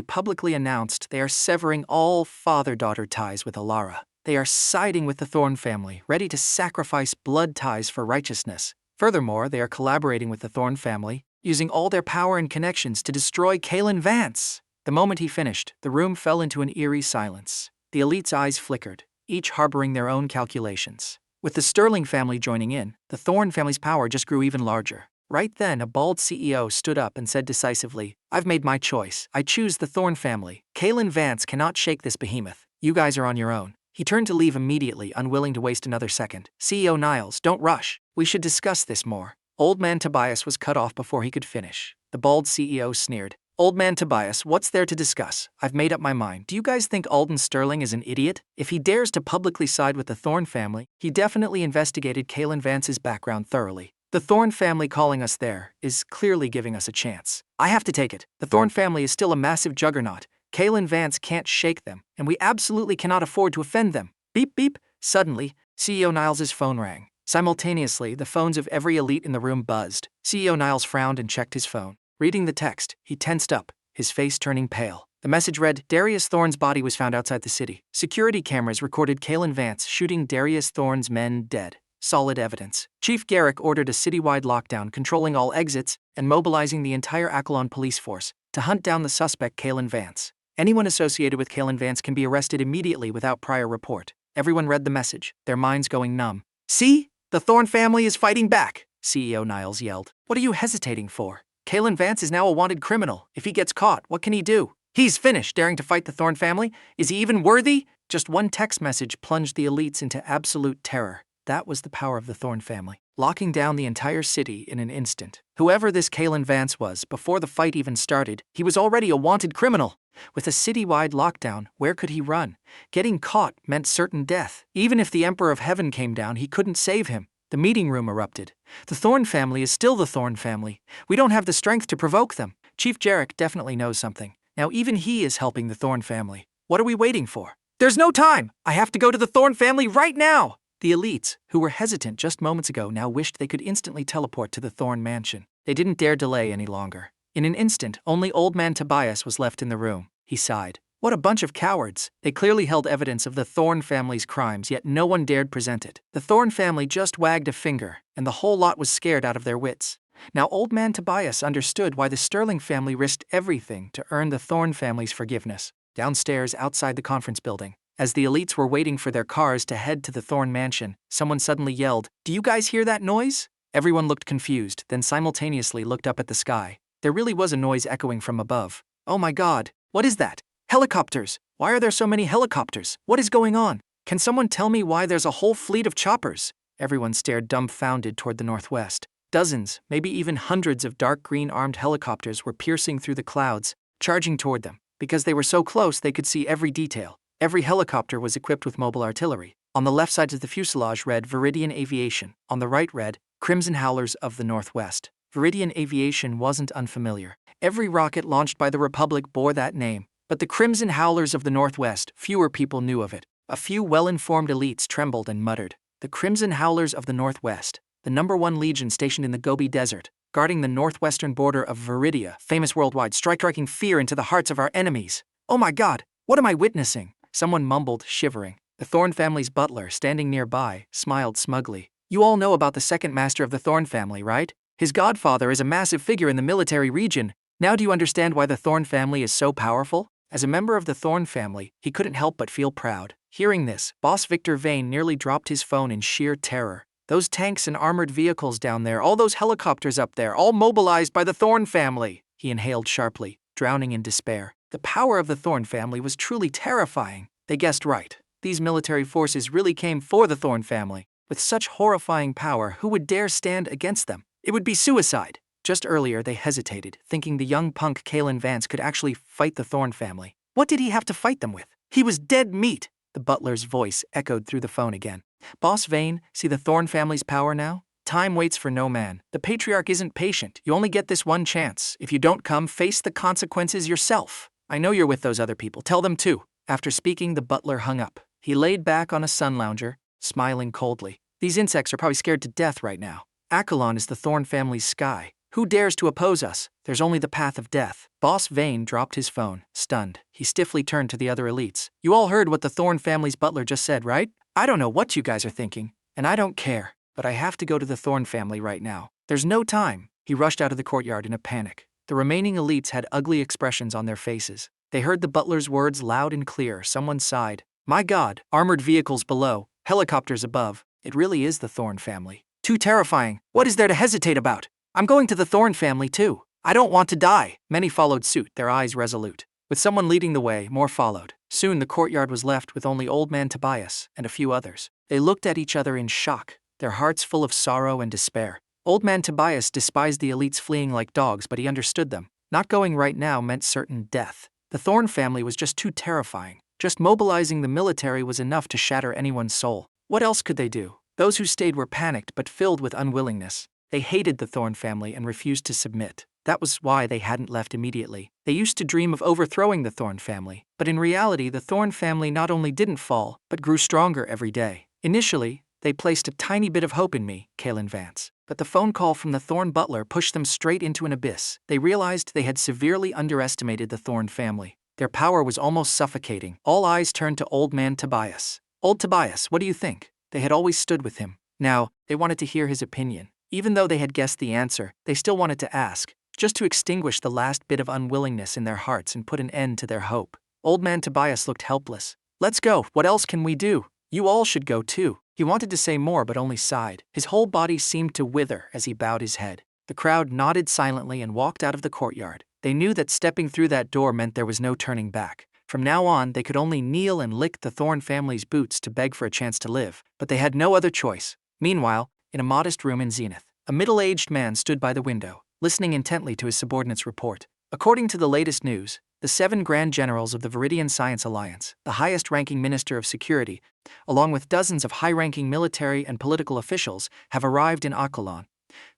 publicly announced they are severing all father-daughter ties with Elara. They are siding with the Thorne family, ready to sacrifice blood ties for righteousness. Furthermore, they are collaborating with the Thorne family, using all their power and connections to destroy Kaelen Vance." The moment he finished, the room fell into an eerie silence. The elite's eyes flickered, each harboring their own calculations. With the Sterling family joining in, the Thorne family's power just grew even larger. Right then, a bald CEO stood up and said decisively, "I've made my choice. I choose the Thorne family. Kaelen Vance cannot shake this behemoth. You guys are on your own." He turned to leave immediately, unwilling to waste another second. "CEO Niles, don't rush. We should discuss this more." Old man Tobias was cut off before he could finish. The bald CEO sneered. "Old man Tobias, what's there to discuss? I've made up my mind. Do you guys think Alden Sterling is an idiot? If he dares to publicly side with the Thorne family, he definitely investigated Kaelen Vance's background thoroughly. The Thorne family calling us there is clearly giving us a chance. I have to take it. The Thorne family is still a massive juggernaut. Kaelen Vance can't shake them, and we absolutely cannot afford to offend them." Beep beep. Suddenly, CEO Niles's phone rang. Simultaneously, the phones of every elite in the room buzzed. CEO Niles frowned and checked his phone. Reading the text, he tensed up, his face turning pale. The message read, "Darius Thorne's body was found outside the city. Security cameras recorded Kaelen Vance shooting Darius Thorne's men dead. Solid evidence. Chief Garrick ordered a citywide lockdown controlling all exits and mobilizing the entire Kaelen police force. to hunt down the suspect Kaelen Vance. Anyone associated with Kaelen Vance can be arrested immediately without prior report. Everyone read the message, their minds going numb. See? The Thorne family is fighting back, CEO Niles yelled. What are you hesitating for? Kaelen Vance is now a wanted criminal. If he gets caught, what can he do? He's finished daring to fight the Thorne family. Is he even worthy? Just one text message plunged the elites into absolute terror. That was the power of the Thorne family, locking down the entire city in an instant. Whoever this Kaelen Vance was, before the fight even started, he was already a wanted criminal. With a citywide lockdown, where could he run? Getting caught meant certain death. Even if the Emperor of Heaven came down, he couldn't save him. The meeting room erupted. The Thorne family is still the Thorne family. We don't have the strength to provoke them. Chief Jarek definitely knows something. Now even he is helping the Thorne family. What are we waiting for? There's no time! I have to go to the Thorne family right now! The elites, who were hesitant just moments ago, now wished they could instantly teleport to the Thorne mansion. They didn't dare delay any longer. In an instant, only Old Man Tobias was left in the room. He sighed. What a bunch of cowards. They clearly held evidence of the Thorne family's crimes, yet no one dared present it. The Thorne family just wagged a finger, and the whole lot was scared out of their wits. Now Old Man Tobias understood why the Sterling family risked everything to earn the Thorne family's forgiveness. Downstairs, outside the conference building, as the elites were waiting for their cars to head to the Thorne mansion, someone suddenly yelled, "Do you guys hear that noise?" Everyone looked confused, then simultaneously looked up at the sky. There really was a noise echoing from above. Oh my God, what is that? Helicopters! Why are there so many helicopters? What is going on? Can someone tell me why there's a whole fleet of choppers? Everyone stared dumbfounded toward the northwest. Dozens, maybe even hundreds of dark green armed helicopters were piercing through the clouds, charging toward them. Because they were so close, they could see every detail. Every helicopter was equipped with mobile artillery. On the left side of the fuselage read Veridian Aviation. On the right read Crimson Howlers of the Northwest. Veridian Aviation wasn't unfamiliar. Every rocket launched by the Republic bore that name. But the Crimson Howlers of the Northwest, fewer people knew of it. A few well-informed elites trembled and muttered. The Crimson Howlers of the Northwest, the #1 legion stationed in the Gobi Desert, guarding the northwestern border of Veridia, famous worldwide, striking fear into the hearts of our enemies. Oh my God, what am I witnessing? Someone mumbled, shivering. The Thorne family's butler, standing nearby, smiled smugly. You all know about the second master of the Thorne family, right? His godfather is a massive figure in the military region. Now do you understand why the Thorne family is so powerful? As a member of the Thorne family, he couldn't help but feel proud. Hearing this, Boss Victor Vane nearly dropped his phone in sheer terror. Those tanks and armored vehicles down there, all those helicopters up there, all mobilized by the Thorne family. He inhaled sharply, drowning in despair. The power of the Thorne family was truly terrifying. They guessed right. These military forces really came for the Thorne family. With such horrifying power, who would dare stand against them? It would be suicide. Just earlier, they hesitated, thinking the young punk Kaelen Vance could actually fight the Thorne family. What did he have to fight them with? He was dead meat. The butler's voice echoed through the phone again. Boss Vane, see the Thorne family's power now? Time waits for no man. The patriarch isn't patient. You only get this one chance. If you don't come, face the consequences yourself. I know you're with those other people. Tell them too. After speaking, the butler hung up. He laid back on a sun lounger, smiling coldly. These insects are probably scared to death right now. Akelon is the Thorne family's sky. Who dares to oppose us? There's only the path of death. Boss Vane dropped his phone, stunned. He stiffly turned to the other elites. You all heard what the Thorne family's butler just said, right? I don't know what you guys are thinking, and I don't care, but I have to go to the Thorne family right now. There's no time. He rushed out of the courtyard in a panic. The remaining elites had ugly expressions on their faces. They heard the butler's words loud and clear. Someone sighed. My God, armored vehicles below, helicopters above. It really is the Thorne family. Too terrifying. What is there to hesitate about? I'm going to the Thorne family too. I don't want to die. Many followed suit, their eyes resolute. With someone leading the way, more followed. Soon the courtyard was left with only Old Man Tobias and a few others. They looked at each other in shock, their hearts full of sorrow and despair. Old Man Tobias despised the elites fleeing like dogs, but he understood them. Not going right now meant certain death. The Thorne family was just too terrifying. Just mobilizing the military was enough to shatter anyone's soul. What else could they do? Those who stayed were panicked but filled with unwillingness. They hated the Thorne family and refused to submit. That was why they hadn't left immediately. They used to dream of overthrowing the Thorne family. But in reality, the Thorne family not only didn't fall, but grew stronger every day. Initially, they placed a tiny bit of hope in me, Kaelen Vance. But the phone call from the Thorne butler pushed them straight into an abyss. They realized they had severely underestimated the Thorne family. Their power was almost suffocating. All eyes turned to Old Man Tobias. Old Tobias, what do you think? They had always stood with him. Now, they wanted to hear his opinion. Even though they had guessed the answer, they still wanted to ask. just to extinguish the last bit of unwillingness in their hearts and put an end to their hope. Old man Tobias looked helpless. Let's go, what else can we do? You all should go too. He wanted to say more but only sighed. His whole body seemed to wither as he bowed his head. The crowd nodded silently and walked out of the courtyard. They knew that stepping through that door meant there was no turning back. From now on, they could only kneel and lick the Thorne family's boots to beg for a chance to live, but they had no other choice. Meanwhile, in a modest room in Zenith, a middle-aged man stood by the window, listening intently to his subordinate's report. According to the latest news, the 7 Grand Generals of the Veridian Science Alliance, the highest-ranking Minister of Security, along with dozens of high-ranking military and political officials, have arrived in Kaelen.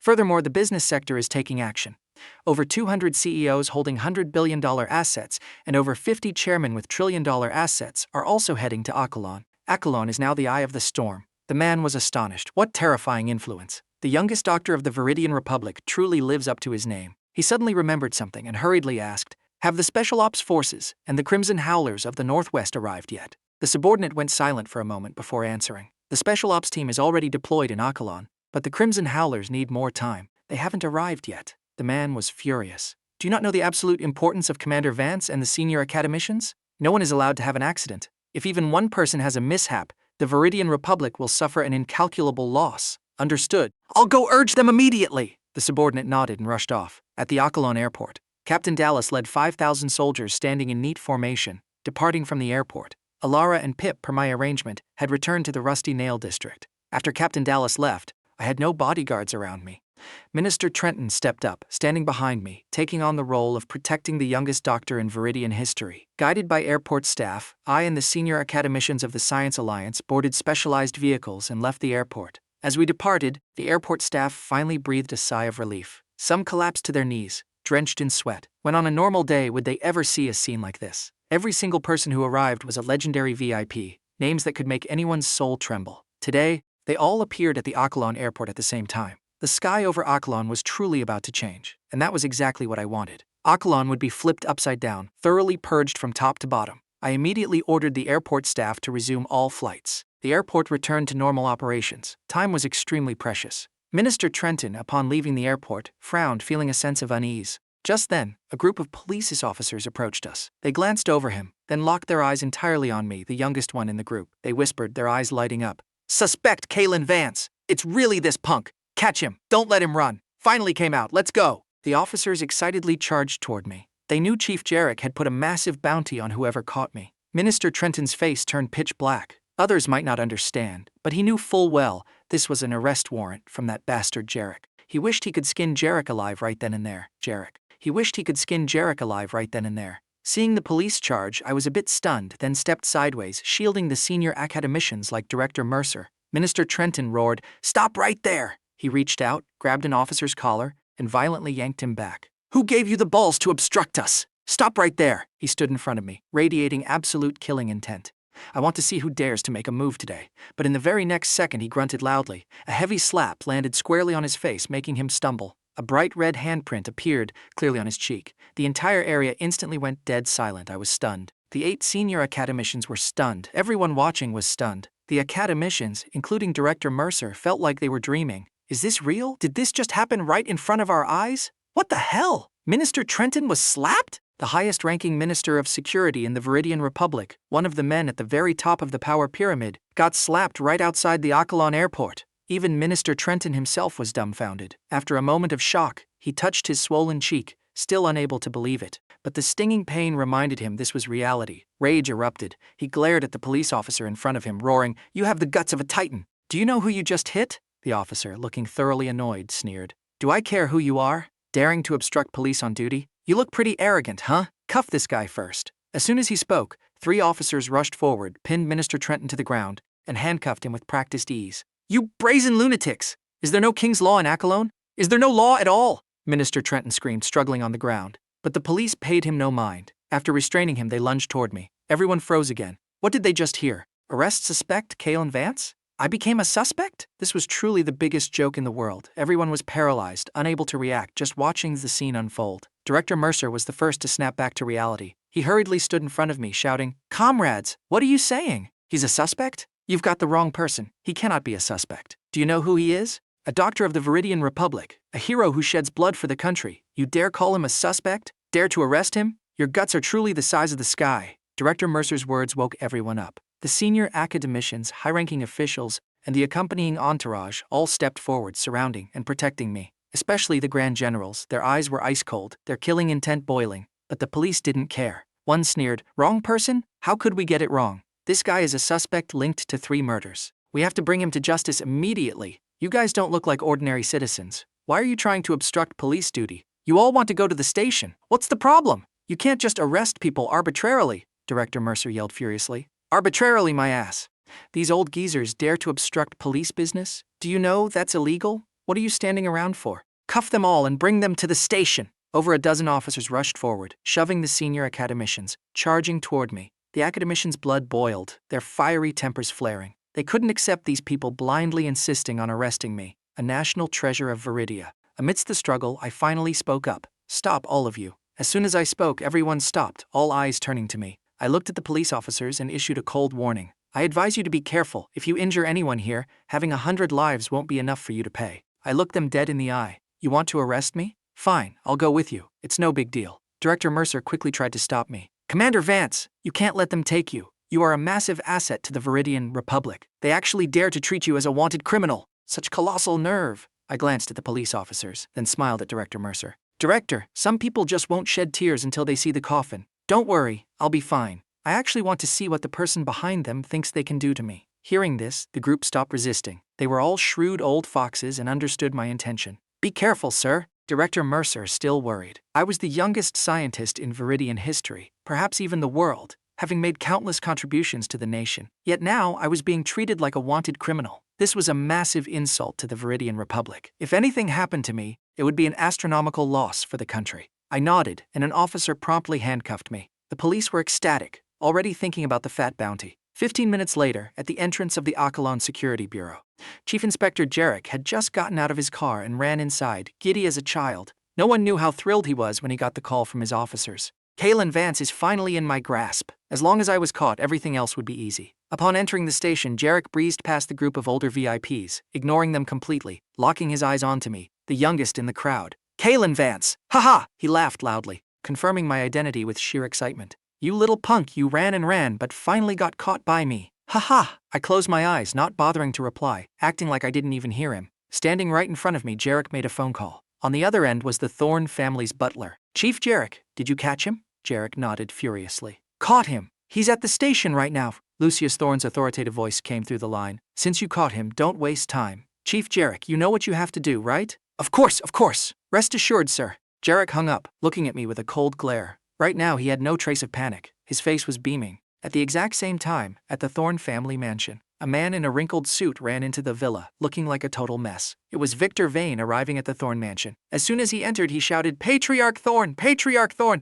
Furthermore, the business sector is taking action. Over 200 CEOs holding $100 billion assets and over 50 chairmen with trillion-dollar assets are also heading to Kaelen. Kaelen is now the eye of the storm. The man was astonished. What terrifying influence. The youngest doctor of the Veridian Republic truly lives up to his name. He suddenly remembered something and hurriedly asked, "Have the Special Ops Forces and the Crimson Howlers of the Northwest arrived yet?" The subordinate went silent for a moment before answering. The Special Ops team is already deployed in Kaelen, but the Crimson Howlers need more time. They haven't arrived yet. The man was furious. Do you not know the absolute importance of Commander Vance and the senior academicians? No one is allowed to have an accident. If even one person has a mishap, the Veridian Republic will suffer an incalculable loss. Understood. I'll go urge them immediately. The subordinate nodded and rushed off. At the Kaelen airport, Captain Dallas led 5,000 soldiers standing in neat formation, departing from the airport. Elara and Pip, per my arrangement, had returned to the Rusty Nail district. After Captain Dallas left, I had no bodyguards around me. Minister Trenton stepped up, standing behind me, taking on the role of protecting the youngest doctor in Veridian history. Guided by airport staff, I and the senior academicians of the Science Alliance boarded specialized vehicles and left the airport. As we departed, the airport staff finally breathed a sigh of relief. Some collapsed to their knees, drenched in sweat. When on a normal day would they ever see a scene like this? Every single person who arrived was a legendary VIP, names that could make anyone's soul tremble. Today, they all appeared at the Kaelen airport at the same time. The sky over Kaelen was truly about to change, and that was exactly what I wanted. Kaelen would be flipped upside down, thoroughly purged from top to bottom. I immediately ordered the airport staff to resume all flights. The airport returned to normal operations. Time was extremely precious. Minister Trenton, upon leaving the airport, frowned, feeling a sense of unease. Just then, a group of police officers approached us. They glanced over him, then locked their eyes entirely on me, the youngest one in the group. They whispered, their eyes lighting up. "Suspect Kaelen Vance! It's really this punk! Catch him! Don't let him run! Finally came out, let's go!" The officers excitedly charged toward me. They knew Chief Jarek had put a massive bounty on whoever caught me. Minister Trenton's face turned pitch black. Others might not understand, but he knew full well this was an arrest warrant from that bastard Jarek. He wished he could skin Jarek alive right then and there. He wished he could skin Jarek alive right then and there. Seeing the police charge, I was a bit stunned, then stepped sideways, shielding the senior academicians like Director Mercer. Minister Trenton roared, "Stop right there!" He reached out, grabbed an officer's collar, and violently yanked him back. "Who gave you the balls to obstruct us? Stop right there!" He stood in front of me, radiating absolute killing intent. I want to see who dares to make a move today. But in the very next second he grunted loudly. A heavy slap landed squarely on his face, making him stumble. A bright red handprint appeared clearly on his cheek. The entire area instantly went dead silent. I was stunned. The 8 senior academicians were stunned. Everyone watching was stunned. The academicians, including Director Mercer, felt like they were dreaming. Is this real? Did this just happen right in front of our eyes? What the hell? Minister Trenton was slapped? The highest-ranking Minister of Security in the Veridian Republic, one of the men at the very top of the power pyramid, got slapped right outside the Kaelen airport. Even Minister Trenton himself was dumbfounded. After a moment of shock, he touched his swollen cheek, still unable to believe it. But the stinging pain reminded him this was reality. Rage erupted. He glared at the police officer in front of him, roaring, "You have the guts of a titan. Do you know who you just hit?" The officer, looking thoroughly annoyed, sneered. "Do I care who you are? Daring to obstruct police on duty? You look pretty arrogant, huh? Cuff this guy first." As soon as he spoke, 3 officers rushed forward, pinned Minister Trenton to the ground, and handcuffed him with practiced ease. "You brazen lunatics! Is there no king's law in Kaelen? Is there no law at all?" Minister Trenton screamed, struggling on the ground. But the police paid him no mind. After restraining him, they lunged toward me. Everyone froze again. What did they just hear? Arrest suspect Kaelen Vance? I became a suspect? This was truly the biggest joke in the world. Everyone was paralyzed, unable to react, just watching the scene unfold. Director Mercer was the first to snap back to reality. He hurriedly stood in front of me, shouting, "Comrades, what are you saying? He's a suspect? You've got the wrong person. He cannot be a suspect. Do you know who he is? A doctor of the Veridian Republic, a hero who sheds blood for the country. You dare call him a suspect? Dare to arrest him? Your guts are truly the size of the sky. Director Mercer's words woke everyone up. The senior academicians, high-ranking officials, and the accompanying entourage all stepped forward, surrounding and protecting me. Especially the Grand Generals, their eyes were ice-cold, their killing intent boiling. But the police didn't care. One sneered, "Wrong person? How could we get it wrong? This guy is a suspect linked to 3 murders. We have to bring him to justice immediately. You guys don't look like ordinary citizens. Why are you trying to obstruct police duty? You all want to go to the station. What's the problem? You can't just arrest people arbitrarily," Director Mercer yelled furiously. "Arbitrarily, my ass. These old geezers dare to obstruct police business? Do you know that's illegal? What are you standing around for? Cuff them all and bring them to the station." Over a dozen officers rushed forward, shoving the senior academicians, charging toward me. The academicians' blood boiled, their fiery tempers flaring. They couldn't accept these people blindly insisting on arresting me, a national treasure of Veridia. Amidst the struggle, I finally spoke up. "Stop, all of you." As soon as I spoke, everyone stopped, all eyes turning to me. I looked at the police officers and issued a cold warning. "I advise you to be careful. If you injure anyone here, having 100 lives won't be enough for you to pay." I looked them dead in the eye. "You want to arrest me? Fine, I'll go with you. It's no big deal." Director Mercer quickly tried to stop me. "Commander Vance, you can't let them take you. You are a massive asset to the Veridian Republic. They actually dare to treat you as a wanted criminal. Such colossal nerve." I glanced at the police officers, then smiled at Director Mercer. "Director, some people just won't shed tears until they see the coffin. Don't worry, I'll be fine. I actually want to see what the person behind them thinks they can do to me." Hearing this, the group stopped resisting. They were all shrewd old foxes and understood my intention. "Be careful, sir." Director Mercer still worried. I was the youngest scientist in Veridian history, perhaps even the world, having made countless contributions to the nation. Yet now I was being treated like a wanted criminal. This was a massive insult to the Veridian Republic. If anything happened to me, it would be an astronomical loss for the country. I nodded, and an officer promptly handcuffed me. The police were ecstatic, already thinking about the fat bounty. 15 minutes later, at the entrance of the Kaelen Security Bureau, Chief Inspector Jarek had just gotten out of his car and ran inside, giddy as a child. No one knew how thrilled he was when he got the call from his officers. "Kaelen Vance is finally in my grasp. As long as I was caught, everything else would be easy." Upon entering the station, Jarek breezed past the group of older VIPs, ignoring them completely, locking his eyes onto me, the youngest in the crowd. "Kaelen Vance! Ha!" He laughed loudly, confirming my identity with sheer excitement. "You little punk, you ran and ran but finally got caught by me. Ha!" I closed my eyes, not bothering to reply, acting like I didn't even hear him. Standing right in front of me, Jarek made a phone call. On the other end was the Thorne family's butler. "Chief Jarek, did you catch him?" Jarek nodded furiously. "Caught him. He's at the station right now." Lucius Thorne's authoritative voice came through the line. "Since you caught him, don't waste time. Chief Jarek, you know what you have to do, right?" Of course. Rest assured, sir." Jarek hung up, looking at me with a cold glare. Right now he had no trace of panic. His face was beaming. At the exact same time, at the Thorne family mansion, a man in a wrinkled suit ran into the villa, looking like a total mess. It was Victor Vane arriving at the Thorne mansion. As soon as he entered, he shouted, Patriarch Thorne!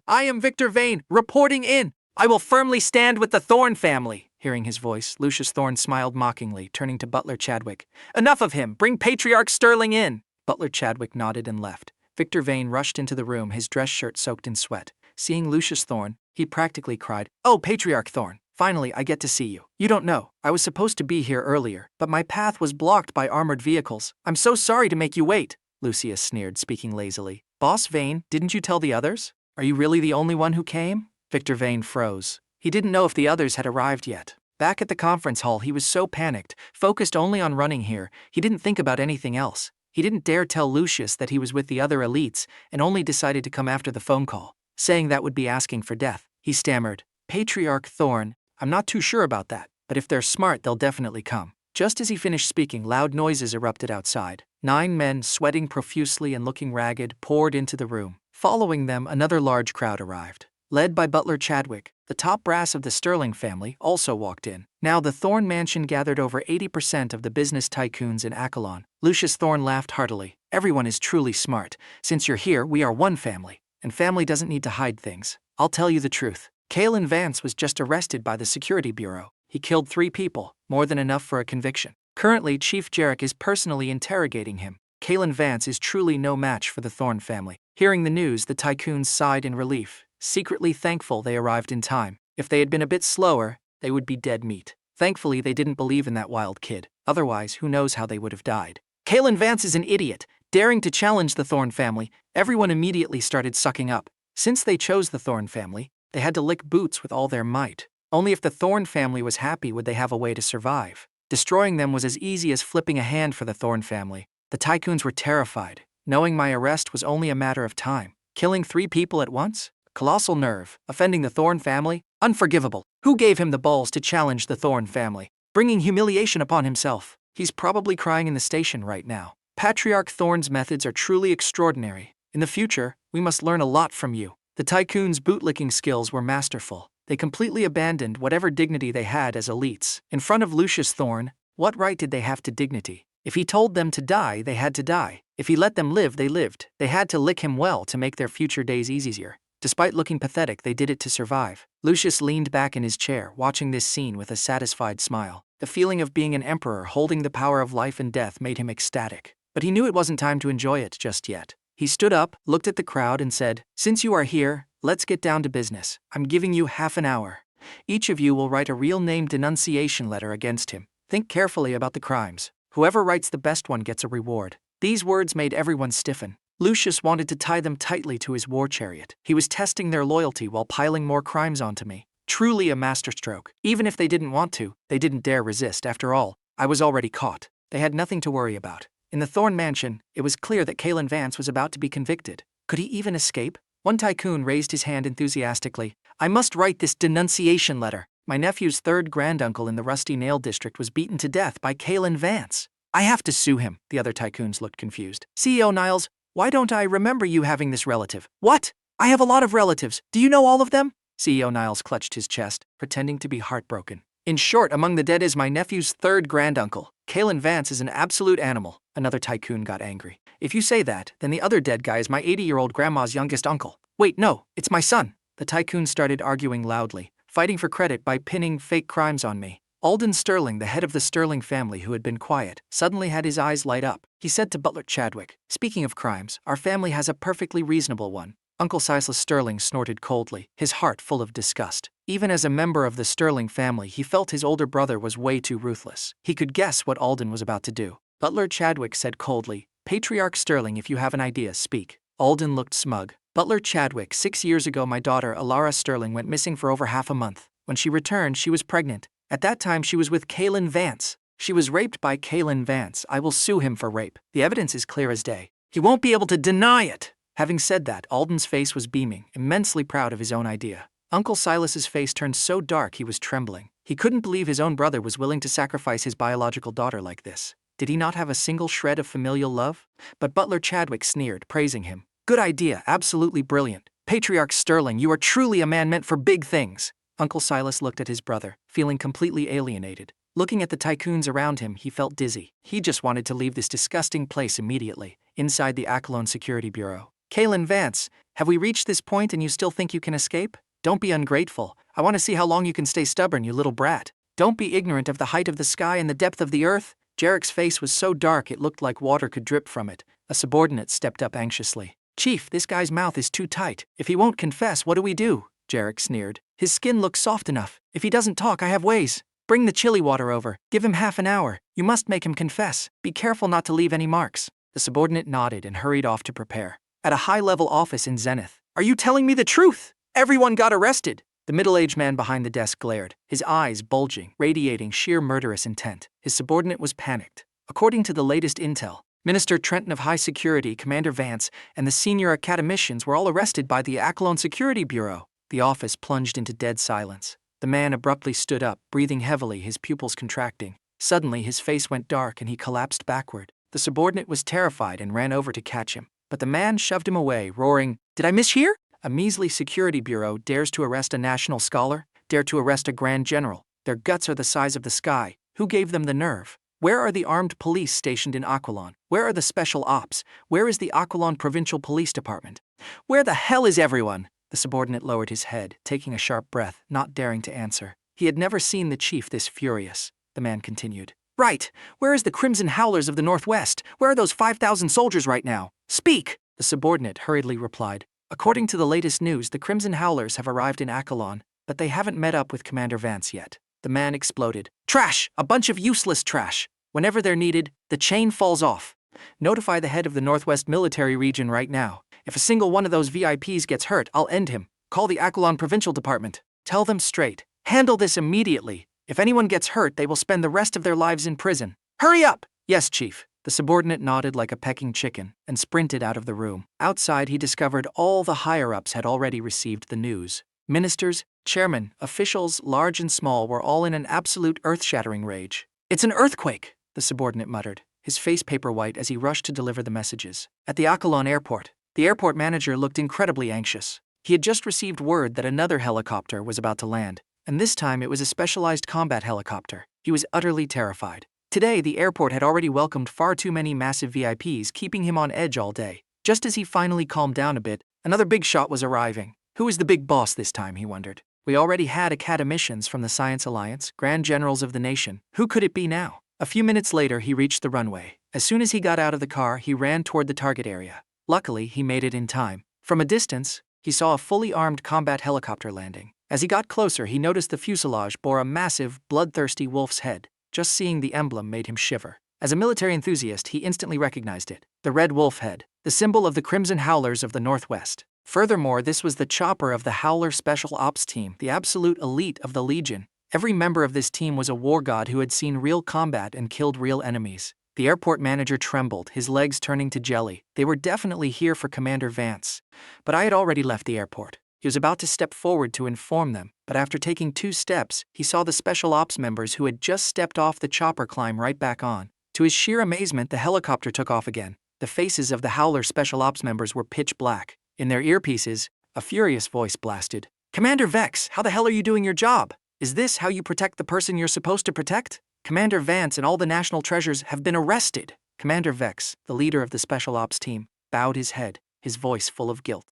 I am Victor Vane, reporting in! I will firmly stand with the Thorne family." Hearing his voice, Lucius Thorne smiled mockingly, turning to Butler Chadwick. "Enough of him! Bring Patriarch Sterling in!" Butler Chadwick nodded and left. Victor Vane rushed into the room, his dress shirt soaked in sweat. Seeing Lucius Thorne, he practically cried, "Oh, Patriarch Thorne! Finally, I get to see you. You don't know, I was supposed to be here earlier, but my path was blocked by armored vehicles. I'm so sorry to make you wait." Lucius sneered, speaking lazily. "Boss Vane, didn't you tell the others? Are you really the only one who came?" Victor Vane froze. He didn't know if the others had arrived yet. Back at the conference hall, he was so panicked, focused only on running here, he didn't think about anything else. He didn't dare tell Lucius that he was with the other elites and only decided to come after the phone call, saying that would be asking for death. He stammered, "Patriarch Thorne, I'm not too sure about that, but if they're smart, they'll definitely come." Just as he finished speaking, loud noises erupted outside. 9 men, sweating profusely and looking ragged, poured into the room. Following them, another large crowd arrived. Led by Butler Chadwick, the top brass of the Sterling family also walked in. Now the Thorne mansion gathered over 80% of the business tycoons in Kaelen. Lucius Thorne laughed heartily. "Everyone is truly smart. Since you're here, we are one family. And family doesn't need to hide things. I'll tell you the truth. Kaelen Vance was just arrested by the Security Bureau. He killed 3 people, more than enough for a conviction. Currently, Chief Jarek is personally interrogating him. Kaelen Vance is truly no match for the Thorne family." Hearing the news, the tycoons sighed in relief, secretly thankful they arrived in time. If they had been a bit slower, they would be dead meat. Thankfully, they didn't believe in that wild kid. Otherwise, who knows how they would have died. "Kaelen Vance is an idiot. Daring to challenge the Thorne family, everyone immediately started sucking up. Since they chose the Thorne family, they had to lick boots with all their might. Only if the Thorne family was happy would they have a way to survive. Destroying them was as easy as flipping a hand for the Thorne family. The tycoons were terrified, knowing my arrest was only a matter of time. Killing 3 people at once? Colossal nerve. Offending the Thorne family? Unforgivable. Who gave him the balls to challenge the Thorne family? Bringing humiliation upon himself. He's probably crying in the station right now. Patriarch Thorne's methods are truly extraordinary. In the future, we must learn a lot from you. The tycoons' bootlicking skills were masterful. They completely abandoned whatever dignity they had as elites. In front of Lucius Thorne, what right did they have to dignity? If he told them to die, they had to die. If he let them live, they lived. They had to lick him well to make their future days easier. Despite looking pathetic, they did it to survive. Lucius leaned back in his chair, watching this scene with a satisfied smile. The feeling of being an emperor holding the power of life and death made him ecstatic. But he knew it wasn't time to enjoy it just yet. He stood up, looked at the crowd, and said, "Since you are here, let's get down to business. I'm giving you half an hour. Each of you will write a real-name denunciation letter against him. Think carefully about the crimes. Whoever writes the best one gets a reward." These words made everyone stiffen. Lucius wanted to tie them tightly to his war chariot. He was testing their loyalty while piling more crimes onto me. Truly a masterstroke. Even if they didn't want to, they didn't dare resist. After all, I was already caught. They had nothing to worry about. In the Thorne mansion, it was clear that Kaelen Vance was about to be convicted. Could he even escape? One tycoon raised his hand enthusiastically. "I must write this denunciation letter. My nephew's 3rd granduncle in the Rusty Nail District was beaten to death by Kaelen Vance. I have to sue him." The other tycoons looked confused. "CEO Niles, why don't I remember you having this relative?" "What? I have a lot of relatives. Do you know all of them?" CEO Niles clutched his chest, pretending to be heartbroken. "In short, among the dead is my nephew's 3rd granduncle. Kaelen Vance is an absolute animal." Another tycoon got angry. "If you say that, then the other dead guy is my 80-year-old grandma's youngest uncle." "Wait, no, it's my son." The tycoons started arguing loudly, fighting for credit by pinning fake crimes on me. Alden Sterling, the head of the Sterling family who had been quiet, suddenly had his eyes light up. He said to Butler Chadwick, "Speaking of crimes, our family has a perfectly reasonable one." Uncle Silas Sterling snorted coldly, his heart full of disgust. Even as a member of the Sterling family, he felt his older brother was way too ruthless. He could guess what Alden was about to do. Butler Chadwick said coldly, "Patriarch Sterling, if you have an idea, speak." Alden looked smug. "Butler Chadwick, 6 years ago my daughter, Elara Sterling, went missing for over half a month. When she returned, she was pregnant. At that time, she was with Kaelen Vance. She was raped by Kaelen Vance. I will sue him for rape. The evidence is clear as day. He won't be able to deny it." Having said that, Alden's face was beaming, immensely proud of his own idea. Uncle Silas's face turned so dark he was trembling. He couldn't believe his own brother was willing to sacrifice his biological daughter like this. Did he not have a single shred of familial love? But Butler Chadwick sneered, praising him. "Good idea, absolutely brilliant. Patriarch Sterling, you are truly a man meant for big things." Uncle Silas looked at his brother, feeling completely alienated. Looking at the tycoons around him, he felt dizzy. He just wanted to leave this disgusting place immediately. Inside the Kaelen Security Bureau. "Kaelen Vance, have we reached this point and you still think you can escape? Don't be ungrateful. I want to see how long you can stay stubborn, you little brat. Don't be ignorant of the height of the sky and the depth of the earth." Jarek's face was so dark it looked like water could drip from it. A subordinate stepped up anxiously. "Chief, this guy's mouth is too tight. If he won't confess, what do we do?" Jarek sneered. "His skin looks soft enough. If he doesn't talk, I have ways. Bring the chili water over. Give him half an hour. You must make him confess. Be careful not to leave any marks." The subordinate nodded and hurried off to prepare. At a high-level office in Zenith. "Are you telling me the truth? Everyone got arrested." The middle-aged man behind the desk glared, his eyes bulging, radiating sheer murderous intent. His subordinate was panicked. According to the latest intel, Minister Trenton of High Security, Commander Vance, and the senior academicians were all arrested by the Kaelen Security Bureau. The office plunged into dead silence. The man abruptly stood up, breathing heavily, his pupils contracting. Suddenly, his face went dark and he collapsed backward. The subordinate was terrified and ran over to catch him. But the man shoved him away, roaring, "Did I mishear? A measly security bureau dares to arrest a national scholar? Dare to arrest a grand general? Their guts are the size of the sky. Who gave them the nerve? Where are the armed police stationed in Kaelen? Where are the special ops? Where is the Kaelen Provincial Police Department? Where the hell is everyone?" The subordinate lowered his head, taking a sharp breath, not daring to answer. He had never seen the chief this furious. The man continued. "Right. Where is the Crimson Howlers of the Northwest? Where are those 5,000 soldiers right now? Speak!" The subordinate hurriedly replied. "According to the latest news, the Crimson Howlers have arrived in Kaelen, but they haven't met up with Commander Vance yet." The man exploded. "Trash! A bunch of useless trash! Whenever they're needed, the chain falls off. Notify the head of the Northwest Military Region right now. If a single one of those VIPs gets hurt, I'll end him. Call the Kaelen Provincial Department. Tell them straight. Handle this immediately. If anyone gets hurt, they will spend the rest of their lives in prison. Hurry up! Yes, Chief. The subordinate nodded like a pecking chicken and sprinted out of the room. Outside, he discovered all the higher-ups had already received the news. Ministers, chairmen, officials, large and small, were all in an absolute earth-shattering rage. It's an earthquake, the subordinate muttered, his face paper white as he rushed to deliver the messages. At the Kaelen airport, the airport manager looked incredibly anxious. He had just received word that another helicopter was about to land, and this time it was a specialized combat helicopter. He was utterly terrified. Today, the airport had already welcomed far too many massive VIPs, keeping him on edge all day. Just as he finally calmed down a bit, another big shot was arriving. Who is the big boss this time, he wondered. We already had academicians from the Science Alliance, grand generals of the nation. Who could it be now? A few minutes later, he reached the runway. As soon as he got out of the car, he ran toward the target area. Luckily, he made it in time. From a distance, he saw a fully armed combat helicopter landing. As he got closer, he noticed the fuselage bore a massive, bloodthirsty wolf's head. Just seeing the emblem made him shiver. As a military enthusiast, he instantly recognized it. The red wolf head, the symbol of the Crimson Howlers of the Northwest. Furthermore, this was the chopper of the Howler Special Ops Team, the absolute elite of the Legion. Every member of this team was a war god who had seen real combat and killed real enemies. The airport manager trembled, his legs turning to jelly. They were definitely here for Commander Vance. But I had already left the airport. He was about to step forward to inform them, but after taking 2 steps, he saw the Special Ops members who had just stepped off the chopper climb right back on. To his sheer amazement, the helicopter took off again. The faces of the Howler Special Ops members were pitch black. In their earpieces, a furious voice blasted. Commander Vex, how the hell are you doing your job? Is this how you protect the person you're supposed to protect? Commander Vance and all the national treasures have been arrested. Commander Vex, the leader of the Special Ops team, bowed his head, his voice full of guilt.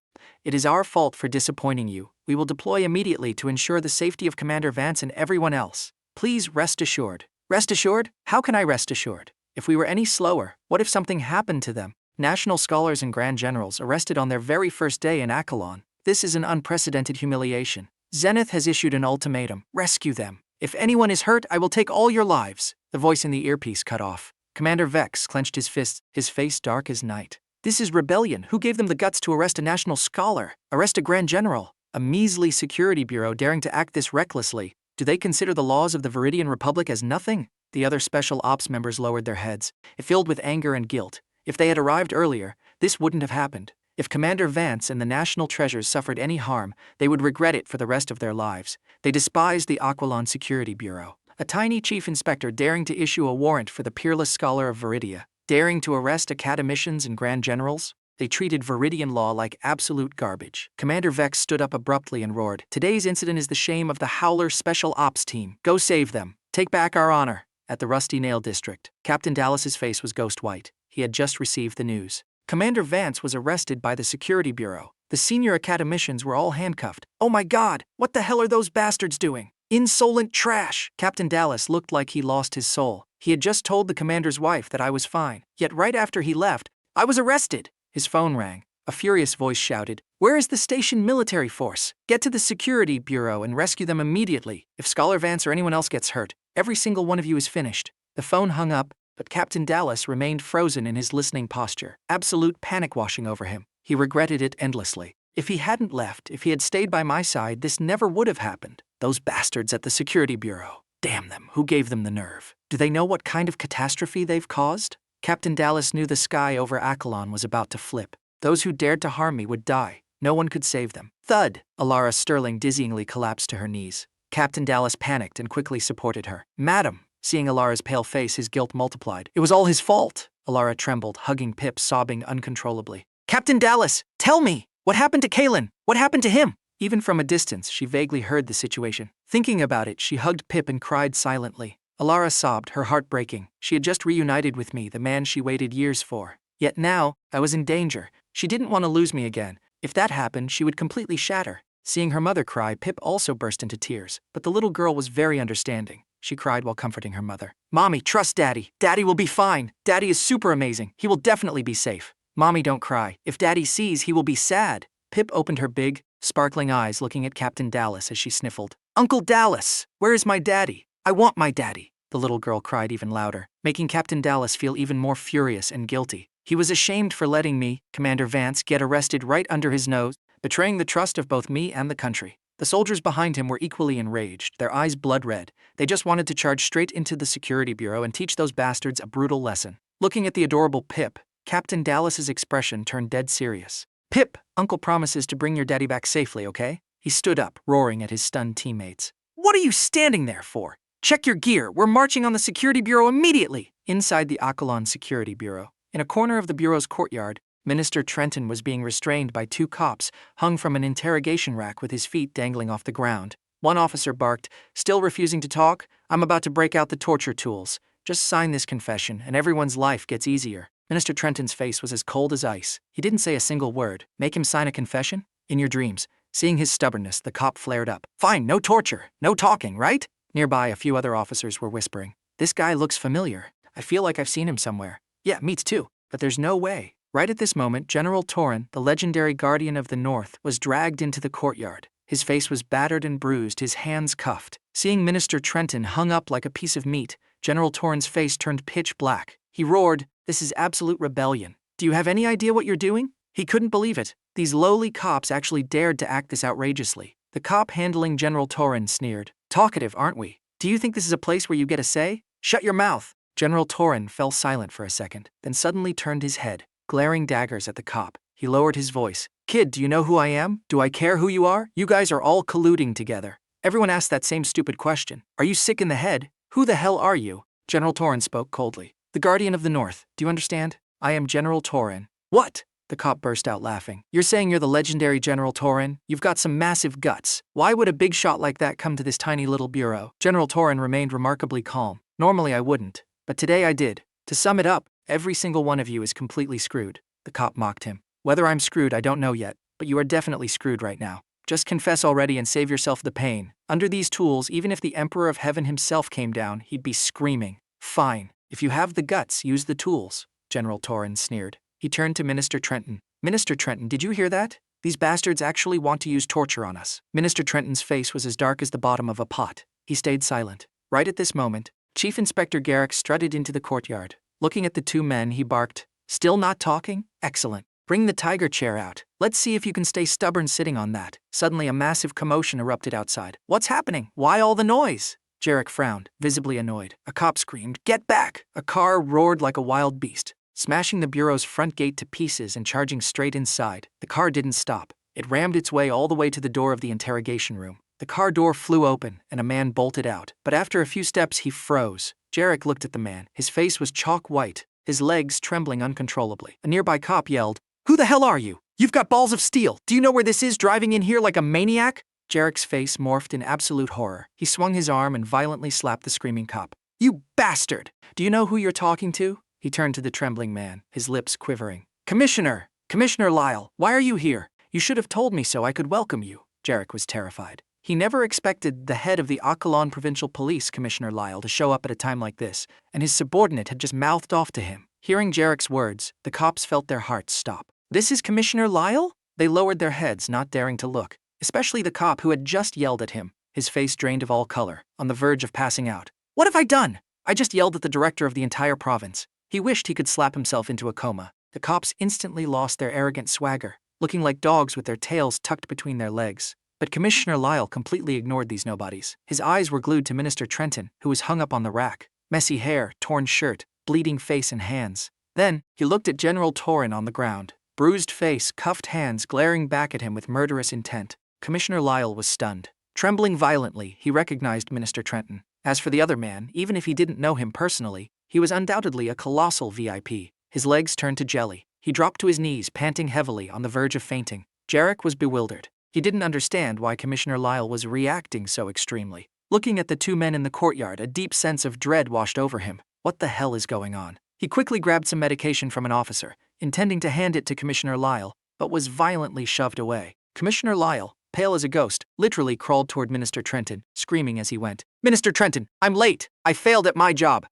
It is our fault for disappointing you. We will deploy immediately to ensure the safety of Commander Vance and everyone else. Please rest assured. Rest assured? How can I rest assured? If we were any slower, what if something happened to them? National scholars and grand generals arrested on their very first day in Kaelen. This is an unprecedented humiliation. Zenith has issued an ultimatum. Rescue them. If anyone is hurt, I will take all your lives. The voice in the earpiece cut off. Commander Vex clenched his fists, his face dark as night. This is rebellion. Who gave them the guts to arrest a national scholar? Arrest a grand general? A measly security bureau daring to act this recklessly? Do they consider the laws of the Veridian Republic as nothing? The other Special Ops members lowered their heads, filled with anger and guilt. If they had arrived earlier, this wouldn't have happened. If Commander Vance and the national treasures suffered any harm, they would regret it for the rest of their lives. They despised the Kaelen Security Bureau. A tiny chief inspector daring to issue a warrant for the peerless scholar of Veridia, daring to arrest academicians and grand generals? They treated Veridian law like absolute garbage. Commander Vex stood up abruptly and roared, "Today's incident is the shame of the Howler Special Ops Team. Go save them. Take back our honor." At the Rusty Nail District, Captain Dallas's face was ghost white. He had just received the news. Commander Vance was arrested by the Security Bureau. The senior academicians were all handcuffed. Oh my God, what the hell are those bastards doing? Insolent trash! Captain Dallas looked like he lost his soul. He had just told the commander's wife that I was fine. Yet right after he left, I was arrested. His phone rang. A furious voice shouted, "Where is the station military force? Get to the Security Bureau and rescue them immediately. If Scholar Vance or anyone else gets hurt, every single one of you is finished." The phone hung up, but Captain Dallas remained frozen in his listening posture, absolute panic washing over him. He regretted it endlessly. If he hadn't left, if he had stayed by my side, this never would have happened. Those bastards at the Security Bureau. Damn them, who gave them the nerve? Do they know what kind of catastrophe they've caused? Captain Dallas knew the sky over Kaelen was about to flip. Those who dared to harm me would die. No one could save them. Thud! Elara Sterling dizzyingly collapsed to her knees. Captain Dallas panicked and quickly supported her. "Madam!" Seeing Elara's pale face, his guilt multiplied. "It was all his fault!" Elara trembled, hugging Pip, sobbing uncontrollably. "Captain Dallas, tell me! What happened to Kaelen? What happened to him?" Even from a distance, she vaguely heard the situation. Thinking about it, she hugged Pip and cried silently. Elara sobbed, her heart breaking. She had just reunited with me, the man she waited years for. Yet now, I was in danger. She didn't want to lose me again. If that happened, she would completely shatter. Seeing her mother cry, Pip also burst into tears. But the little girl was very understanding. She cried while comforting her mother. "Mommy, trust Daddy. Daddy will be fine. Daddy is super amazing. He will definitely be safe. Mommy, don't cry. If Daddy sees, he will be sad." Pip opened her big, sparkling eyes looking at Captain Dallas as she sniffled. "Uncle Dallas, where is my daddy? I want my daddy." the little girl cried even louder, making Captain Dallas feel even more furious and guilty. He was ashamed for letting me, Commander Vance, get arrested right under his nose, betraying the trust of both me and the country. The soldiers behind him were equally enraged, their eyes blood red. They just wanted to charge straight into the security bureau and teach those bastards a brutal lesson. Looking at the adorable Pip, Captain Dallas's expression turned dead serious. Pip, Uncle promises to bring your daddy back safely, okay? He stood up, roaring at his stunned teammates. What are you standing there for? Check your gear, we're marching on the security bureau immediately! Inside the Kaelen Security Bureau, in a corner of the bureau's courtyard, Minister Trenton was being restrained by 2 cops hung from an interrogation rack with his feet dangling off the ground. One officer barked, still refusing to talk, I'm about to break out the torture tools. Just sign this confession and everyone's life gets easier. Minister Trenton's face was as cold as ice. He didn't say a single word. Make him sign a confession? In your dreams. Seeing his stubbornness, the cop flared up. Fine, no torture, no talking, right? Nearby, a few other officers were whispering. This guy looks familiar. I feel like I've seen him somewhere. Yeah, me too. But there's no way. Right at this moment, General Thorne, the legendary Guardian of the North, was dragged into the courtyard. His face was battered and bruised, his hands cuffed. Seeing Minister Trenton hung up like a piece of meat, General Thorne's face turned pitch black. He roared, "This is absolute rebellion. Do you have any idea what you're doing?" He couldn't believe it. These lowly cops actually dared to act this outrageously. The cop handling General Thorne sneered. Talkative, aren't we? Do you think this is a place where you get a say? Shut your mouth! General Thorne fell silent for a second, then suddenly turned his head, glaring daggers at the cop. He lowered his voice. Kid, do you know who I am? Do I care who you are? You guys are all colluding together. Everyone asked that same stupid question. Are you sick in the head? Who the hell are you? General Thorne spoke coldly. The Guardian of the North. Do you understand? I am General Thorne. What? The cop burst out laughing. You're saying you're the legendary General Thorne? You've got some massive guts. Why would a big shot like that come to this tiny little bureau? General Thorne remained remarkably calm. Normally I wouldn't, but today I did. To sum it up, every single one of you is completely screwed. The cop mocked him. Whether I'm screwed, I don't know yet, but you are definitely screwed right now. Just confess already and save yourself the pain. Under these tools, even if the Emperor of Heaven himself came down, he'd be screaming. Fine. If you have the guts, use the tools, General Thorne sneered. He turned to Minister Trenton. Minister Trenton, did you hear that? These bastards actually want to use torture on us. Minister Trenton's face was as dark as the bottom of a pot. He stayed silent. Right at this moment, Chief Inspector Garrick strutted into the courtyard. Looking at the 2 men, he barked. Still not talking? Excellent. Bring the tiger chair out. Let's see if you can stay stubborn sitting on that. Suddenly a massive commotion erupted outside. What's happening? Why all the noise? Jarek frowned, visibly annoyed. A cop screamed, "Get back!" A car roared like a wild beast, smashing the bureau's front gate to pieces and charging straight inside. The car didn't stop. It rammed its way all the way to the door of the interrogation room. The car door flew open, and a man bolted out. But after a few steps, he froze. Jarek looked at the man. His face was chalk white, his legs trembling uncontrollably. A nearby cop yelled, "Who the hell are you? You've got balls of steel. Do you know where this is, driving in here like a maniac?" Jarek's face morphed in absolute horror. He swung his arm and violently slapped the screaming cop. "You bastard! Do you know who you're talking to?" He turned to the trembling man, his lips quivering. Commissioner Lyle, why are you here? You should have told me so I could welcome you." Jarek was terrified. He never expected the head of the Kaelen Provincial Police, Commissioner Lyle, to show up at a time like this, and his subordinate had just mouthed off to him. Hearing Jarek's words, the cops felt their hearts stop. This is Commissioner Lyle? They lowered their heads, not daring to look, especially the cop who had just yelled at him, his face drained of all color, on the verge of passing out. "What have I done? I just yelled at the director of the entire province." He wished he could slap himself into a coma. The cops instantly lost their arrogant swagger, looking like dogs with their tails tucked between their legs. But Commissioner Lyle completely ignored these nobodies. His eyes were glued to Minister Trenton, who was hung up on the rack. Messy hair, torn shirt, bleeding face and hands. Then, he looked at General Thorne on the ground. Bruised face, cuffed hands glaring back at him with murderous intent. Commissioner Lyle was stunned. Trembling violently, he recognized Minister Trenton. As for the other man, even if he didn't know him personally, he was undoubtedly a colossal VIP. His legs turned to jelly. He dropped to his knees, panting heavily, on the verge of fainting. Jarek was bewildered. He didn't understand why Commissioner Lyle was reacting so extremely. Looking at the 2 men in the courtyard, a deep sense of dread washed over him. What the hell is going on? He quickly grabbed some medication from an officer, intending to hand it to Commissioner Lyle, but was violently shoved away. Commissioner Lyle, pale as a ghost, literally crawled toward Minister Trenton, screaming as he went. "Minister Trenton, I'm late! I failed at my job!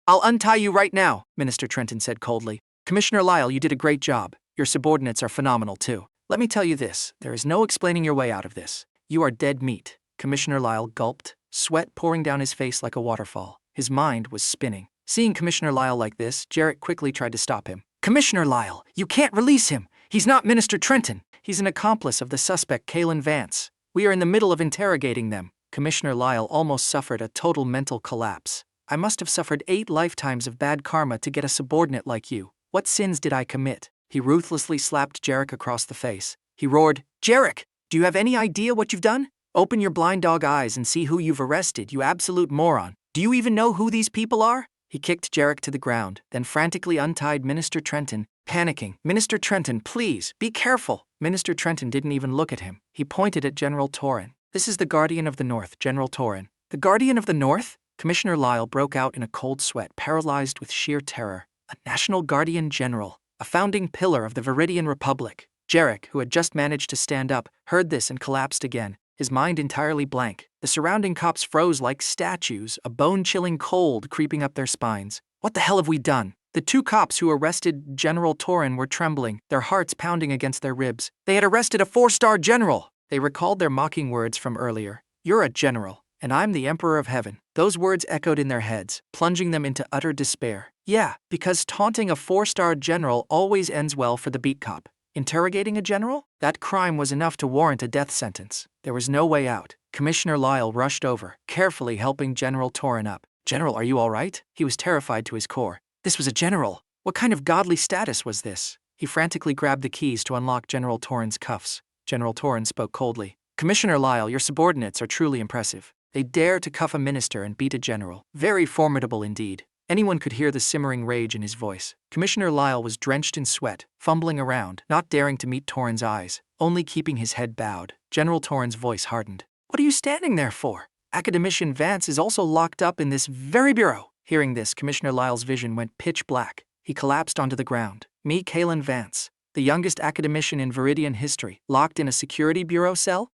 I'll untie you right now," Minister Trenton said coldly. "Commissioner Lyle, you did a great job. Your subordinates are phenomenal too. Let me tell you this, there is no explaining your way out of this. You are dead meat." Commissioner Lyle gulped, sweat pouring down his face like a waterfall. His mind was spinning. Seeing Commissioner Lyle like this, Jarek quickly tried to stop him. Commissioner Lyle, you can't release him. He's not Minister Trenton. He's an accomplice of the suspect Kaelen Vance. We are in the middle of interrogating them. Commissioner Lyle almost suffered a total mental collapse. I must have suffered 8 lifetimes of bad karma to get a subordinate like you. What sins did I commit? He ruthlessly slapped Jarek across the face. He roared, Jarek, do you have any idea what you've done? Open your blind dog eyes and see who you've arrested, you absolute moron. Do you even know who these people are? He kicked Jarek to the ground, then frantically untied Minister Trenton, panicking. Minister Trenton, please, be careful. Minister Trenton didn't even look at him. He pointed at General Thorne. This is the Guardian of the North, General Thorne. The Guardian of the North? Commissioner Lyle broke out in a cold sweat, paralyzed with sheer terror. A National Guardian General, a founding pillar of the Veridian Republic. Jarek, who had just managed to stand up, heard this and collapsed again, his mind entirely blank. The surrounding cops froze like statues, a bone-chilling cold creeping up their spines. What the hell have we done? The 2 cops who arrested General Thorne were trembling, their hearts pounding against their ribs. They had arrested a 4-star general! They recalled their mocking words from earlier. You're a general, and I'm the Emperor of Heaven. Those words echoed in their heads, plunging them into utter despair. Yeah, because taunting a 4-star general always ends well for the beat cop. Interrogating a general? That crime was enough to warrant a death sentence. There was no way out. Commissioner Lyle rushed over, carefully helping General Thorne up. General, are you all right? He was terrified to his core. This was a general. What kind of godly status was this? He frantically grabbed the keys to unlock General Thorne's cuffs. General Thorne spoke coldly. Commissioner Lyle, your subordinates are truly impressive. They dare to cuff a minister and beat a general. Very formidable indeed. Anyone could hear the simmering rage in his voice. Commissioner Lyle was drenched in sweat, fumbling around, not daring to meet Thorne's eyes, only keeping his head bowed. General Thorne's voice hardened. What are you standing there for? Academician Vance is also locked up in this very bureau. Hearing this, Commissioner Lyle's vision went pitch black. He collapsed onto the ground. Me, Kaelen Vance, the youngest academician in Veridian history, locked in a security bureau cell?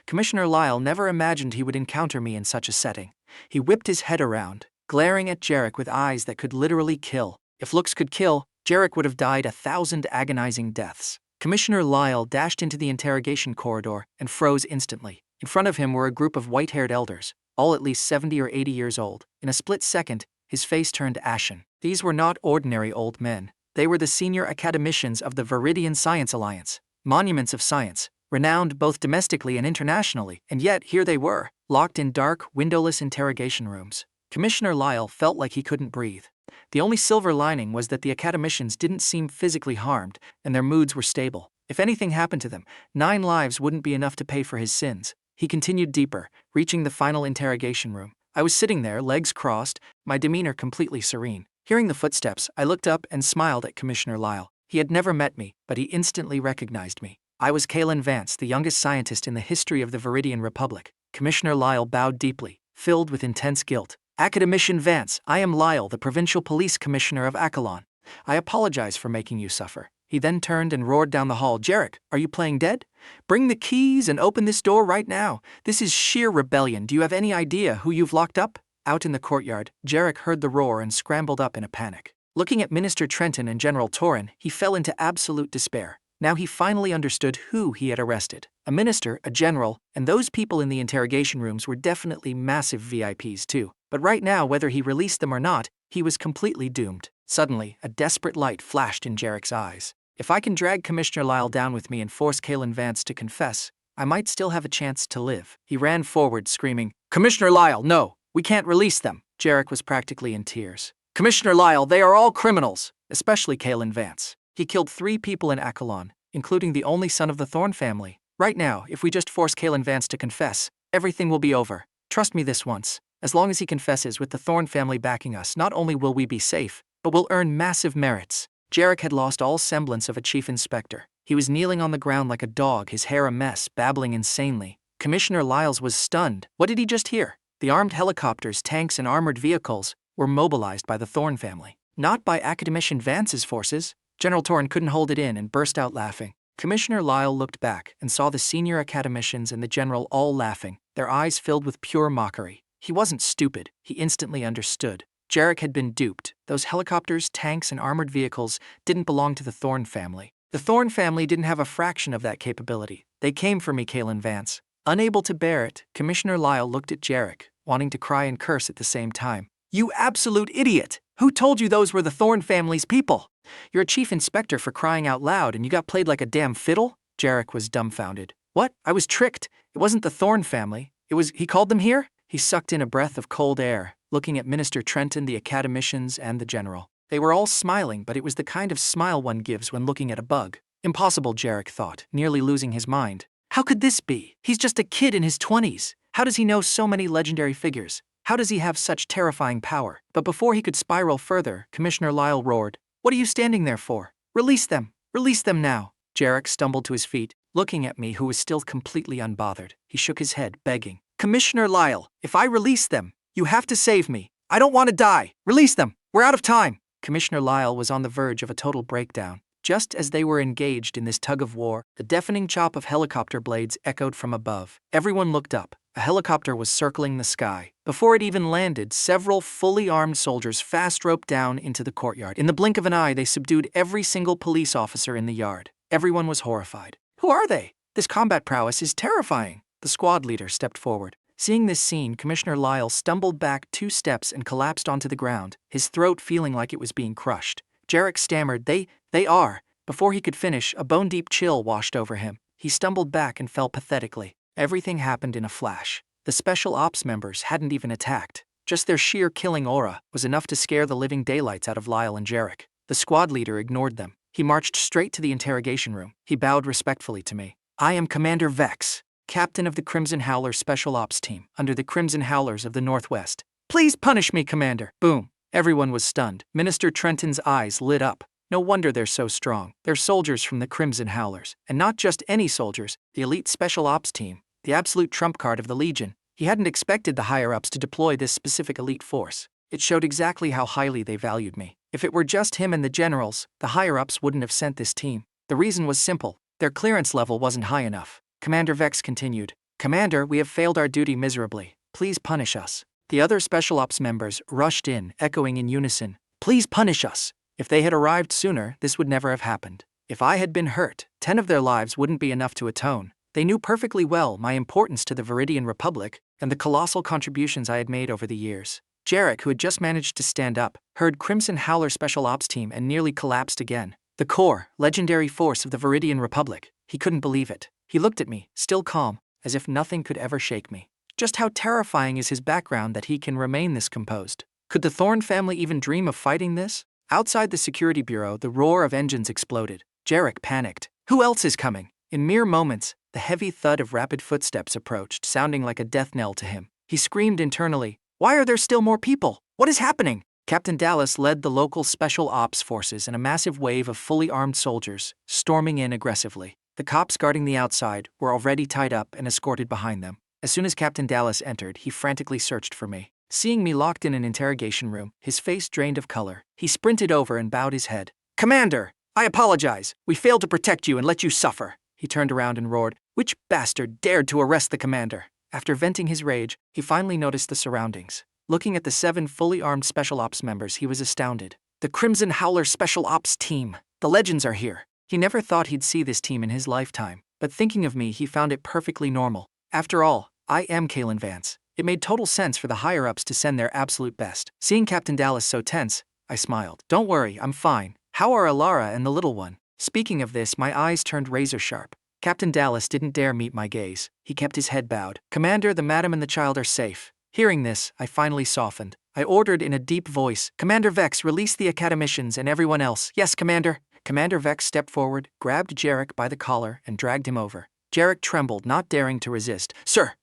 Commissioner Lyle never imagined he would encounter me in such a setting. He whipped his head around, glaring at Jarek with eyes that could literally kill. If looks could kill, Jarek would have died 1,000 agonizing deaths. Commissioner Lyle dashed into the interrogation corridor and froze instantly. In front of him were a group of white-haired elders, all at least 70 or 80 years old. In a split second, his face turned ashen. These were not ordinary old men. They were the senior academicians of the Veridian Science Alliance, monuments of science, renowned both domestically and internationally, and yet here they were, locked in dark, windowless interrogation rooms. Commissioner Lyle felt like he couldn't breathe. The only silver lining was that the academicians didn't seem physically harmed, and their moods were stable. If anything happened to them, 9 lives wouldn't be enough to pay for his sins. He continued deeper, reaching the final interrogation room. I was sitting there, legs crossed, my demeanor completely serene. Hearing the footsteps, I looked up and smiled at Commissioner Lyle. He had never met me, but he instantly recognized me. I was Kaelen Vance, the youngest scientist in the history of the Veridian Republic. Commissioner Lyle bowed deeply, filled with intense guilt. Academician Vance, I am Lyle, the Provincial Police Commissioner of Akalon. I apologize for making you suffer. He then turned and roared down the hall. Jarek, are you playing dead? Bring the keys and open this door right now. This is sheer rebellion. Do you have any idea who you've locked up? Out in the courtyard, Jarek heard the roar and scrambled up in a panic. Looking at Minister Trenton and General Thorne, he fell into absolute despair. Now he finally understood who he had arrested. A minister, a general, and those people in the interrogation rooms were definitely massive VIPs too. But right now, whether he released them or not, he was completely doomed. Suddenly, a desperate light flashed in Jarek's eyes. If I can drag Commissioner Lyle down with me and force Kaelen Vance to confess, I might still have a chance to live. He ran forward, screaming, Commissioner Lyle, no, we can't release them. Jarek was practically in tears. Commissioner Lyle, they are all criminals, especially Kaelen Vance. He killed 3 people in Akalon, including the only son of the Thorne family. Right now, if we just force Kaelen Vance to confess, everything will be over. Trust me this once. As long as he confesses with the Thorne family backing us, not only will we be safe, but we'll earn massive merits. Jarek had lost all semblance of a chief inspector. He was kneeling on the ground like a dog, his hair a mess, babbling insanely. Commissioner Lyles was stunned. What did he just hear? The armed helicopters, tanks, and armored vehicles were mobilized by the Thorne family, not by Academician Vance's forces. General Thorne couldn't hold it in and burst out laughing. Commissioner Lyle looked back and saw the senior academicians and the general all laughing, their eyes filled with pure mockery. He wasn't stupid. He instantly understood. Jarek had been duped. Those helicopters, tanks, and armored vehicles didn't belong to the Thorne family. The Thorne family didn't have a fraction of that capability. They came for me, Kaelen Vance. Unable to bear it, Commissioner Lyle looked at Jarek, wanting to cry and curse at the same time. You absolute idiot! Who told you those were the Thorne family's people? You're a chief inspector for crying out loud and you got played like a damn fiddle? Jarek was dumbfounded. What? I was tricked. It wasn't the Thorne family. He called them here? He sucked in a breath of cold air, looking at Minister Trenton, the academicians, and the general. They were all smiling, but it was the kind of smile one gives when looking at a bug. Impossible, Jarek thought, nearly losing his mind. How could this be? He's just a kid in his 20s. How does he know so many legendary figures? How does he have such terrifying power? But before he could spiral further, Commissioner Lyle roared, "What are you standing there for? Release them! Release them now!" Jarek stumbled to his feet, looking at me, who was still completely unbothered. He shook his head, begging, "Commissioner Lyle, if I release them, you have to save me. I don't want to die. Release them. We're out of time." Commissioner Lyle was on the verge of a total breakdown. Just as they were engaged in this tug-of-war, the deafening chop of helicopter blades echoed from above. Everyone looked up. A helicopter was circling the sky. Before it even landed, several fully armed soldiers fast-roped down into the courtyard. In the blink of an eye, they subdued every single police officer in the yard. Everyone was horrified. Who are they? This combat prowess is terrifying. The squad leader stepped forward. Seeing this scene, Commissioner Lyle stumbled back 2 steps and collapsed onto the ground, his throat feeling like it was being crushed. Jarek stammered, They are. Before he could finish, a bone-deep chill washed over him. He stumbled back and fell pathetically. Everything happened in a flash. The special ops members hadn't even attacked. Just their sheer killing aura was enough to scare the living daylights out of Lyle and Jarek. The squad leader ignored them. He marched straight to the interrogation room. He bowed respectfully to me. "I am Commander Vex, captain of the Crimson Howler Special Ops Team, under the Crimson Howlers of the Northwest. Please punish me, Commander." Boom. Everyone was stunned. Minister Trenton's eyes lit up. No wonder they're so strong. They're soldiers from the Crimson Howlers. And not just any soldiers, the elite Special Ops Team, the absolute trump card of the Legion. He hadn't expected the higher-ups to deploy this specific elite force. It showed exactly how highly they valued me. If it were just him and the generals, the higher-ups wouldn't have sent this team. The reason was simple. Their clearance level wasn't high enough. Commander Vex continued, "Commander, we have failed our duty miserably. Please punish us." The other Special Ops members rushed in, echoing in unison, "Please punish us." If they had arrived sooner, this would never have happened. If I had been hurt, 10 of their lives wouldn't be enough to atone. They knew perfectly well my importance to the Veridian Republic and the colossal contributions I had made over the years. Jarek, who had just managed to stand up, heard Crimson Howler Special Ops Team and nearly collapsed again. The core, legendary force of the Veridian Republic. He couldn't believe it. He looked at me, still calm, as if nothing could ever shake me. Just how terrifying is his background that he can remain this composed? Could the Thorne family even dream of fighting this? Outside the security bureau, the roar of engines exploded. Jarek panicked. Who else is coming? In mere moments, the heavy thud of rapid footsteps approached, sounding like a death knell to him. He screamed internally, "Why are there still more people? What is happening?" Captain Dallas led the local special ops forces and a massive wave of fully armed soldiers, storming in aggressively. The cops guarding the outside were already tied up and escorted behind them. As soon as Captain Dallas entered, he frantically searched for me. Seeing me locked in an interrogation room, his face drained of color, he sprinted over and bowed his head. "Commander, I apologize. We failed to protect you and let you suffer." He turned around and roared, "Which bastard dared to arrest the commander?" After venting his rage, he finally noticed the surroundings. Looking at the 7 fully armed Special Ops members, he was astounded. The Crimson Howler Special Ops Team. The legends are here. He never thought he'd see this team in his lifetime, but thinking of me, he found it perfectly normal. After all, I am Kaelen Vance. It made total sense for the higher-ups to send their absolute best. Seeing Captain Dallas so tense, I smiled. "Don't worry, I'm fine. How are Elara and the little one?" Speaking of this, my eyes turned razor-sharp. Captain Dallas didn't dare meet my gaze. He kept his head bowed. "Commander, the madam and the child are safe." Hearing this, I finally softened. I ordered in a deep voice, "Commander Vex, release the academicians and everyone else." "Yes, Commander." Commander Vex stepped forward, grabbed Jarek by the collar, and dragged him over. Jarek trembled, not daring to resist. Sir,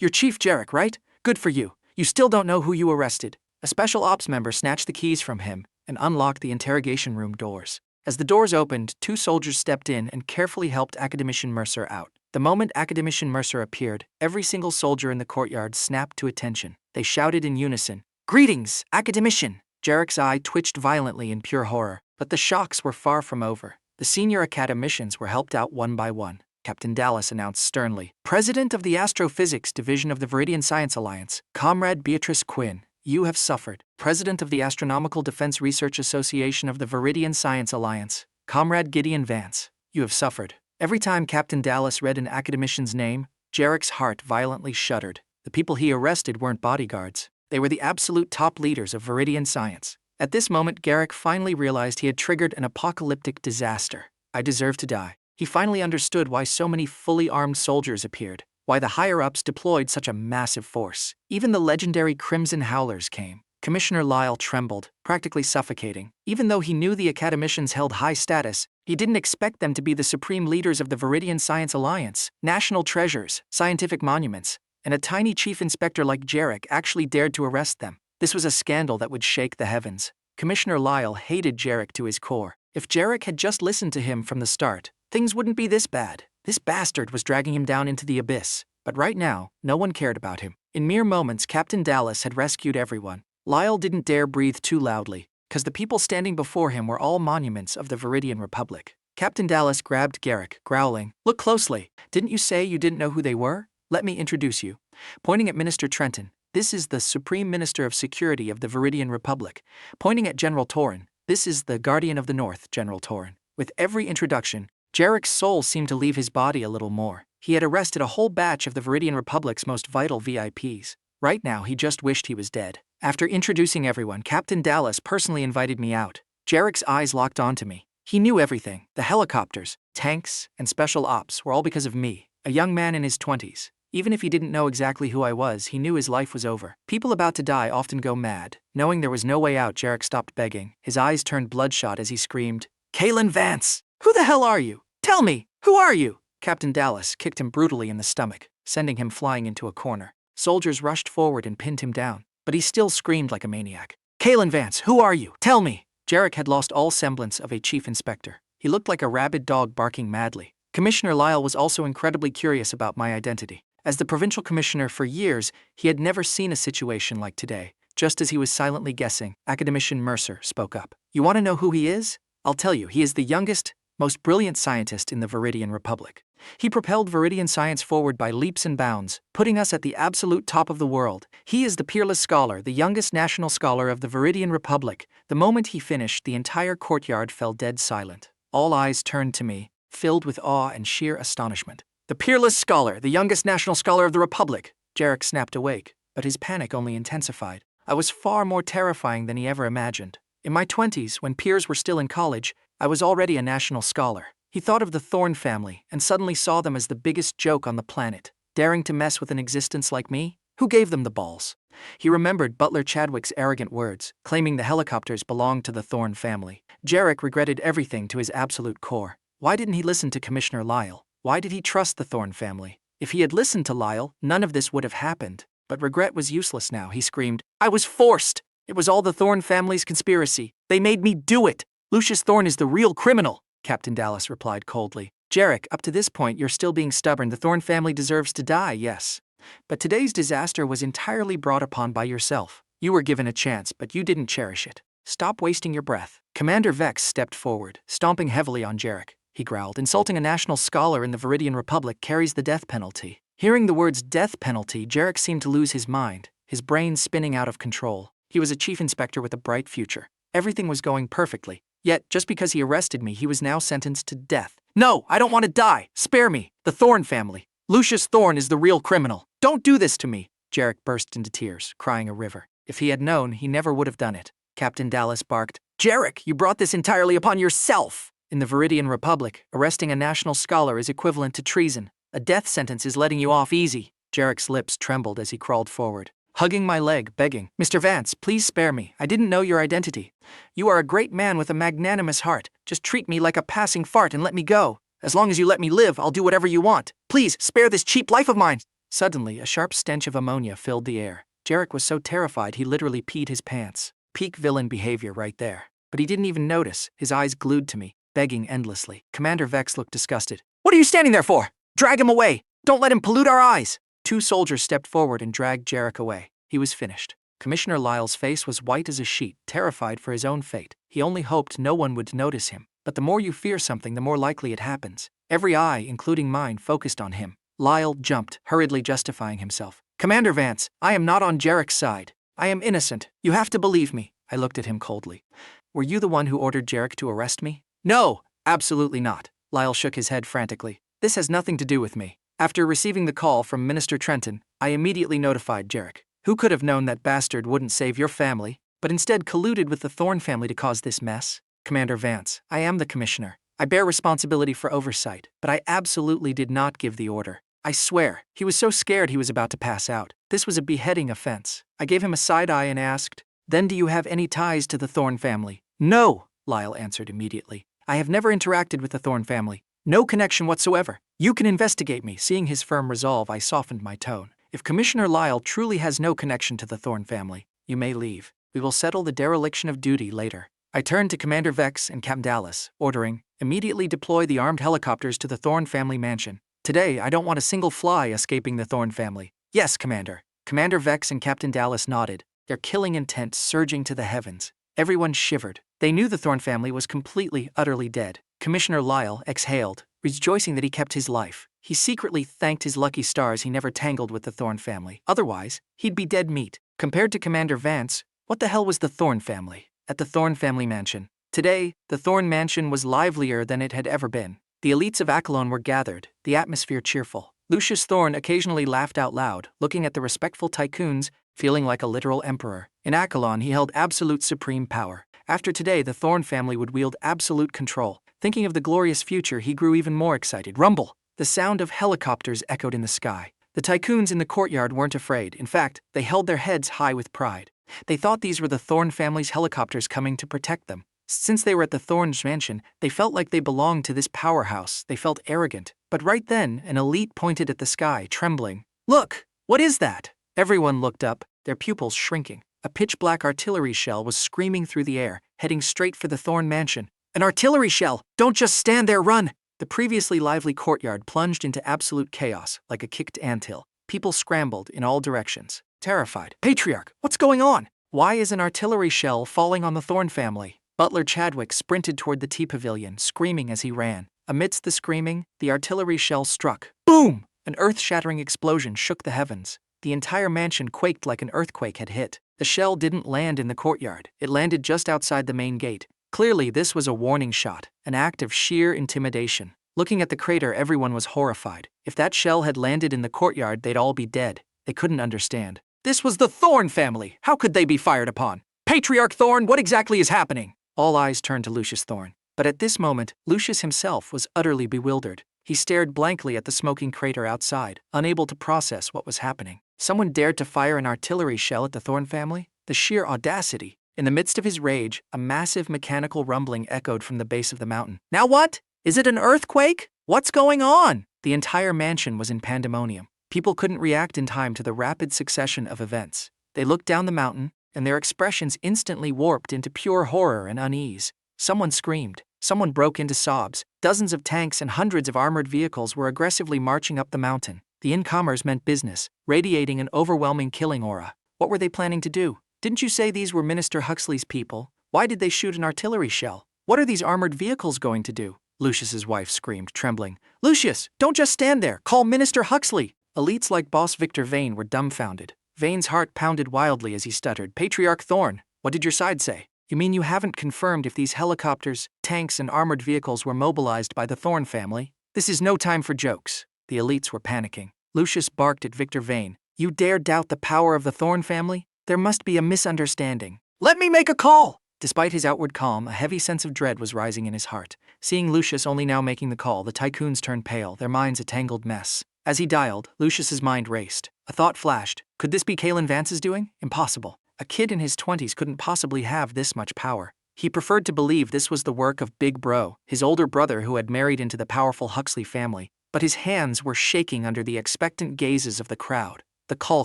you're Chief Jarek, right? Good for you. You still don't know who you arrested." A Special Ops member snatched the keys from him and unlocked the interrogation room doors. As the doors opened, 2 soldiers stepped in and carefully helped Academician Mercer out. The moment Academician Mercer appeared, every single soldier in the courtyard snapped to attention. They shouted in unison, "Greetings, Academician!" Jarek's eye twitched violently in pure horror, but the shocks were far from over. The senior academicians were helped out one by one. Captain Dallas announced sternly, "President of the Astrophysics Division of the Veridian Science Alliance, Comrade Beatrice Quinn, you have suffered. President of the Astronomical Defense Research Association of the Veridian Science Alliance, Comrade Gideon Vance, you have suffered." Every time Captain Dallas read an academician's name, Jarek's heart violently shuddered. The people he arrested weren't bodyguards. They were the absolute top leaders of Veridian science. At this moment, Garrick finally realized he had triggered an apocalyptic disaster. I deserve to die. He finally understood why so many fully armed soldiers appeared, why the higher-ups deployed such a massive force. Even the legendary Crimson Howlers came. Commissioner Lyle trembled, practically suffocating. Even though he knew the academicians held high status, he didn't expect them to be the supreme leaders of the Veridian Science Alliance, national treasures, scientific monuments, and a tiny chief inspector like Jarek actually dared to arrest them. This was a scandal that would shake the heavens. Commissioner Lyle hated Jarek to his core. If Jarek had just listened to him from the start, things wouldn't be this bad. This bastard was dragging him down into the abyss. But right now, no one cared about him. In mere moments, Captain Dallas had rescued everyone. Lyle didn't dare breathe too loudly, because the people standing before him were all monuments of the Veridian Republic. Captain Dallas grabbed Garrick, growling, "Look closely. Didn't you say you didn't know who they were? Let me introduce you." Pointing at Minister Trenton, "This is the Supreme Minister of Security of the Veridian Republic." Pointing at General Thorne, "This is the Guardian of the North, General Thorne." With every introduction, Jarrick's soul seemed to leave his body a little more. He had arrested a whole batch of the Veridian Republic's most vital VIPs. Right now, he just wished he was dead. After introducing everyone, Captain Dallas personally invited me out. Jarrick's eyes locked onto me. He knew everything. The helicopters, tanks, and special ops were all because of me, a young man in his 20s. Even if he didn't know exactly who I was, he knew his life was over. People about to die often go mad. Knowing there was no way out, Jarrick stopped begging. His eyes turned bloodshot as he screamed, "Kaelen Vance! Who the hell are you? Tell me, who are you?" Captain Dallas kicked him brutally in the stomach, sending him flying into a corner. Soldiers rushed forward and pinned him down, but he still screamed like a maniac. "Kaelen Vance, who are you? Tell me!" Jarrick had lost all semblance of a chief inspector. He looked like a rabid dog barking madly. Commissioner Lyle was also incredibly curious about my identity. As the provincial commissioner for years, he had never seen a situation like today. Just as he was silently guessing, Academician Mercer spoke up. "You want to know who he is? I'll tell you, he is the youngest, most brilliant scientist in the Veridian Republic. He propelled Veridian science forward by leaps and bounds, putting us at the absolute top of the world. He is the peerless scholar, the youngest national scholar of the Veridian Republic." The moment he finished, the entire courtyard fell dead silent. All eyes turned to me, filled with awe and sheer astonishment. "The peerless scholar, the youngest national scholar of the Republic." Jarrick snapped awake, but his panic only intensified. I was far more terrifying than he ever imagined. In my 20s, when peers were still in college, I was already a national scholar. He thought of the Thorne family and suddenly saw them as the biggest joke on the planet, daring to mess with an existence like me? Who gave them the balls? He remembered Butler Chadwick's arrogant words, claiming the helicopters belonged to the Thorne family. Jarrick regretted everything to his absolute core. Why didn't he listen to Commissioner Lyle? Why did he trust the Thorne family? If he had listened to Lyle, none of this would have happened. But regret was useless now. He screamed, "I was forced! It was all the Thorne family's conspiracy. They made me do it! Lucius Thorne is the real criminal!" Captain Dallas replied coldly. "Jarrick, up to this point you're still being stubborn. The Thorne family deserves to die, yes. But today's disaster was entirely brought upon by yourself. You were given a chance, but you didn't cherish it. Stop wasting your breath." Commander Vex stepped forward, stomping heavily on Jarrick. He growled, "Insulting a national scholar in the Veridian Republic carries the death penalty." Hearing the words death penalty, Jarrick seemed to lose his mind, his brain spinning out of control. He was a chief inspector with a bright future. Everything was going perfectly. Yet, just because he arrested me, he was now sentenced to death. "No, I don't want to die! Spare me! The Thorne family! Lucius Thorne is the real criminal! Don't do this to me!" Jarrick burst into tears, crying a river. If he had known, he never would have done it. Captain Dallas barked, "Jarrick, you brought this entirely upon yourself!" In the Veridian Republic, arresting a national scholar is equivalent to treason. A death sentence is letting you off easy. Jarrick's lips trembled as he crawled forward, hugging my leg, begging, "Mr. Vance, please spare me. I didn't know your identity. You are a great man with a magnanimous heart. Just treat me like a passing fart and let me go. As long as you let me live, I'll do whatever you want. Please, spare this cheap life of mine." Suddenly, a sharp stench of ammonia filled the air. Jarrick was so terrified he literally peed his pants. Peak villain behavior right there. But he didn't even notice, his eyes glued to me, begging endlessly. Commander Vex looked disgusted. "What are you standing there for? Drag him away! Don't let him pollute our eyes!" 2 soldiers stepped forward and dragged Jarrick away. He was finished. Commissioner Lyle's face was white as a sheet, terrified for his own fate. He only hoped no one would notice him. But the more you fear something, the more likely it happens. Every eye, including mine, focused on him. Lyle jumped, hurriedly justifying himself. "Commander Vance, I am not on Jarrick's side. I am innocent. You have to believe me." I looked at him coldly. "Were you the one who ordered Jarrick to arrest me?" "No, absolutely not." Lyle shook his head frantically. "This has nothing to do with me. After receiving the call from Minister Trenton, I immediately notified Jarrick. Who could have known that bastard wouldn't save your family, but instead colluded with the Thorne family to cause this mess? Commander Vance, I am the commissioner. I bear responsibility for oversight, but I absolutely did not give the order. I swear, he was so scared he was about to pass out. This was a beheading offense. I gave him a side eye and asked, "Then do you have any ties to the Thorne family?" "No," Lyle answered immediately. "I have never interacted with the Thorne family. No connection whatsoever. You can investigate me." Seeing his firm resolve, I softened my tone. "If Commissioner Lyle truly has no connection to the Thorne family, you may leave. We will settle the dereliction of duty later." I turned to Commander Vex and Captain Dallas, ordering, "Immediately deploy the armed helicopters to the Thorne family mansion. Today, I don't want a single fly escaping the Thorne family." "Yes, Commander." Commander Vex and Captain Dallas nodded, their killing intent surging to the heavens. Everyone shivered. They knew the Thorne family was completely, utterly dead. Commissioner Lyle exhaled, rejoicing that he kept his life. He secretly thanked his lucky stars he never tangled with the Thorne family. Otherwise, he'd be dead meat. Compared to Commander Vance, what the hell was the Thorne family? At the Thorne family mansion. Today, the Thorne mansion was livelier than it had ever been. The elites of Kaelen were gathered, the atmosphere cheerful. Lucius Thorne occasionally laughed out loud, looking at the respectful tycoons, feeling like a literal emperor. In Kaelen, he held absolute supreme power. After today, the Thorne family would wield absolute control. Thinking of the glorious future, he grew even more excited. Rumble! The sound of helicopters echoed in the sky. The tycoons in the courtyard weren't afraid. In fact, they held their heads high with pride. They thought these were the Thorne family's helicopters coming to protect them. Since they were at the Thorne's mansion, they felt like they belonged to this powerhouse. They felt arrogant. But right then, an elite pointed at the sky, trembling. "Look! What is that?" Everyone looked up, their pupils shrinking. A pitch-black artillery shell was screaming through the air, heading straight for the Thorne mansion. "An artillery shell! Don't just stand there, run!" The previously lively courtyard plunged into absolute chaos, like a kicked anthill. People scrambled in all directions, terrified. "Patriarch, what's going on? Why is an artillery shell falling on the Thorne family?" Butler Chadwick sprinted toward the tea pavilion, screaming as he ran. Amidst the screaming, the artillery shell struck. Boom! An earth-shattering explosion shook the heavens. The entire mansion quaked like an earthquake had hit. The shell didn't land in the courtyard. It landed just outside the main gate. Clearly, this was a warning shot, an act of sheer intimidation. Looking at the crater, everyone was horrified. If that shell had landed in the courtyard, they'd all be dead. They couldn't understand. This was the Thorne family! How could they be fired upon? "Patriarch Thorne, what exactly is happening?" All eyes turned to Lucius Thorne. But at this moment, Lucius himself was utterly bewildered. He stared blankly at the smoking crater outside, unable to process what was happening. Someone dared to fire an artillery shell at the Thorne family? The sheer audacity. In the midst of his rage, a massive mechanical rumbling echoed from the base of the mountain. "Now what? Is it an earthquake? What's going on?" The entire mansion was in pandemonium. People couldn't react in time to the rapid succession of events. They looked down the mountain, and their expressions instantly warped into pure horror and unease. Someone screamed. Someone broke into sobs. Dozens of tanks and hundreds of armored vehicles were aggressively marching up the mountain. The incomers meant business, radiating an overwhelming killing aura. What were they planning to do? Didn't you say these were Minister Huxley's people? Why did they shoot an artillery shell? What are these armored vehicles going to do? Lucius's wife screamed, trembling. "Lucius, don't just stand there. Call Minister Huxley." Elites like Boss Victor Vane were dumbfounded. Vane's heart pounded wildly as he stuttered. "Patriarch Thorne, what did your side say? You mean you haven't confirmed if these helicopters, tanks, and armored vehicles were mobilized by the Thorne family? This is no time for jokes." The elites were panicking. Lucius barked at Victor Vane. "You dare doubt the power of the Thorne family? There must be a misunderstanding." "Let me make a call!" Despite his outward calm, a heavy sense of dread was rising in his heart. Seeing Lucius only now making the call, the tycoons turned pale, their minds a tangled mess. As he dialed, Lucius's mind raced. A thought flashed. Could this be Kaelen Vance's doing? Impossible. A kid in his 20s couldn't possibly have this much power. He preferred to believe this was the work of Big Bro, his older brother who had married into the powerful Huxley family. But his hands were shaking under the expectant gazes of the crowd. The call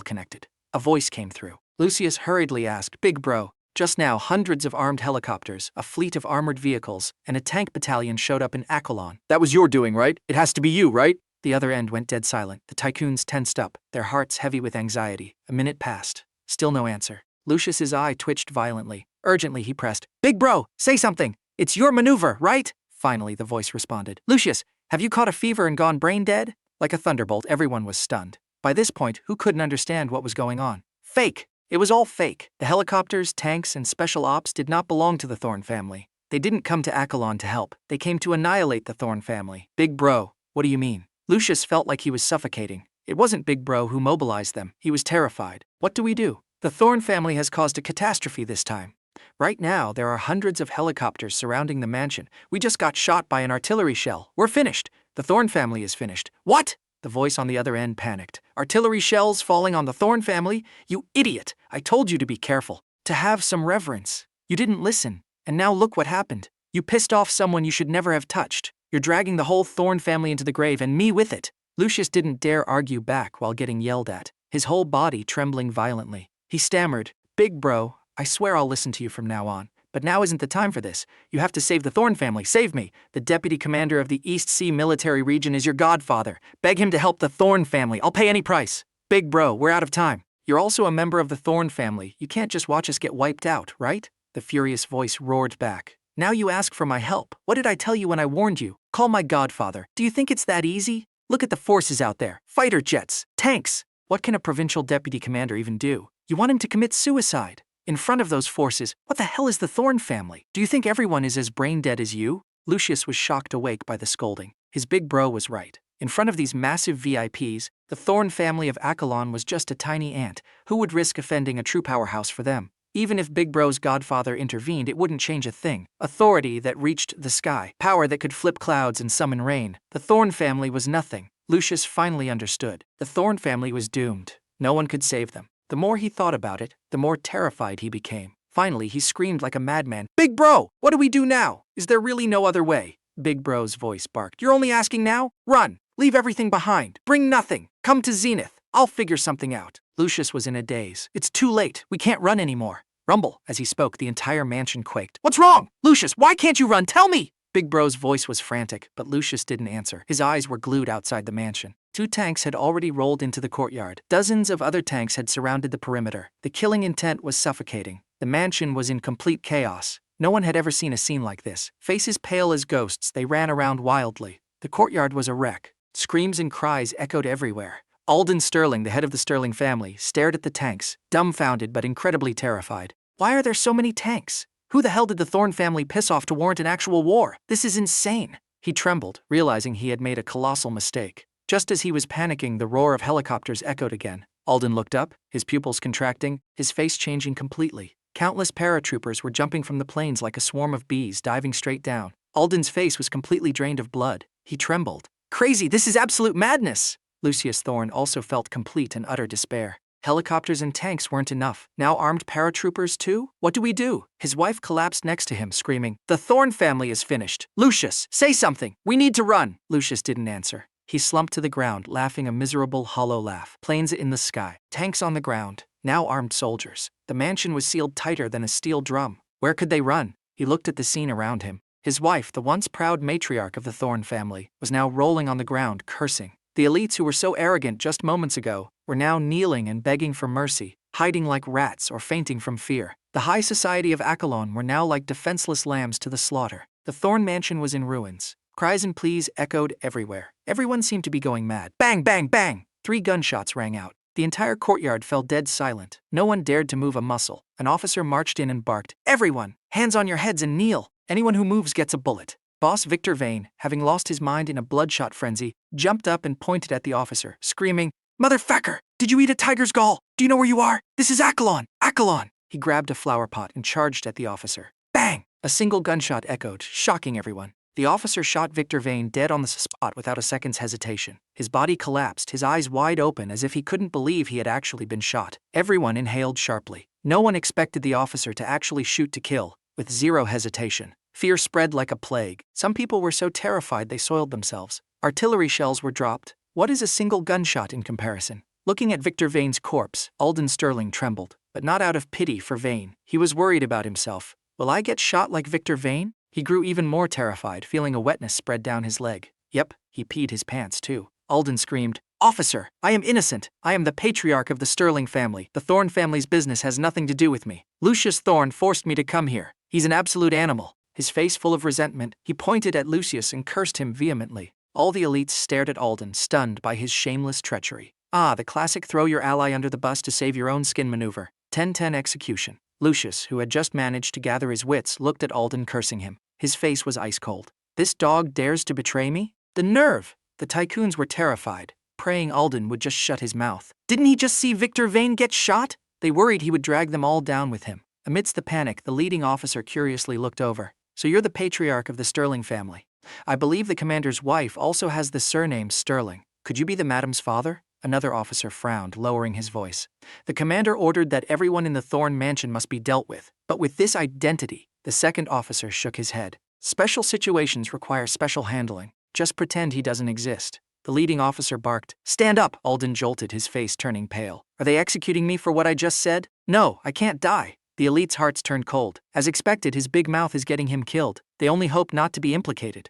connected. A voice came through. Lucius hurriedly asked, "Big Bro, just now hundreds of armed helicopters, a fleet of armored vehicles, and a tank battalion showed up in Kaelen. That was your doing, right? It has to be you, right?" The other end went dead silent. The tycoons tensed up, their hearts heavy with anxiety. A minute passed. Still no answer. Lucius's eye twitched violently. Urgently, he pressed, "Big Bro, say something! It's your maneuver, right?" Finally, the voice responded. "Lucius, have you caught a fever and gone brain dead?" Like a thunderbolt, everyone was stunned. By this point, who couldn't understand what was going on? Fake! It was all fake. The helicopters, tanks, and special ops did not belong to the Thorne family. They didn't come to Kaelen to help. They came to annihilate the Thorne family. "Big Bro, what do you mean?" Lucius felt like he was suffocating. It wasn't Big Bro who mobilized them. He was terrified. What do we do? The Thorne family has caused a catastrophe this time. Right now, there are hundreds of helicopters surrounding the mansion. We just got shot by an artillery shell. We're finished. The Thorne family is finished. What? The voice on the other end panicked. Artillery shells falling on the Thorne family? You idiot! I told you to be careful, to have some reverence. You didn't listen, and now look what happened. You pissed off someone you should never have touched. You're dragging the whole Thorne family into the grave, and me with it. Lucius didn't dare argue back while getting yelled at, his whole body trembling violently. He stammered, "Big bro, I swear I'll listen to you from now on. But now isn't the time for this. You have to save the Thorne family. Save me. The deputy commander of the East Sea Military Region is your godfather. Beg him to help the Thorne family. I'll pay any price." "Big bro, we're out of time. You're also a member of the Thorne family. You can't just watch us get wiped out, right?" The furious voice roared back. "Now you ask for my help. What did I tell you when I warned you? Call my godfather. Do you think it's that easy? Look at the forces out there. Fighter jets, tanks. What can a provincial deputy commander even do? You want him to commit suicide? In front of those forces, what the hell is the Thorne family? Do you think everyone is as brain-dead as you?" Lucius was shocked awake by the scolding. His big bro was right. In front of these massive VIPs, the Thorne family of Kaelen was just a tiny ant. Who would risk offending a true powerhouse for them? Even if Big Bro's godfather intervened, it wouldn't change a thing. Authority that reached the sky, power that could flip clouds and summon rain. The Thorne family was nothing. Lucius finally understood. The Thorne family was doomed. No one could save them. The more he thought about it, the more terrified he became. Finally, he screamed like a madman, "Big bro, what do we do now? Is there really no other way?" Big bro's voice barked, "You're only asking now? Run! Leave everything behind. Bring nothing. Come to Zenith. I'll figure something out." Lucius was in a daze. "It's too late. We can't run anymore." Rumble. As he spoke, the entire mansion quaked. "What's wrong? Lucius, why can't you run? Tell me!" Big bro's voice was frantic, but Lucius didn't answer. His eyes were glued outside the mansion. 2 tanks had already rolled into the courtyard. Dozens of other tanks had surrounded the perimeter. The killing intent was suffocating. The mansion was in complete chaos. No one had ever seen a scene like this. Faces pale as ghosts, they ran around wildly. The courtyard was a wreck. Screams and cries echoed everywhere. Alden Sterling, the head of the Sterling family, stared at the tanks, dumbfounded but incredibly terrified. Why are there so many tanks? Who the hell did the Thorne family piss off to warrant an actual war? This is insane. He trembled, realizing he had made a colossal mistake. Just as he was panicking, the roar of helicopters echoed again. Alden looked up, his pupils contracting, his face changing completely. Countless paratroopers were jumping from the planes like a swarm of bees, diving straight down. Alden's face was completely drained of blood. He trembled. "Crazy, this is absolute madness!" Lucius Thorne also felt complete and utter despair. Helicopters and tanks weren't enough. Now armed paratroopers too? What do we do? His wife collapsed next to him, screaming, "The Thorne family is finished! Lucius, say something! We need to run!" Lucius didn't answer. He slumped to the ground, laughing a miserable, hollow laugh. Planes in the sky, tanks on the ground, now armed soldiers. The mansion was sealed tighter than a steel drum. Where could they run? He looked at the scene around him. His wife, the once proud matriarch of the Thorne family, was now rolling on the ground, cursing. The elites who were so arrogant just moments ago were now kneeling and begging for mercy, hiding like rats or fainting from fear. The high society of Kaelen were now like defenseless lambs to the slaughter. The Thorne mansion was in ruins. Cries and pleas echoed everywhere. Everyone seemed to be going mad. Bang, bang, bang! 3 gunshots rang out. The entire courtyard fell dead silent. No one dared to move a muscle. An officer marched in and barked, "Everyone, hands on your heads and kneel. Anyone who moves gets a bullet." Boss Victor Vane, having lost his mind in a bloodshot frenzy, jumped up and pointed at the officer, screaming, "Motherfucker! Did you eat a tiger's gall? Do you know where you are? This is Kaelen! Kaelen!" He grabbed a flower pot and charged at the officer. Bang! A single gunshot echoed, shocking everyone. The officer shot Victor Vane dead on the spot without a second's hesitation. His body collapsed, his eyes wide open as if he couldn't believe he had actually been shot. Everyone inhaled sharply. No one expected the officer to actually shoot to kill, with zero hesitation. Fear spread like a plague. Some people were so terrified they soiled themselves. Artillery shells were dropped. What is a single gunshot in comparison? Looking at Victor Vane's corpse, Alden Sterling trembled, but not out of pity for Vane. He was worried about himself. Will I get shot like Victor Vane? He grew even more terrified, feeling a wetness spread down his leg. Yep, he peed his pants too. Alden screamed, "Officer, I am innocent. I am the patriarch of the Sterling family. The Thorne family's business has nothing to do with me. Lucius Thorne forced me to come here. He's an absolute animal." His face full of resentment, he pointed at Lucius and cursed him vehemently. All the elites stared at Alden, stunned by his shameless treachery. Ah, the classic throw your ally under the bus to save your own skin maneuver. 10-10 execution. Lucius, who had just managed to gather his wits, looked at Alden, cursing him. His face was ice cold. This dog dares to betray me? The nerve! The tycoons were terrified. praying Alden would just shut his mouth. Didn't he just see Victor Vane get shot? They worried he would drag them all down with him. Amidst the panic, the leading officer curiously looked over. So you're the patriarch of the Sterling family. I believe the commander's wife also has the surname Sterling. Could you be the madam's father? Another officer frowned, lowering his voice. The commander ordered that everyone in the Thorne mansion must be dealt with, but with this identity. The second officer shook his head. Special situations require special handling. Just pretend he doesn't exist. The leading officer barked. Stand up! Alden jolted, his face turning pale. Are they executing me for what I just said? No, I can't die. The elite's hearts turned cold. As expected, his big mouth is getting him killed. They only hope not to be implicated.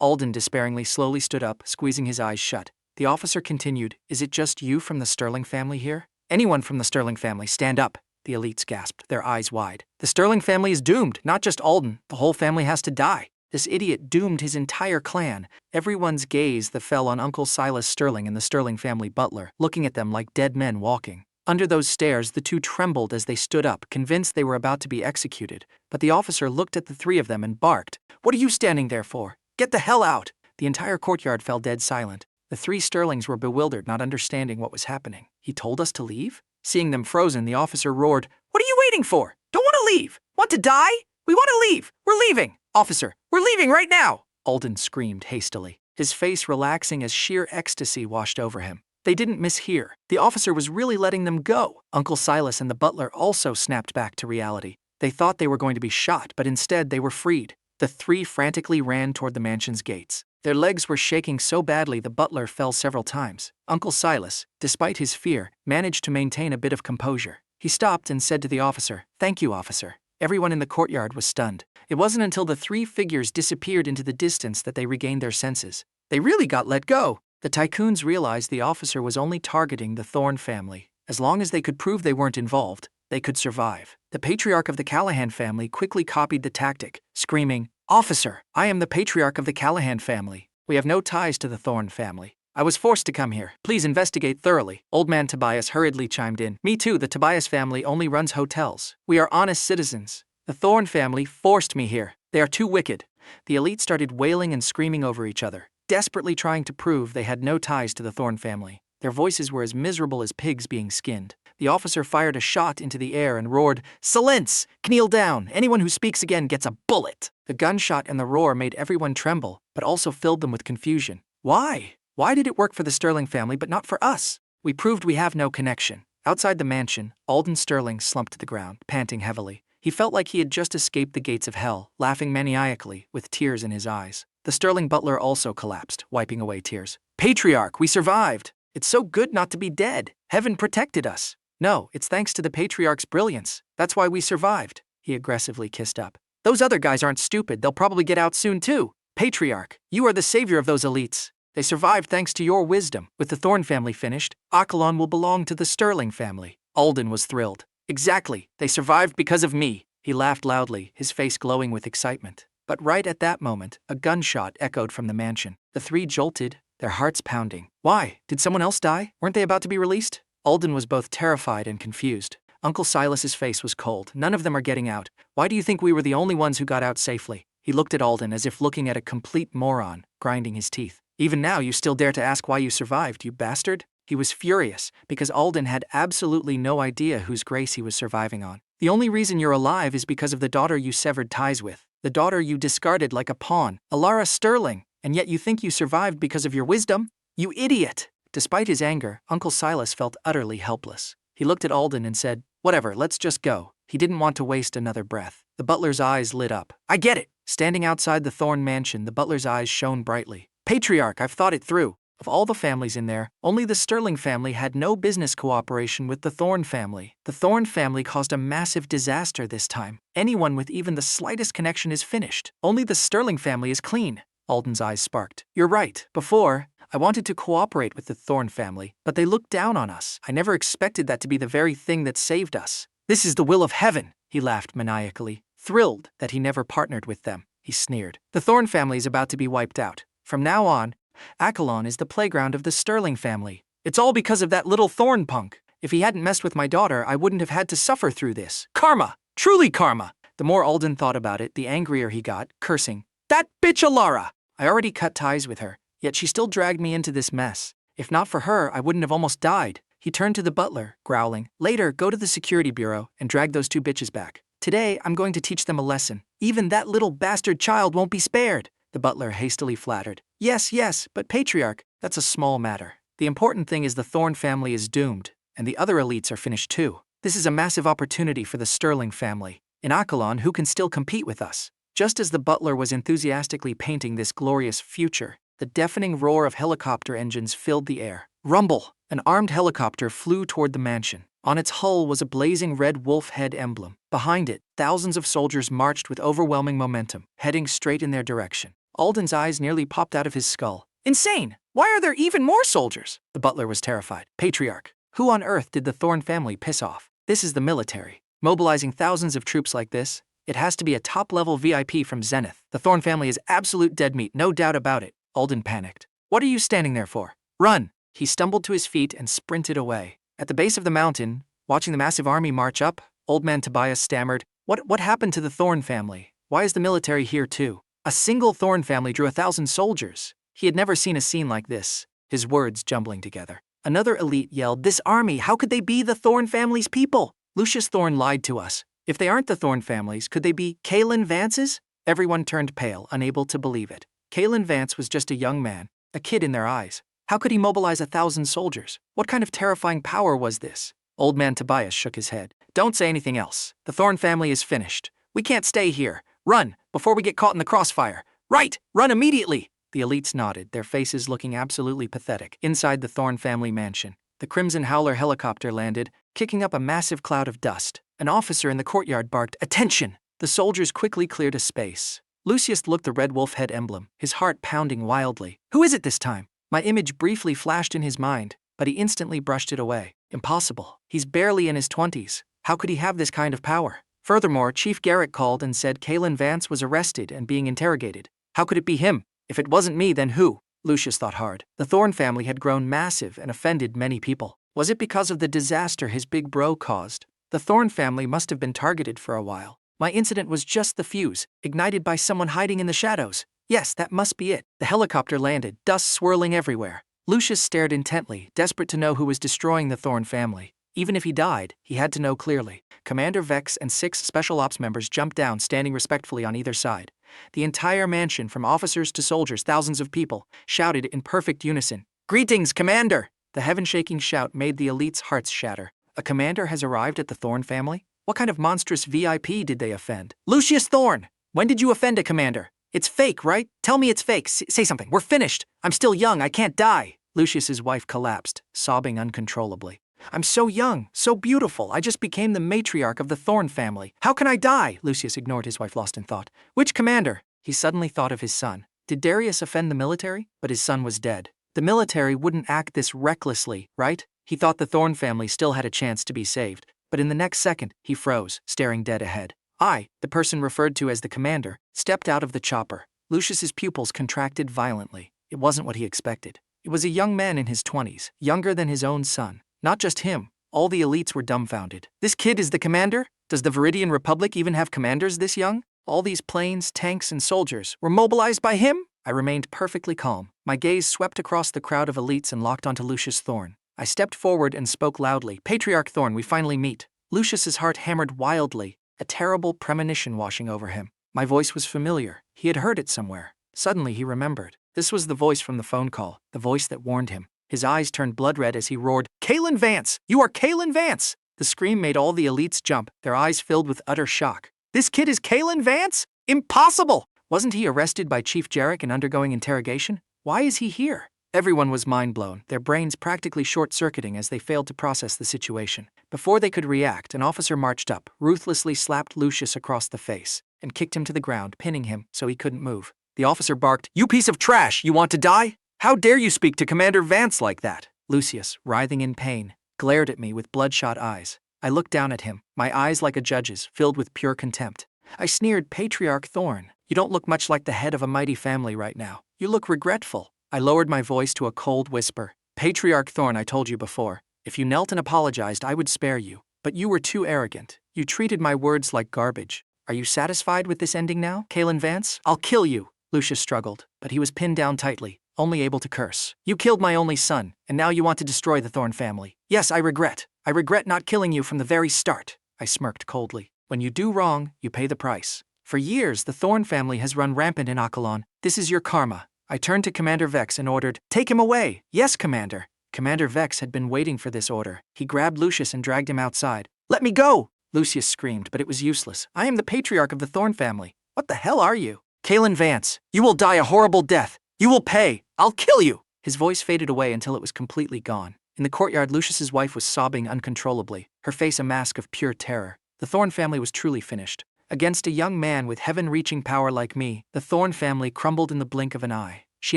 Alden despairingly slowly stood up, squeezing his eyes shut. The officer continued, Is it just you from the Sterling family here? Anyone from the Sterling family, stand up! The elites gasped, their eyes wide. The Sterling family is doomed, not just Alden. The whole family has to die. This idiot doomed his entire clan. Everyone's gaze fell on Uncle Silas Sterling and the Sterling family butler, looking at them like dead men walking. Under those stares, the two trembled as they stood up, convinced they were about to be executed. But the officer looked at the three of them and barked, What are you standing there for? Get the hell out! The entire courtyard fell dead silent. The three Sterlings were bewildered, not understanding what was happening. He told us to leave? Seeing them frozen, the officer roared, What are you waiting for? Don't want to leave! Want to die? We want to leave! We're leaving! Officer, we're leaving right now! Alden screamed hastily, his face relaxing as sheer ecstasy washed over him. They didn't mishear. The officer was really letting them go. Uncle Silas and the butler also snapped back to reality. They thought they were going to be shot, but instead they were freed. The three frantically ran toward the mansion's gates. Their legs were shaking so badly the butler fell several times. Uncle Silas, despite his fear, managed to maintain a bit of composure. He stopped and said to the officer, Thank you, officer. Everyone in the courtyard was stunned. It wasn't until the three figures disappeared into the distance that they regained their senses. They really got let go. The tycoons realized the officer was only targeting the Thorne family. As long as they could prove they weren't involved, they could survive. The patriarch of the Callahan family quickly copied the tactic, screaming, Officer, I am the patriarch of the Callahan family. We have no ties to the Thorne family. I was forced to come here. Please investigate thoroughly. Old man Tobias hurriedly chimed in. Me too, the Tobias family only runs hotels. We are honest citizens. The Thorne family forced me here. They are too wicked. The elite started wailing and screaming over each other, desperately trying to prove they had no ties to the Thorne family. Their voices were as miserable as pigs being skinned. The officer fired a shot into the air and roared, Silence! Kneel down! Anyone who speaks again gets a bullet! The gunshot and the roar made everyone tremble, but also filled them with confusion. Why? Why did it work for the Sterling family but not for us? We proved we have no connection. Outside the mansion, Alden Sterling slumped to the ground, panting heavily. He felt like he had just escaped the gates of hell, laughing maniacally, with tears in his eyes. The Sterling butler also collapsed, wiping away tears. Patriarch, we survived! It's so good not to be dead. Heaven protected us. No, it's thanks to the Patriarch's brilliance. That's why we survived. He aggressively kissed up. Those other guys aren't stupid. They'll probably get out soon too. Patriarch, you are the savior of those elites. They survived thanks to your wisdom. With the Thorne family finished, Kaelen will belong to the Sterling family. Alden was thrilled. Exactly. They survived because of me. He laughed loudly, his face glowing with excitement. But right at that moment, a gunshot echoed from the mansion. The three jolted, their hearts pounding. Why? Did someone else die? Weren't they about to be released? Alden was both terrified and confused. Uncle Silas's face was cold. None of them are getting out. Why do you think we were the only ones who got out safely? He looked at Alden as if looking at a complete moron, grinding his teeth. Even now you still dare to ask why you survived, you bastard? He was furious, because Alden had absolutely no idea whose grace he was surviving on. The only reason you're alive is because of the daughter you severed ties with. The daughter you discarded like a pawn, Elara Sterling, and yet you think you survived because of your wisdom? You idiot! Despite his anger, Uncle Silas felt utterly helpless. He looked at Alden and said, Whatever, let's just go. He didn't want to waste another breath. The butler's eyes lit up. I get it! Standing outside the Thorne mansion, the butler's eyes shone brightly. Patriarch, I've thought it through. Of all the families in there, only the Sterling family had no business cooperation with the Thorne family. The Thorne family caused a massive disaster this time. Anyone with even the slightest connection is finished. Only the Sterling family is clean. Alden's eyes sparked. You're right. Before, I wanted to cooperate with the Thorne family, but they looked down on us. I never expected that to be the very thing that saved us. This is the will of heaven, he laughed maniacally, thrilled that he never partnered with them. He sneered. The Thorne family is about to be wiped out. From now on, Kaelen is the playground of the Sterling family. It's all because of that little Thorne punk. If he hadn't messed with my daughter, I wouldn't have had to suffer through this. Karma! Truly karma! The more Alden thought about it, the angrier he got, cursing. That bitch Elara! I already cut ties with her, yet she still dragged me into this mess. If not for her, I wouldn't have almost died. He turned to the butler, growling. Later, go to the security bureau and drag those two bitches back. Today, I'm going to teach them a lesson. Even that little bastard child won't be spared. The butler hastily flattered. Yes, but Patriarch, that's a small matter. The important thing is the Thorne family is doomed, and the other elites are finished too. This is a massive opportunity for the Sterling family. In Kaelen, who can still compete with us? Just as the butler was enthusiastically painting this glorious future, the deafening roar of helicopter engines filled the air. Rumble! An armed helicopter flew toward the mansion. On its hull was a blazing red wolf head emblem. Behind it, thousands of soldiers marched with overwhelming momentum, heading straight in their direction. Alden's eyes nearly popped out of his skull. Insane! Why are there even more soldiers? The butler was terrified. Patriarch, who on earth did the Thorne family piss off? This is the military. Mobilizing thousands of troops like this, it has to be a top-level VIP from Zenith. The Thorne family is absolute dead meat, no doubt about it. Alden panicked. What are you standing there for? Run! He stumbled to his feet and sprinted away. At the base of the mountain, watching the massive army march up, old man Tobias stammered, What happened to the Thorne family? Why is the military here too? A single Thorne family drew 1,000 soldiers. He had never seen a scene like this, his words jumbling together. Another elite yelled, This army, how could they be the Thorne family's people? Lucius Thorne lied to us. If they aren't the Thorne families, could they be Kaelen Vance's? Everyone turned pale, unable to believe it. Kaelen Vance was just a young man, a kid in their eyes. How could he mobilize 1,000 soldiers? What kind of terrifying power was this? Old man Tobias shook his head. Don't say anything else. The Thorne family is finished. We can't stay here. Run, before we get caught in the crossfire. Right, run immediately! The elites nodded, their faces looking absolutely pathetic. Inside the Thorne family mansion, the Crimson Howler helicopter landed, kicking up a massive cloud of dust. An officer in the courtyard barked, Attention! The soldiers quickly cleared a space. Lucius looked the red wolf head emblem, his heart pounding wildly. Who is it this time? My image briefly flashed in his mind, but he instantly brushed it away. Impossible. He's barely in his 20s. How could he have this kind of power? Furthermore, Chief Garrett called and said Kaelen Vance was arrested and being interrogated. How could it be him? If it wasn't me, then who? Lucius thought hard. The Thorne family had grown massive and offended many people. Was it because of the disaster his big bro caused? The Thorne family must have been targeted for a while. My incident was just the fuse, ignited by someone hiding in the shadows. Yes, that must be it. The helicopter landed, dust swirling everywhere. Lucius stared intently, desperate to know who was destroying the Thorne family. Even if he died, he had to know clearly. Commander Vex and 6 Special Ops members jumped down, standing respectfully on either side. The entire mansion, from officers to soldiers, thousands of people, shouted in perfect unison. Greetings, Commander! The heaven-shaking shout made the elite's hearts shatter. A commander has arrived at the Thorne family? What kind of monstrous VIP did they offend? Lucius Thorne! When did you offend a commander? It's fake, right? Tell me it's fake. Say something. We're finished. I'm still young. I can't die. Lucius's wife collapsed, sobbing uncontrollably. I'm so young, so beautiful. I just became the matriarch of the Thorne family. How can I die? Lucius ignored his wife, lost in thought. Which commander? He suddenly thought of his son. Did Darius offend the military? But his son was dead. The military wouldn't act this recklessly, right? He thought the Thorne family still had a chance to be saved. But in the next second, he froze, staring dead ahead. I, the person referred to as the commander, stepped out of the chopper. Lucius's pupils contracted violently. It wasn't what he expected. It was a young man in his 20s, younger than his own son. Not just him. All the elites were dumbfounded. This kid is the commander? Does the Veridian Republic even have commanders this young? All these planes, tanks, and soldiers were mobilized by him? I remained perfectly calm. My gaze swept across the crowd of elites and locked onto Lucius Thorne. I stepped forward and spoke loudly. Patriarch Thorne, we finally meet. Lucius's heart hammered wildly, a terrible premonition washing over him. My voice was familiar. He had heard it somewhere. Suddenly he remembered. This was the voice from the phone call, the voice that warned him. His eyes turned blood red as he roared, Kaelen Vance! You are Kaelen Vance! The scream made all the elites jump, their eyes filled with utter shock. This kid is Kaelen Vance? Impossible! Wasn't he arrested by Chief Jarek and undergoing interrogation? Why is he here? Everyone was mind-blown, their brains practically short-circuiting as they failed to process the situation. Before they could react, an officer marched up, ruthlessly slapped Lucius across the face, and kicked him to the ground, pinning him so he couldn't move. The officer barked, You piece of trash! You want to die? How dare you speak to Commander Vance like that? Lucius, writhing in pain, glared at me with bloodshot eyes. I looked down at him, my eyes like a judge's, filled with pure contempt. I sneered, Patriarch Thorne, you don't look much like the head of a mighty family right now. You look regretful. I lowered my voice to a cold whisper. Patriarch Thorne, I told you before. If you knelt and apologized, I would spare you. But you were too arrogant. You treated my words like garbage. Are you satisfied with this ending now, Kaelen Vance? I'll kill you. Lucius struggled, but he was pinned down tightly. only able to curse. You killed my only son, and now you want to destroy the Thorne family. Yes, I regret. I regret not killing you from the very start, I smirked coldly. When you do wrong, you pay the price. For years, the Thorne family has run rampant in Kaelen. This is your karma. I turned to Commander Vex and ordered, "Take him away!" "Yes, Commander." Commander Vex had been waiting for this order. He grabbed Lucius and dragged him outside. "Let me go!" Lucius screamed, but it was useless. "I am the patriarch of the Thorne family. What the hell are you?" "Kaelen Vance, you will die a horrible death. You will pay. I'll kill you!" His voice faded away until it was completely gone. In the courtyard, Lucius's wife was sobbing uncontrollably, her face a mask of pure terror. The Thorne family was truly finished. Against a young man with heaven-reaching power like me, the Thorne family crumbled in the blink of an eye. She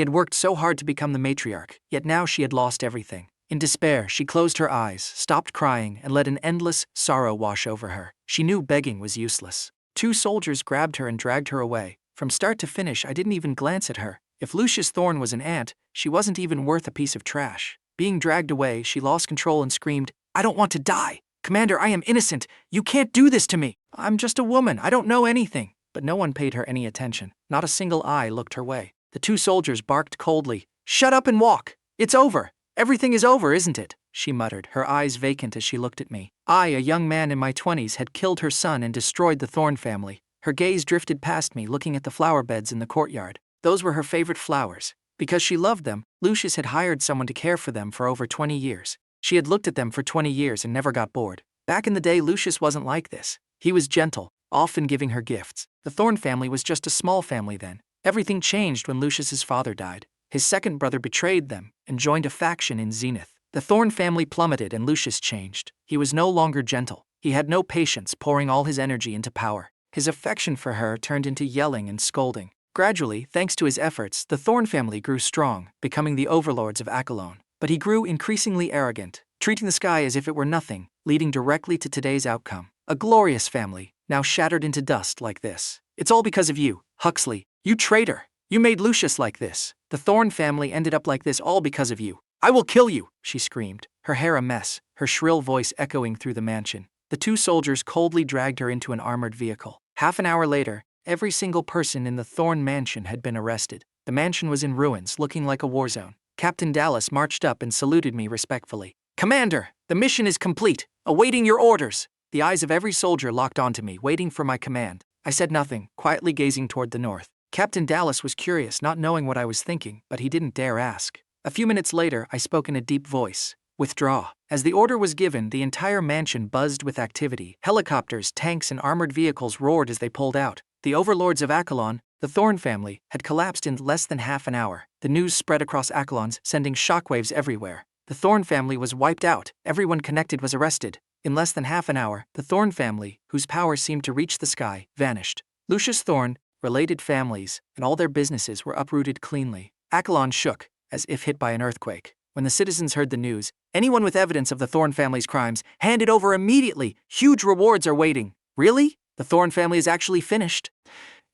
had worked so hard to become the matriarch, yet now she had lost everything. In despair, she closed her eyes, stopped crying, and let an endless sorrow wash over her. She knew begging was useless. 2 soldiers grabbed her and dragged her away. From start to finish, I didn't even glance at her. If Lucius Thorne was an ant, she wasn't even worth a piece of trash. Being dragged away, she lost control and screamed, "I don't want to die! Commander, I am innocent! You can't do this to me! I'm just a woman, I don't know anything!" But no one paid her any attention. Not a single eye looked her way. The 2 soldiers barked coldly. "Shut up and walk! It's over! Everything is over, isn't it?" she muttered, her eyes vacant as she looked at me. I, a young man in my 20s, had killed her son and destroyed the Thorne family. Her gaze drifted past me, looking at the flower beds in the courtyard. Those were her favorite flowers. Because she loved them, Lucius had hired someone to care for them for over 20 years. She had looked at them for 20 years and never got bored. Back in the day, Lucius wasn't like this. He was gentle, often giving her gifts. The Thorne family was just a small family then. Everything changed when Lucius's father died. His second brother betrayed them and joined a faction in Zenith. The Thorne family plummeted and Lucius changed. He was no longer gentle. He had no patience, pouring all his energy into power. His affection for her turned into yelling and scolding. Gradually, thanks to his efforts, the Thorne family grew strong, becoming the overlords of Kaelen. But he grew increasingly arrogant, treating the sky as if it were nothing, leading directly to today's outcome. A glorious family, now shattered into dust like this. "It's all because of you, Huxley. You traitor! You made Lucius like this. The Thorne family ended up like this all because of you. I will kill you!" she screamed, her hair a mess, her shrill voice echoing through the mansion. The 2 soldiers coldly dragged her into an armored vehicle. Half an hour later, every single person in the Thorne mansion had been arrested. The mansion was in ruins, looking like a war zone. Captain Dallas marched up and saluted me respectfully. "Commander, the mission is complete, awaiting your orders." The eyes of every soldier locked onto me, waiting for my command. I said nothing, quietly gazing toward the north. Captain Dallas was curious, not knowing what I was thinking, but he didn't dare ask. A few minutes later, I spoke in a deep voice. "Withdraw." As the order was given, the entire mansion buzzed with activity. Helicopters, tanks, and armored vehicles roared as they pulled out. The overlords of Kaelen, the Thorne family, had collapsed in less than half an hour. The news spread across Kaelen, sending shockwaves everywhere. The Thorne family was wiped out. Everyone connected was arrested. In less than half an hour, the Thorne family, whose power seemed to reach the sky, vanished. Lucius Thorne, related families, and all their businesses were uprooted cleanly. Kaelen shook, as if hit by an earthquake. When the citizens heard the news, "Anyone with evidence of the Thorne family's crimes, hand it over immediately. Huge rewards are waiting." "Really? The Thorne family is actually finished?"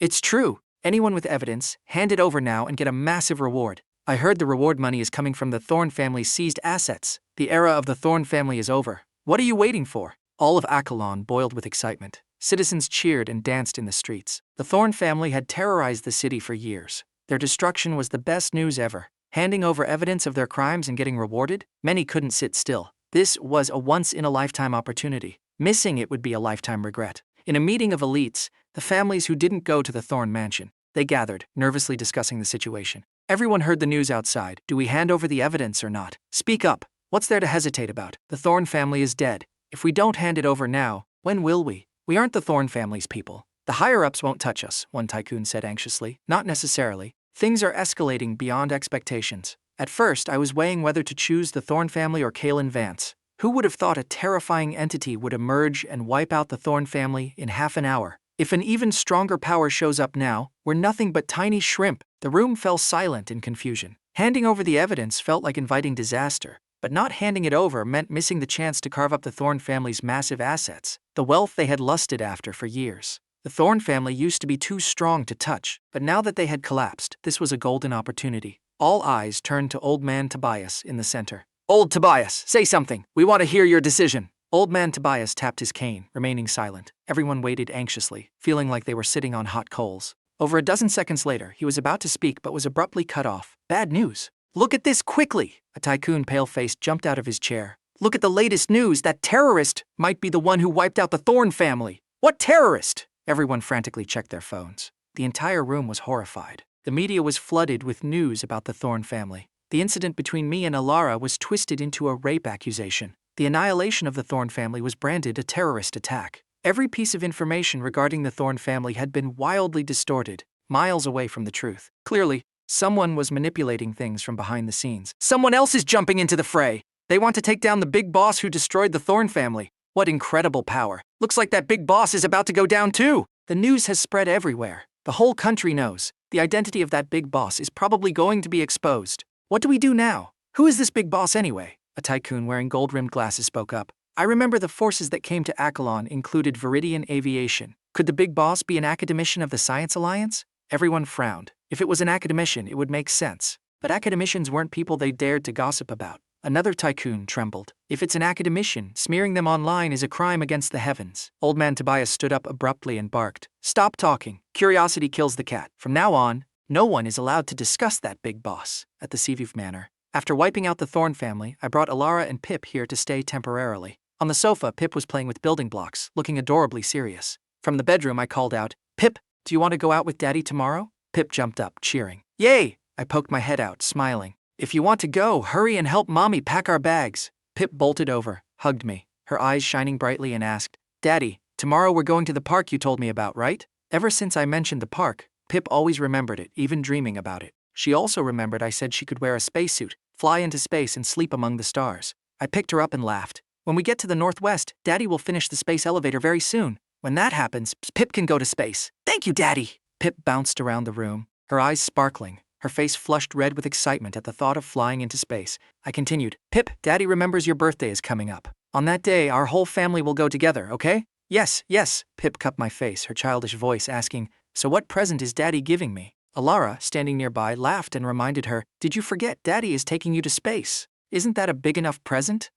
"It's true. Anyone with evidence, hand it over now and get a massive reward." "I heard the reward money is coming from the Thorne family's seized assets. The era of the Thorne family is over. What are you waiting for?" All of Kaelen boiled with excitement. Citizens cheered and danced in the streets. The Thorne family had terrorized the city for years. Their destruction was the best news ever. Handing over evidence of their crimes and getting rewarded? Many couldn't sit still. This was a once-in-a-lifetime opportunity. Missing it would be a lifetime regret. In a meeting of elites, the families who didn't go to the Thorne mansion, they gathered, nervously discussing the situation. Everyone heard the news outside. "Do we hand over the evidence or not? Speak up. What's there to hesitate about? The Thorne family is dead. If we don't hand it over now, when will we? We aren't the Thorne family's people. The higher-ups won't touch us," one tycoon said anxiously. "Not necessarily. Things are escalating beyond expectations. At first, I was weighing whether to choose the Thorne family or Kaelen Vance. Who would have thought a terrifying entity would emerge and wipe out the Thorne family in half an hour? If an even stronger power shows up now, we're nothing but tiny shrimp." The room fell silent in confusion. Handing over the evidence felt like inviting disaster, but not handing it over meant missing the chance to carve up the Thorne family's massive assets, the wealth they had lusted after for years. The Thorne family used to be too strong to touch, but now that they had collapsed, this was a golden opportunity. All eyes turned to Old Man Tobias in the center. "Old Tobias, say something. We want to hear your decision." Old Man Tobias tapped his cane, remaining silent. Everyone waited anxiously, feeling like they were sitting on hot coals. Over a dozen seconds later, he was about to speak but was abruptly cut off. Bad news. Look at this quickly! A tycoon pale-faced jumped out of his chair. Look at the latest news. That terrorist might be the one who wiped out the Thorne family. What terrorist? Everyone frantically checked their phones. The entire room was horrified. The media was flooded with news about the Thorne family. The incident between me and Elara was twisted into a rape accusation. The annihilation of the Thorne family was branded a terrorist attack. Every piece of information regarding the Thorne family had been wildly distorted, miles away from the truth. Clearly, someone was manipulating things from behind the scenes. Someone else is jumping into the fray. They want to take down the big boss who destroyed the Thorne family. What incredible power. Looks like that big boss is about to go down too. The news has spread everywhere. The whole country knows. The identity of that big boss is probably going to be exposed. What do we do now? Who is this big boss anyway? A tycoon wearing gold-rimmed glasses spoke up. I remember the forces that came to Kaelen included Veridian aviation. Could the big boss be an academician of the Science Alliance? Everyone frowned. If it was an academician, it would make sense. But academicians weren't people they dared to gossip about. Another tycoon trembled. If it's an academician, smearing them online is a crime against the heavens. Old man Tobias stood up abruptly and barked. Stop talking. Curiosity kills the cat. From now on, no one is allowed to discuss that big boss. At the Seaview Manor. After wiping out the Thorne family, I brought Elara and Pip here to stay temporarily. On the sofa, Pip was playing with building blocks, looking adorably serious. From the bedroom, I called out, Pip, do you want to go out with Daddy tomorrow? Pip jumped up, cheering. Yay! I poked my head out, smiling. If you want to go, hurry and help Mommy pack our bags. Pip bolted over, hugged me, her eyes shining brightly and asked, Daddy, tomorrow we're going to the park you told me about, right? Ever since I mentioned the park, Pip always remembered it, even dreaming about it. She also remembered I said she could wear a spacesuit, fly into space and sleep among the stars. I picked her up and laughed. When we get to the Northwest, Daddy will finish the space elevator very soon. When that happens, Pip can go to space. Thank you, Daddy! Pip bounced around the room, her eyes sparkling, her face flushed red with excitement at the thought of flying into space. I continued, Pip, Daddy remembers your birthday is coming up. On that day, our whole family will go together, okay? Yes, yes, Pip cupped my face, her childish voice asking, so what present is Daddy giving me? Elara, standing nearby, laughed and reminded her, did you forget Daddy is taking you to space? Isn't that a big enough present?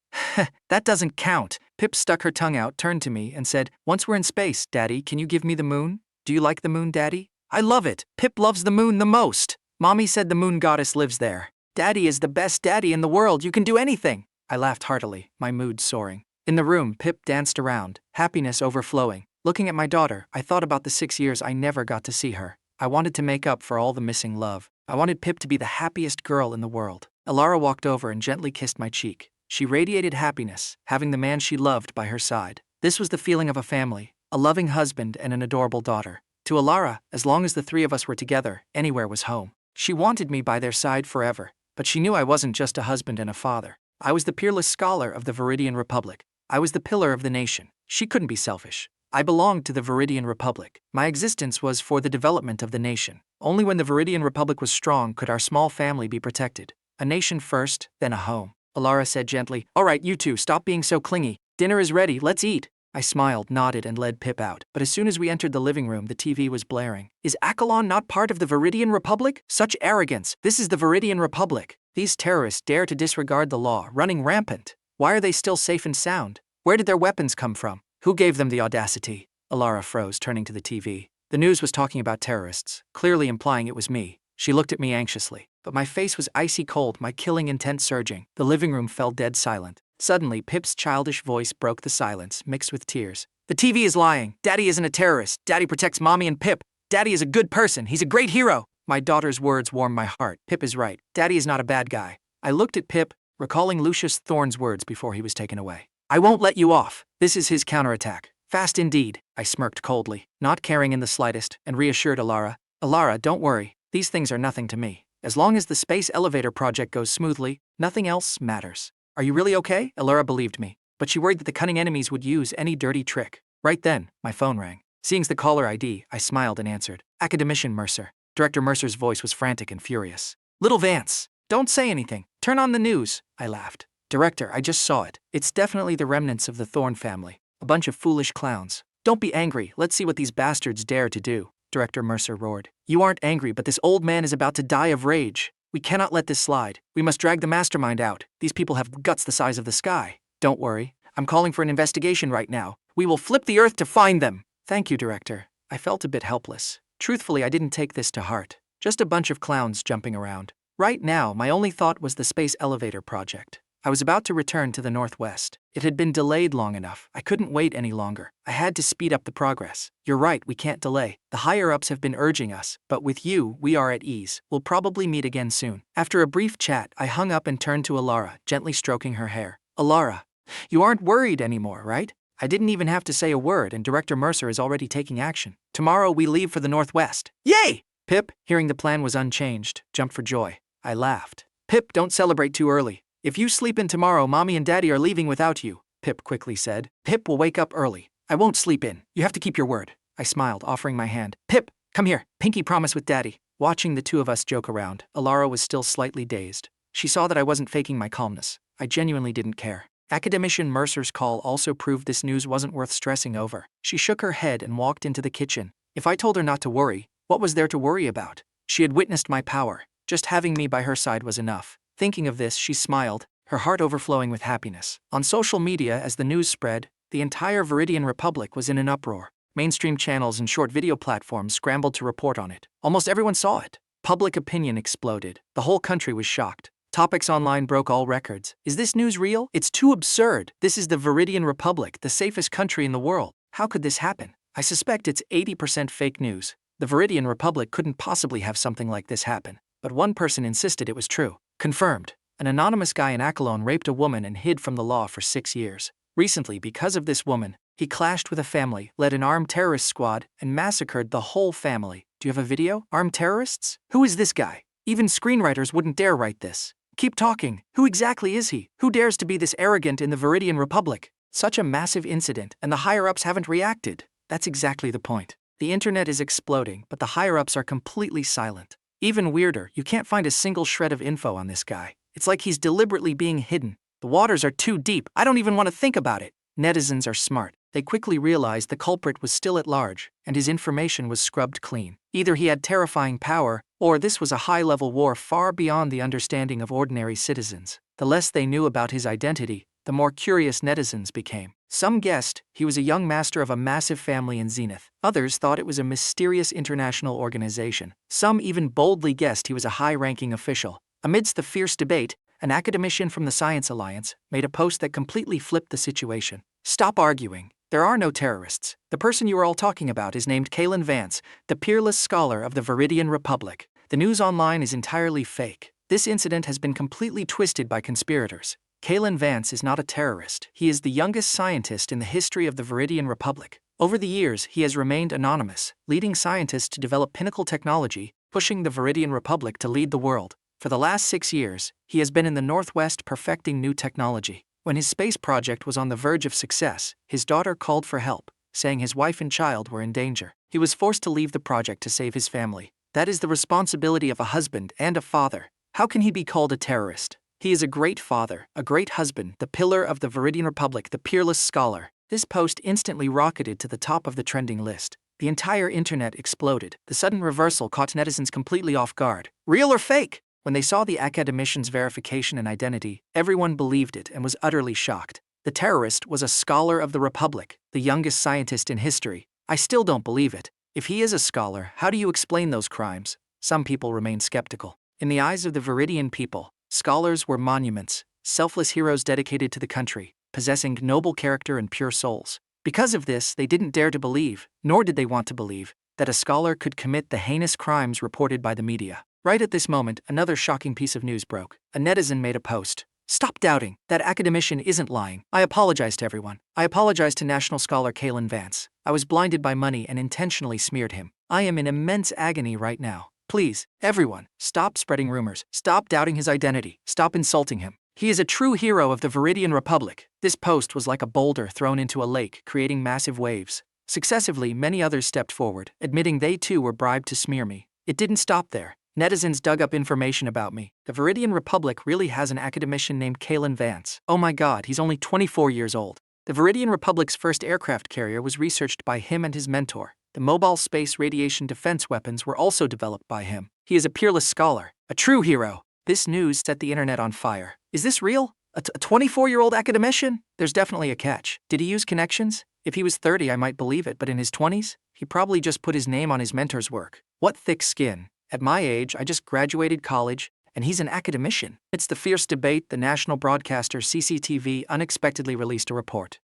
That doesn't count. Pip stuck her tongue out, turned to me, and said, once we're in space, Daddy, can you give me the moon? Do you like the moon, Daddy? I love it. Pip loves the moon the most. Mommy said the moon goddess lives there. Daddy is the best daddy in the world. You can do anything. I laughed heartily, my mood soaring. In the room, Pip danced around, happiness overflowing. Looking at my daughter, I thought about the 6 years I never got to see her. I wanted to make up for all the missing love. I wanted Pip to be the happiest girl in the world. Elara walked over and gently kissed my cheek. She radiated happiness, having the man she loved by her side. This was the feeling of a family, a loving husband and an adorable daughter. To Elara, as long as the three of us were together, anywhere was home. She wanted me by their side forever, but she knew I wasn't just a husband and a father. I was the peerless scholar of the Veridian Republic. I was the pillar of the nation. She couldn't be selfish. I belonged to the Veridian Republic. My existence was for the development of the nation. Only when the Veridian Republic was strong could our small family be protected. A nation first, then a home. Elara said gently, all right, you two, stop being so clingy. Dinner is ready, let's eat. I smiled, nodded, and led Pip out. But as soon as we entered the living room, the TV was blaring. Is Kaelen not part of the Veridian Republic? Such arrogance. This is the Veridian Republic. These terrorists dare to disregard the law, running rampant. Why are they still safe and sound? Where did their weapons come from? Who gave them the audacity? Elara froze, turning to the TV. The news was talking about terrorists, clearly implying it was me. She looked at me anxiously, but my face was icy cold, my killing intent surging. The living room fell dead silent. Suddenly, Pip's childish voice broke the silence, mixed with tears. The TV is lying. Daddy isn't a terrorist. Daddy protects Mommy and Pip. Daddy is a good person. He's a great hero. My daughter's words warmed my heart. Pip is right. Daddy is not a bad guy. I looked at Pip, recalling Lucius Thorne's words before he was taken away. I won't let you off. This is his counterattack. Fast indeed. I smirked coldly, not caring in the slightest, and reassured Elara. Elara, don't worry. These things are nothing to me. As long as the space elevator project goes smoothly, nothing else matters. Are you really okay? Elara believed me, but she worried that the cunning enemies would use any dirty trick. Right then, my phone rang. Seeing the caller ID, I smiled and answered. Academician Mercer. Director Mercer's voice was frantic and furious. Little Vance, don't say anything. Turn on the news. I laughed. Director, I just saw it. It's definitely the remnants of the Thorne family. A bunch of foolish clowns. Don't be angry. Let's see what these bastards dare to do. Director Mercer roared. You aren't angry, but this old man is about to die of rage. We cannot let this slide. We must drag the mastermind out. These people have guts the size of the sky. Don't worry. I'm calling for an investigation right now. We will flip the earth to find them. Thank you, Director. I felt a bit helpless. Truthfully, I didn't take this to heart. Just a bunch of clowns jumping around. Right now, my only thought was the space elevator project. I was about to return to the Northwest. It had been delayed long enough. I couldn't wait any longer. I had to speed up the progress. You're right, we can't delay. The higher-ups have been urging us, but with you, we are at ease. We'll probably meet again soon. After a brief chat, I hung up and turned to Elara, gently stroking her hair. Elara, you aren't worried anymore, right? I didn't even have to say a word and Director Mercer is already taking action. Tomorrow we leave for the Northwest. Yay! Pip, hearing the plan was unchanged, jumped for joy. I laughed. Pip, don't celebrate too early. If you sleep in tomorrow, Mommy and Daddy are leaving without you, Pip quickly said. Pip will wake up early. I won't sleep in. You have to keep your word. I smiled, offering my hand. Pip, come here. Pinky promise with Daddy. Watching the two of us joke around, Elara was still slightly dazed. She saw that I wasn't faking my calmness. I genuinely didn't care. Academician Mercer's call also proved this news wasn't worth stressing over. She shook her head and walked into the kitchen. If I told her not to worry, what was there to worry about? She had witnessed my power. Just having me by her side was enough. Thinking of this, she smiled, her heart overflowing with happiness. On social media, as the news spread, the entire Veridian Republic was in an uproar. Mainstream channels and short video platforms scrambled to report on it. Almost everyone saw it. Public opinion exploded. The whole country was shocked. Topics online broke all records. Is this news real? It's too absurd. This is the Veridian Republic, the safest country in the world. How could this happen? I suspect it's 80% fake news. The Veridian Republic couldn't possibly have something like this happen. But one person insisted it was true. Confirmed. An anonymous guy in Kaelen raped a woman and hid from the law for 6 years. Recently, because of this woman, he clashed with a family, led an armed terrorist squad, and massacred the whole family. Do you have a video? Armed terrorists? Who is this guy? Even screenwriters wouldn't dare write this. Keep talking. Who exactly is he? Who dares to be this arrogant in the Veridian Republic? Such a massive incident, and the higher-ups haven't reacted. That's exactly the point. The internet is exploding, but the higher-ups are completely silent. Even weirder, you can't find a single shred of info on this guy. It's like he's deliberately being hidden. The waters are too deep. I don't even want to think about it. Netizens are smart. They quickly realized the culprit was still at large, and his information was scrubbed clean. Either he had terrifying power, or this was a high-level war far beyond the understanding of ordinary citizens. The less they knew about his identity, the more curious netizens became. Some guessed he was a young master of a massive family in Zenith. Others thought it was a mysterious international organization. Some even boldly guessed he was a high-ranking official. Amidst the fierce debate, an academician from the Science Alliance made a post that completely flipped the situation. Stop arguing. There are no terrorists. The person you are all talking about is named Kaelen Vance, the peerless scholar of the Veridian Republic. The news online is entirely fake. This incident has been completely twisted by conspirators. Kaelen Vance is not a terrorist. He is the youngest scientist in the history of the Veridian Republic. Over the years, he has remained anonymous, leading scientists to develop pinnacle technology, pushing the Veridian Republic to lead the world. For the last 6 years, he has been in the Northwest perfecting new technology. When his space project was on the verge of success, his daughter called for help, saying his wife and child were in danger. He was forced to leave the project to save his family. That is the responsibility of a husband and a father. How can he be called a terrorist? He is a great father, a great husband, the pillar of the Veridian Republic, the peerless scholar. This post instantly rocketed to the top of the trending list. The entire internet exploded. The sudden reversal caught netizens completely off guard. Real or fake? When they saw the academician's verification and identity, everyone believed it and was utterly shocked. The terrorist was a scholar of the Republic, the youngest scientist in history. I still don't believe it. If he is a scholar, how do you explain those crimes? Some people remain skeptical. In the eyes of the Veridian people, scholars were monuments, selfless heroes dedicated to the country, possessing noble character and pure souls. Because of this, they didn't dare to believe, nor did they want to believe, that a scholar could commit the heinous crimes reported by the media. Right at this moment, another shocking piece of news broke. A netizen made a post. Stop doubting. That academician isn't lying. I apologize to everyone. I apologize to national scholar Kaelen Vance. I was blinded by money and intentionally smeared him. I am in immense agony right now. Please, everyone, stop spreading rumors. Stop doubting his identity. Stop insulting him. He is a true hero of the Veridian Republic. This post was like a boulder thrown into a lake, creating massive waves. Successively, many others stepped forward, admitting they too were bribed to smear me. It didn't stop there. Netizens dug up information about me. The Veridian Republic really has an academician named Kaelen Vance. Oh my god, he's only 24 years old. The Veridian Republic's first aircraft carrier was researched by him and his mentor. The mobile space radiation defense weapons were also developed by him. He is a peerless scholar, a true hero. This news set the internet on fire. Is this real? A 24-year-old academician? There's definitely a catch. Did he use connections? If he was 30, I might believe it, but in his 20s? He probably just put his name on his mentor's work. What thick skin. At my age, I just graduated college, and he's an academician. Amidst the fierce debate, the national broadcaster CCTV unexpectedly released a report.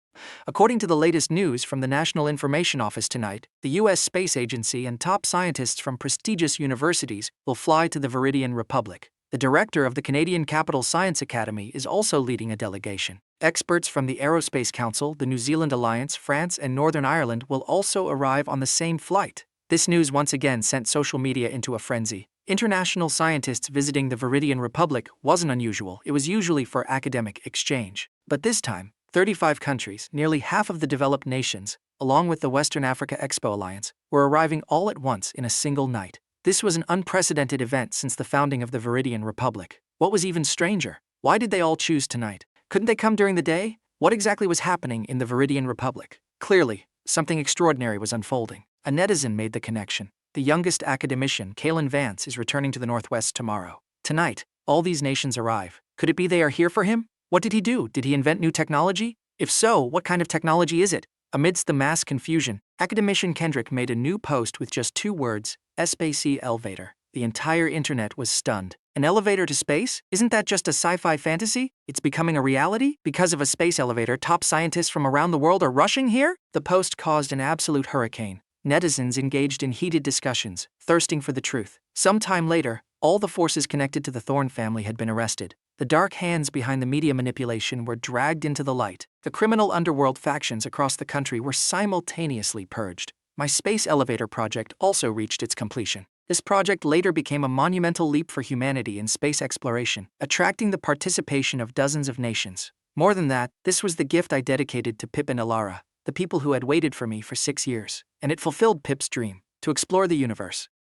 According to the latest news from the National Information Office tonight, the U.S. Space Agency and top scientists from prestigious universities will fly to the Veridian Republic. The director of the Canadian Capital Science Academy is also leading a delegation. Experts from the Aerospace Council, the New Zealand Alliance, France, and Northern Ireland will also arrive on the same flight. This news once again sent social media into a frenzy. International scientists visiting the Veridian Republic wasn't unusual. It was usually for academic exchange. But this time, 35 countries, nearly half of the developed nations, along with the Western Africa Expo Alliance, were arriving all at once in a single night. This was an unprecedented event since the founding of the Veridian Republic. What was even stranger? Why did they all choose tonight? Couldn't they come during the day? What exactly was happening in the Veridian Republic? Clearly, something extraordinary was unfolding. A netizen made the connection. The youngest academician, Kaelen Vance, is returning to the Northwest tomorrow. Tonight, all these nations arrive. Could it be they are here for him? What did he do? Did he invent new technology? If so, what kind of technology is it? Amidst the mass confusion, academician Kendrick made a new post with just 2 words, "Space elevator." The entire internet was stunned. An elevator to space? Isn't that just a sci-fi fantasy? It's becoming a reality? Because of a space elevator, top scientists from around the world are rushing here? The post caused an absolute hurricane. Netizens engaged in heated discussions, thirsting for the truth. Sometime later, all the forces connected to the Thorne family had been arrested. The dark hands behind the media manipulation were dragged into the light. The criminal underworld factions across the country were simultaneously purged. My space elevator project also reached its completion. This project later became a monumental leap for humanity in space exploration, attracting the participation of dozens of nations. More than that, this was the gift I dedicated to Pip and Elara, the people who had waited for me for 6 years. And it fulfilled Pip's dream, to explore the universe.